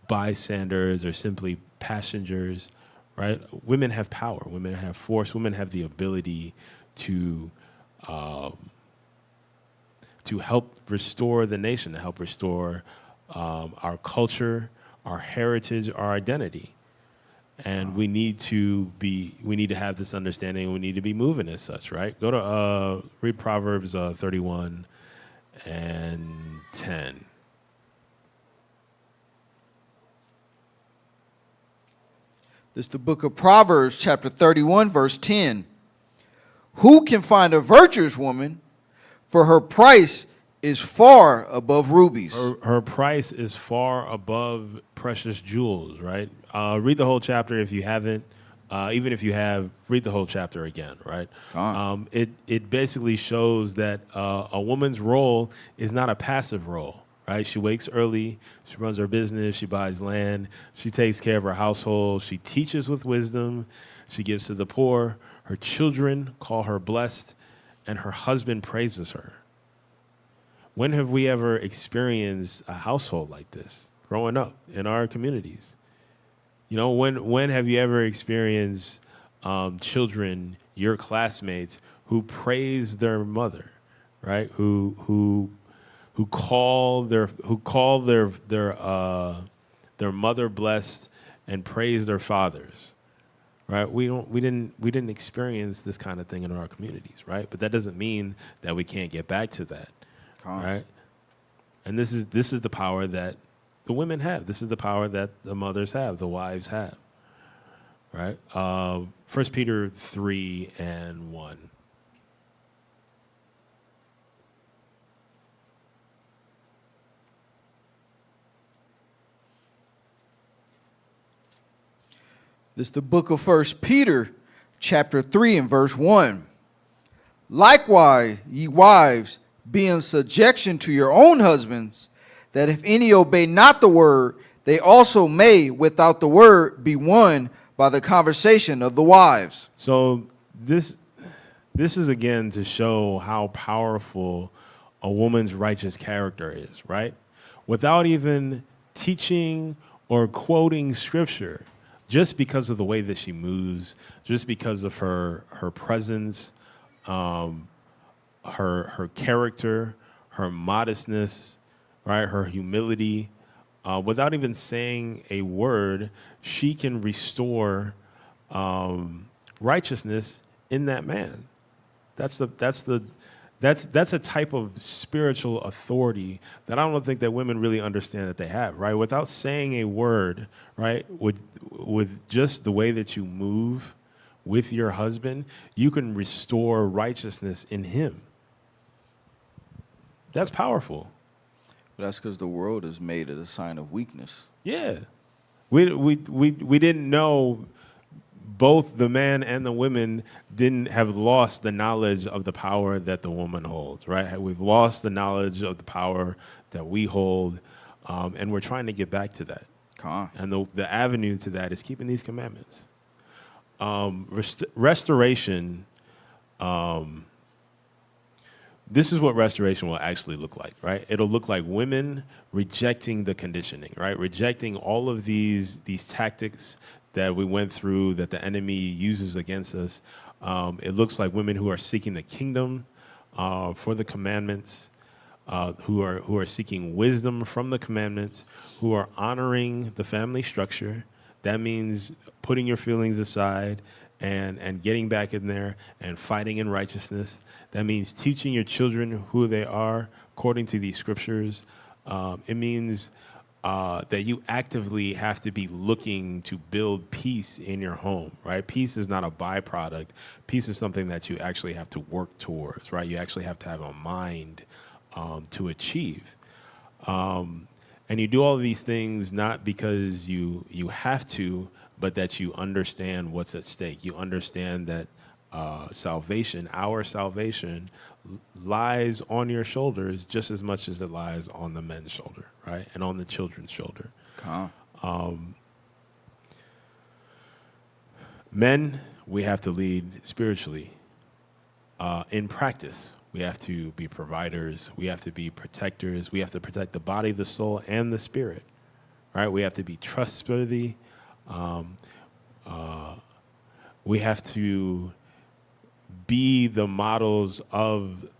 bystanders or simply passengers, right? Women have power. Women have force. Women have the ability to help restore the nation, to help restore our culture, our heritage, our identity. And we need to have this understanding. We need to be moving as such, right? Go to read Proverbs 31 and 10. This is the book of Proverbs, chapter 31, verse 10. Who can find a virtuous woman? For her price is far above rubies. Her price is far above precious jewels, right? Read the whole chapter if you haven't. Even if you have, read the whole chapter again, right? It basically shows that a woman's role is not a passive role, right? She wakes early, she runs her business, she buys land, she takes care of her household, she teaches with wisdom, she gives to the poor, her children call her blessed, and her husband praises her. When have we ever experienced a household like this growing up in our communities? You know, when have you ever experienced children, your classmates, who praise their mother, right? Who call their mother blessed and praise their fathers, right? We didn't experience this kind of thing in our communities, right? But that doesn't mean that we can't get back to that, right? And this is the power that the women have. This is the power that the mothers have, the wives have, right? 1 Peter 3 and 1. This is the book of 1 Peter, chapter 3 and verse 1. Likewise, ye wives, be in subjection to your own husbands, that if any obey not the word, they also may, without the word, be won by the conversation of the wives. So this is again to show how powerful a woman's righteous character is, right? Without even teaching or quoting scripture, just because of the way that she moves, just because of her presence, her character, her modestness, right, her humility, without even saying a word, she can restore righteousness in that man. That's a type of spiritual authority that I don't think that women really understand that they have, right? Without saying a word, right, with just the way that you move with your husband, you can restore righteousness in him. That's powerful. But that's because the world is made as a sign of weakness. Yeah. We didn't know, both the man and the women didn't have lost the knowledge of the power that the woman holds, right? We've lost the knowledge of the power that we hold, and we're trying to get back to that. And the avenue to that is keeping these commandments. Restoration, this is what restoration will actually look like, right? It'll look like women rejecting the conditioning, right? Rejecting all of these tactics that we went through, that the enemy uses against us. It looks like women who are seeking the kingdom for the commandments, who are seeking wisdom from the commandments, who are honoring the family structure. That means putting your feelings aside and getting back in there and fighting in righteousness. That means teaching your children who they are according to these scriptures. It means that you actively have to be looking to build peace in your home, right? Peace is not a byproduct. Peace is something that you actually have to work towards, right? You actually have to have a mind to achieve. And you do all of these things not because you have to, but that you understand what's at stake. You understand that salvation, our salvation, lies on your shoulders just as much as it lies on the men's shoulder, right? And on the children's shoulder. Men, we have to lead spiritually. In practice, we have to be providers. We have to be protectors. We have to protect the body, the soul, and the spirit, right? We have to be trustworthy. We have to be the models of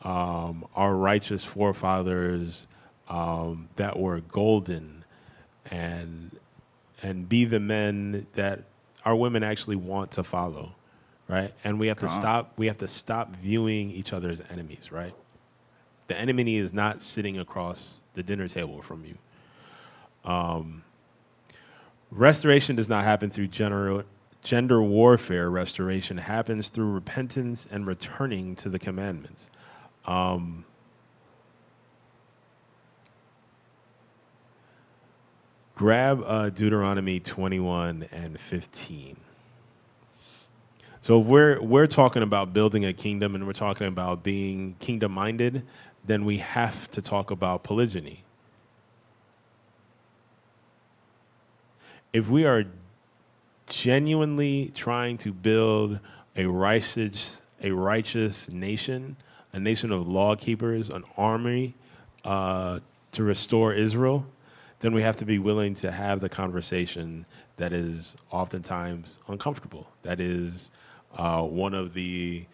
our righteous forefathers that were golden, and be the men that our women actually want to follow, right? And we have to stop. We have to stop viewing each other as enemies, right? The enemy is not sitting across the dinner table from you. Restoration does not happen through gender warfare. Restoration happens through repentance and returning to the commandments. Grab Deuteronomy 21 and 15. So if we're talking about building a kingdom and we're talking about being kingdom-minded, then we have to talk about polygyny. If we are genuinely trying to build a righteous nation, a nation of law keepers, an army to restore Israel, then we have to be willing to have the conversation that is oftentimes uncomfortable. That is one of the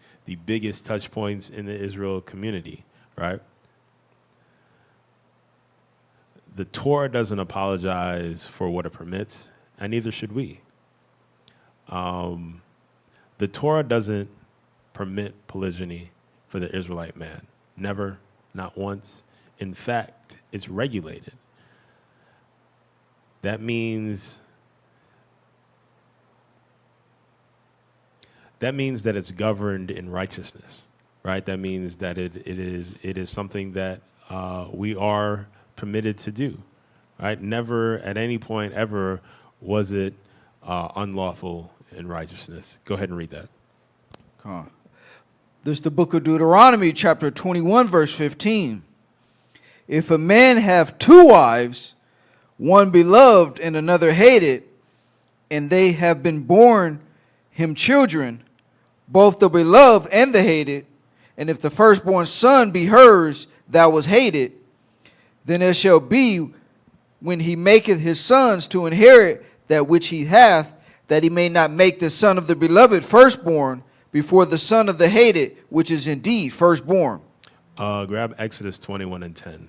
biggest touch points in the Israel community, right? The Torah doesn't apologize for what it permits, and neither should we. The Torah doesn't permit polygyny for the Israelite man. Never, not once. In fact, it's regulated. That means that it's governed in righteousness, right? That means that it is something that we are permitted to do, right? Never at any point ever was it unlawful in righteousness. Go ahead and read that. This is the book of Deuteronomy, chapter 21, verse 15. If a man have two wives, one beloved and another hated, and they have been born him children, both the beloved and the hated, and if the firstborn son be hers that was hated, then it shall be when he maketh his sons to inherit that which he hath, that he may not make the son of the beloved firstborn before the son of the hated, which is indeed firstborn. Grab Exodus 21 and 10.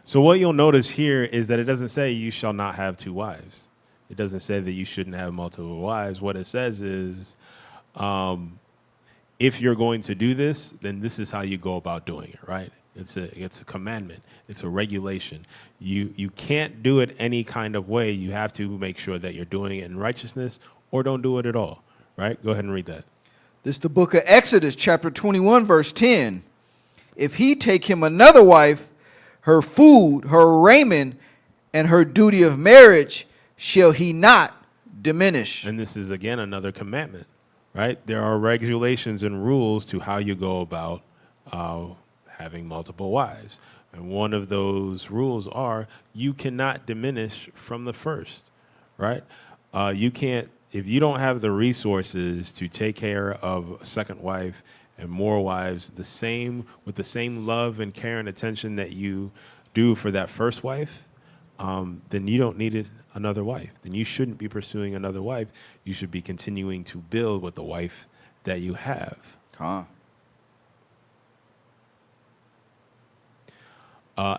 So what you'll notice here is that it doesn't say you shall not have two wives. It doesn't say that you shouldn't have multiple wives. What it says is, if you're going to do this, then this is how you go about doing it, right? It's a commandment. It's a regulation. You can't do it any kind of way. You have to make sure that you're doing it in righteousness, or don't do it at all, right? Go ahead and read that. This is the book of Exodus, chapter 21, verse 10. If he take him another wife, her food, her raiment, and her duty of marriage shall he not diminish. And this is, again, another commandment, right? There are regulations and rules to how you go about having multiple wives. And one of those rules are you cannot diminish from the first, right? You can't, if you don't have the resources to take care of a second wife and more wives with the same love and care and attention that you do for that first wife, then you don't need another wife. Then you shouldn't be pursuing another wife. You should be continuing to build with the wife that you have.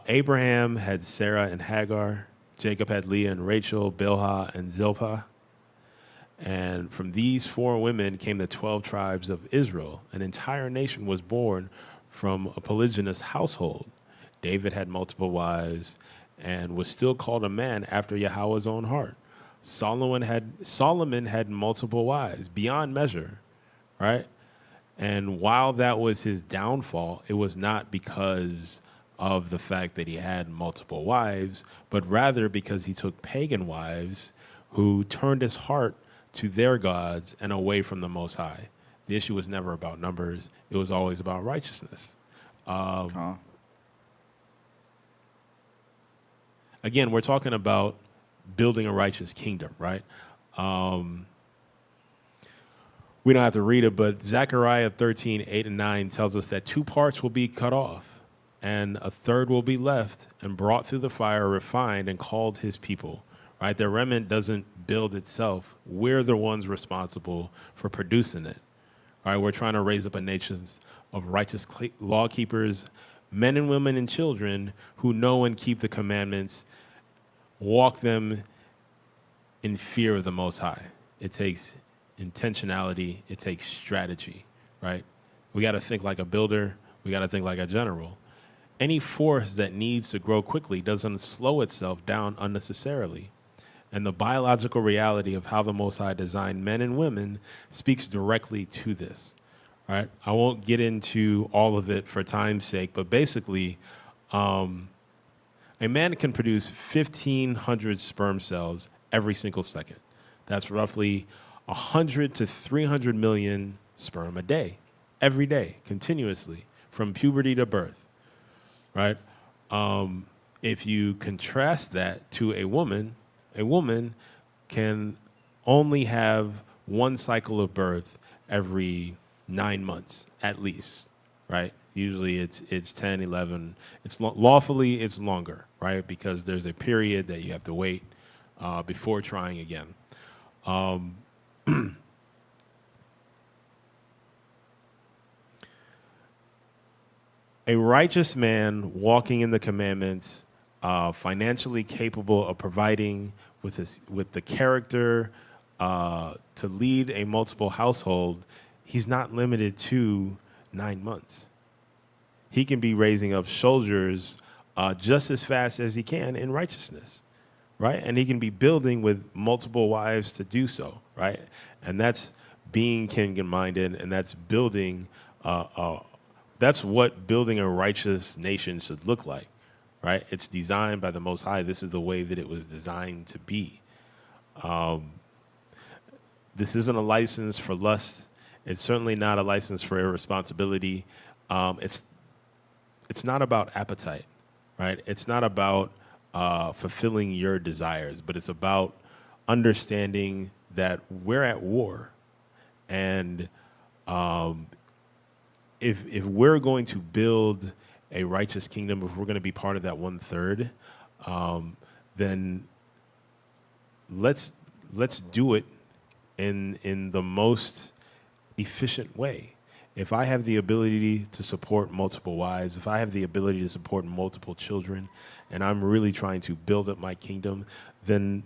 Abraham had Sarah and Hagar. Jacob had Leah and Rachel, Bilhah and Zilpah. And from these four women came the 12 tribes of Israel. An entire nation was born from a polygynous household. David had multiple wives and was still called a man after Yahweh's own heart. Solomon had multiple wives, beyond measure, right? And while that was his downfall, it was not because of the fact that he had multiple wives, but rather because he took pagan wives who turned his heart to their gods and away from the Most High. The issue was never about numbers. It was always about righteousness. Again, we're talking about building a righteous kingdom, right? We don't have to read it, but Zechariah 13, 8 and 9 tells us that two parts will be cut off. and a third will be left and brought through the fire, refined, and called his people. Right? The remnant doesn't build itself. We're the ones responsible for producing it. All right? We're trying to raise up a nation of righteous law keepers, men and women and children who know and keep the commandments, walk them in fear of the Most High. It takes intentionality. It takes strategy, right? We got to think like a builder. We got to think like a general. Any force that needs to grow quickly doesn't slow itself down unnecessarily. And the biological reality of how the Most High designed men and women speaks directly to this. Right? I won't get into all of it for time's sake, but basically, a man can produce 1,500 sperm cells every single second. That's roughly 100 to 300 million sperm a day, every day, continuously, from puberty to birth. Right? If you contrast that to a woman can only have one cycle of birth every 9 months, at least, right? Usually it's 10, 11. Lawfully, it's longer, right? Because there's a period that you have to wait before trying again. A righteous man walking in the commandments, financially capable of providing with the character to lead a multiple household, he's not limited to 9 months. He can be raising up soldiers just as fast as he can in righteousness, right? And he can be building with multiple wives to do so, right? And that's being kingdom-minded, and that's building. That's what building a righteous nation should look like, right? It's designed by the Most High. This is the way that it was designed to be. This isn't a license for lust. It's certainly not a license for irresponsibility. It's not about appetite, right? It's not about fulfilling your desires, but it's about understanding that we're at war. And if we're going to build a righteous kingdom, if we're going to be part of that 1/3, then let's do it in the most efficient way. If I have the ability to support multiple wives, if I have the ability to support multiple children, and I'm really trying to build up my kingdom, then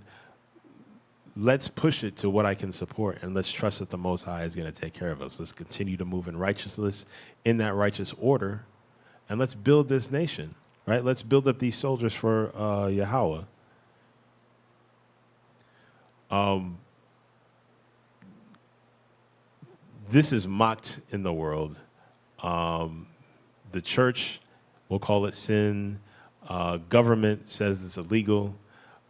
let's push it to what I can support, and let's trust that the Most High is going to take care of us. Let's continue to move in righteousness, in that righteous order, and let's build this nation, right? Let's build up these soldiers for Yahweh. This is mocked in the world. The church will call it sin. Government says it's illegal.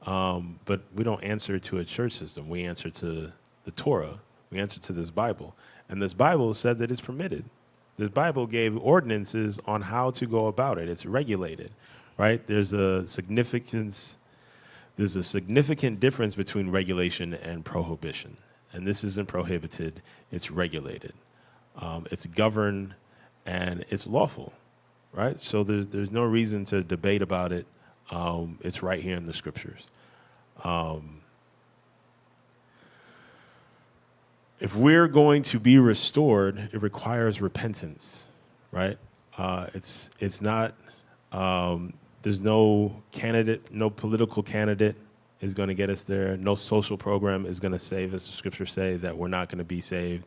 But we don't answer to a church system. We answer to the Torah. We answer to this Bible. And this Bible said that it's permitted. The Bible gave ordinances on how to go about it. It's regulated, right? There's a significant difference between regulation and prohibition. And this isn't prohibited, it's regulated. It's governed, and it's lawful, right? So there's no reason to debate about it. It's right here in the scriptures. If we're going to be restored, it requires repentance, right? It's not, there's no candidate, no political candidate is going to get us there. No social program is going to save us. The scriptures say that we're not going to be saved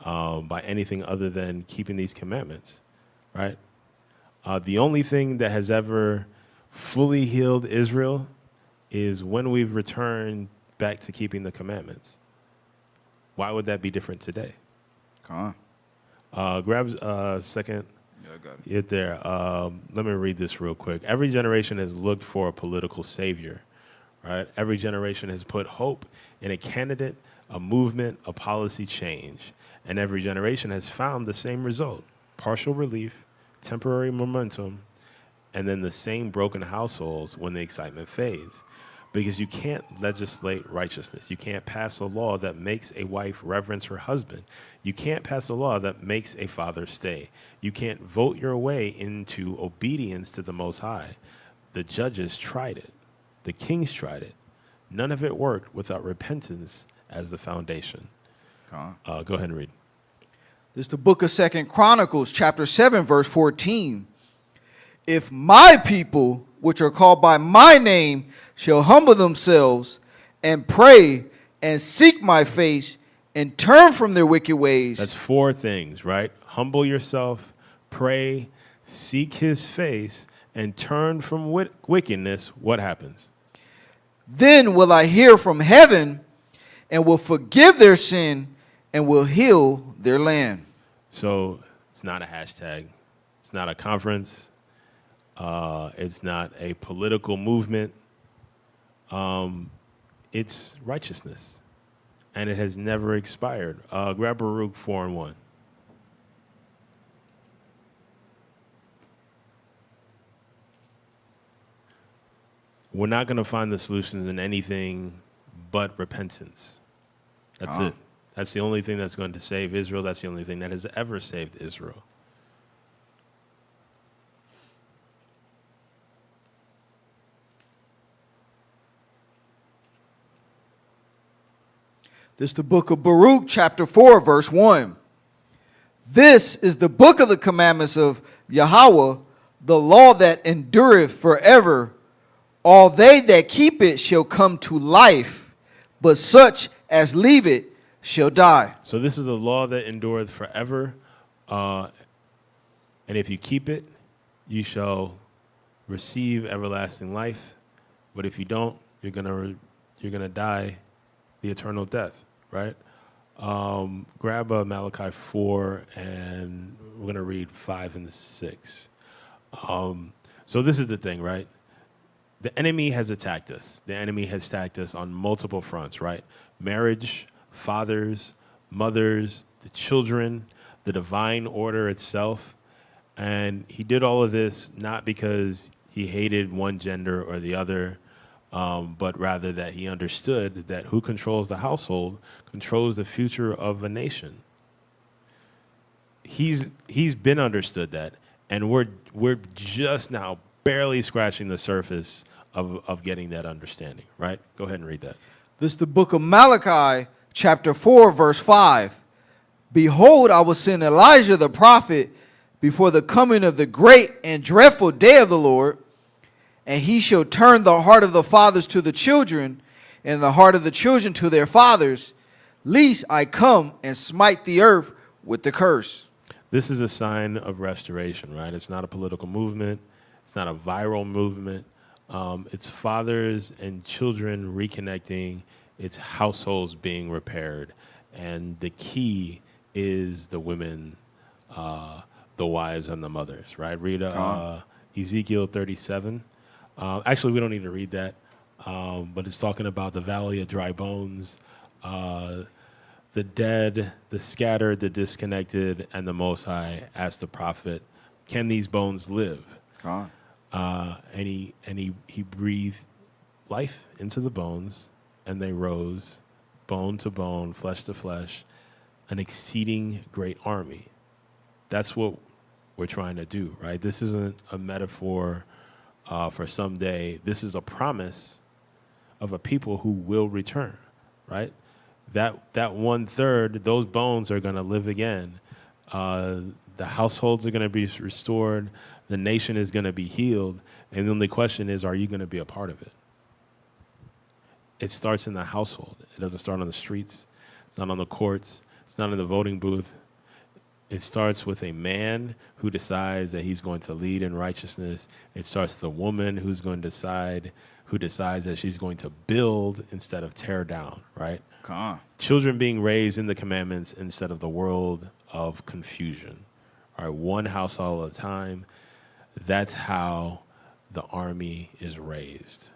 by anything other than keeping these commandments, right? The only thing that has ever fully healed Israel is when we've returned back to keeping the commandments. Why would that be different today? Come on. Grab a second. Yeah, I got it. Get there. Let me read this real quick. Every generation has looked for a political savior, right? Every generation has put hope in a candidate, a movement, a policy change. And every generation has found the same result: partial relief, temporary momentum, and then the same broken households when the excitement fades. because you can't legislate righteousness. You can't pass a law that makes a wife reverence her husband. You can't pass a law that makes a father stay. You can't vote your way into obedience to the Most High. The judges tried it. The kings tried it. None of it worked without repentance as the foundation. Go ahead and read. This is the book of 2 Chronicles, chapter 7, verse 14. If my people, which are called by my name, shall humble themselves and pray and seek my face and turn from their wicked ways. That's 4 things, right? Humble yourself, pray, seek his face, and turn from wickedness. What happens? Then will I hear from heaven and will forgive their sin and will heal their land. So it's not a hashtag. It's not a conference. It's not a political movement. It's righteousness. And it has never expired. Grab Baruch 4:1. We're not going to find the solutions in anything but repentance. That's it. That's the only thing that's going to save Israel. That's the only thing that has ever saved Israel. This is the book of Baruch, chapter 4, verse 1. This is the book of the commandments of Yahweh, the law that endureth forever. All they that keep it shall come to life, but such as leave it shall die. So this is a law that endureth forever. And if you keep it, you shall receive everlasting life. But if you don't, you're gonna die the eternal death, right? Grab Malachi 4, and we're going to read 5 and 6. So this is the thing, right? The enemy has attacked us. The enemy has attacked us on multiple fronts, right? Marriage, fathers, mothers, the children, the divine order itself. And he did all of this not because he hated one gender or the other, but rather that he understood that who controls the household controls the future of a nation. He's been understood that, and we're just now barely scratching the surface of getting that understanding, right? Go ahead and read that. This is the book of Malachi, chapter 4, verse 5. Behold, I will send Elijah the prophet before the coming of the great and dreadful day of the Lord, and he shall turn the heart of the fathers to the children, and the heart of the children to their fathers, lest I come and smite the earth with the curse. This is a sign of restoration, right? It's not a political movement. It's not a viral movement. It's fathers and children reconnecting. It's households being repaired. And the key is the women, the wives and the mothers, right? Read Ezekiel 37. Actually, we don't need to read that, but it's talking about the valley of dry bones, the dead, the scattered, the disconnected, and the Most High asked the prophet, can these bones live? And he breathed life into the bones, and they rose, bone to bone, flesh to flesh, an exceeding great army. That's what we're trying to do, right? This isn't a metaphor for someday. This is a promise of a people who will return, right? That 1/3, those bones are going to live again. The households are going to be restored. The nation is going to be healed. And then the question is, are you going to be a part of it? It starts in the household. It doesn't start on the streets. It's not on the courts. It's not in the voting booth. It starts with a man who decides that he's going to lead in righteousness. It starts with a woman who decides that she's going to build instead of tear down, right? Children being raised in the commandments instead of the world of confusion. All right, one household at a time. That's how the army is raised.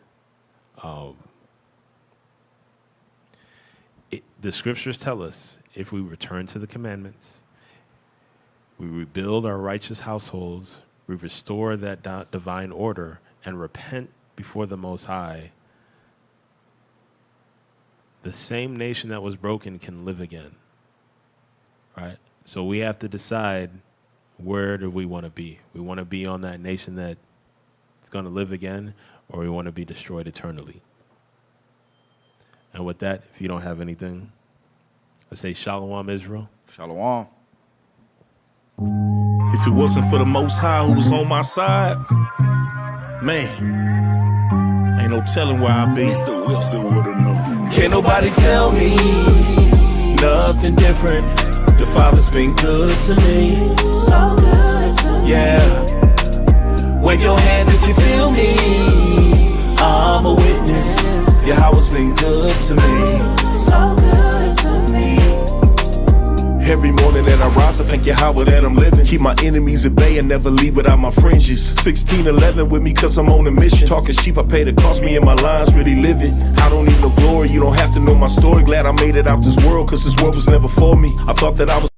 The scriptures tell us if we return to the commandments, we rebuild our righteous households, we restore that divine order, and repent before the Most High, the same nation that was broken can live again, right? So we have to decide, where do we want to be? We want to be on that nation that is going to live again, or we want to be destroyed eternally. And with that, if you don't have anything, let's say Shalom, Israel. Shalom. If it wasn't for the Most High who was on my side, man, ain't no telling where I'd be. Mr. Wilson would've known. Can't nobody tell me nothing different. The Father's been good to me. So good to me. Yeah. Wave your hands if you feel me. I'm a witness. Yahweh's been good to me. So good to me. Every morning that I rise, I thank Yahweh that I'm living. Keep my enemies at bay and never leave without my fringes. 1611 with me cause I'm on a mission. Talking sheep, I pay the cost, me and my lines really live it. I don't need no glory, you don't have to know my story. Glad I made it out this world cause this world was never for me. I thought that I was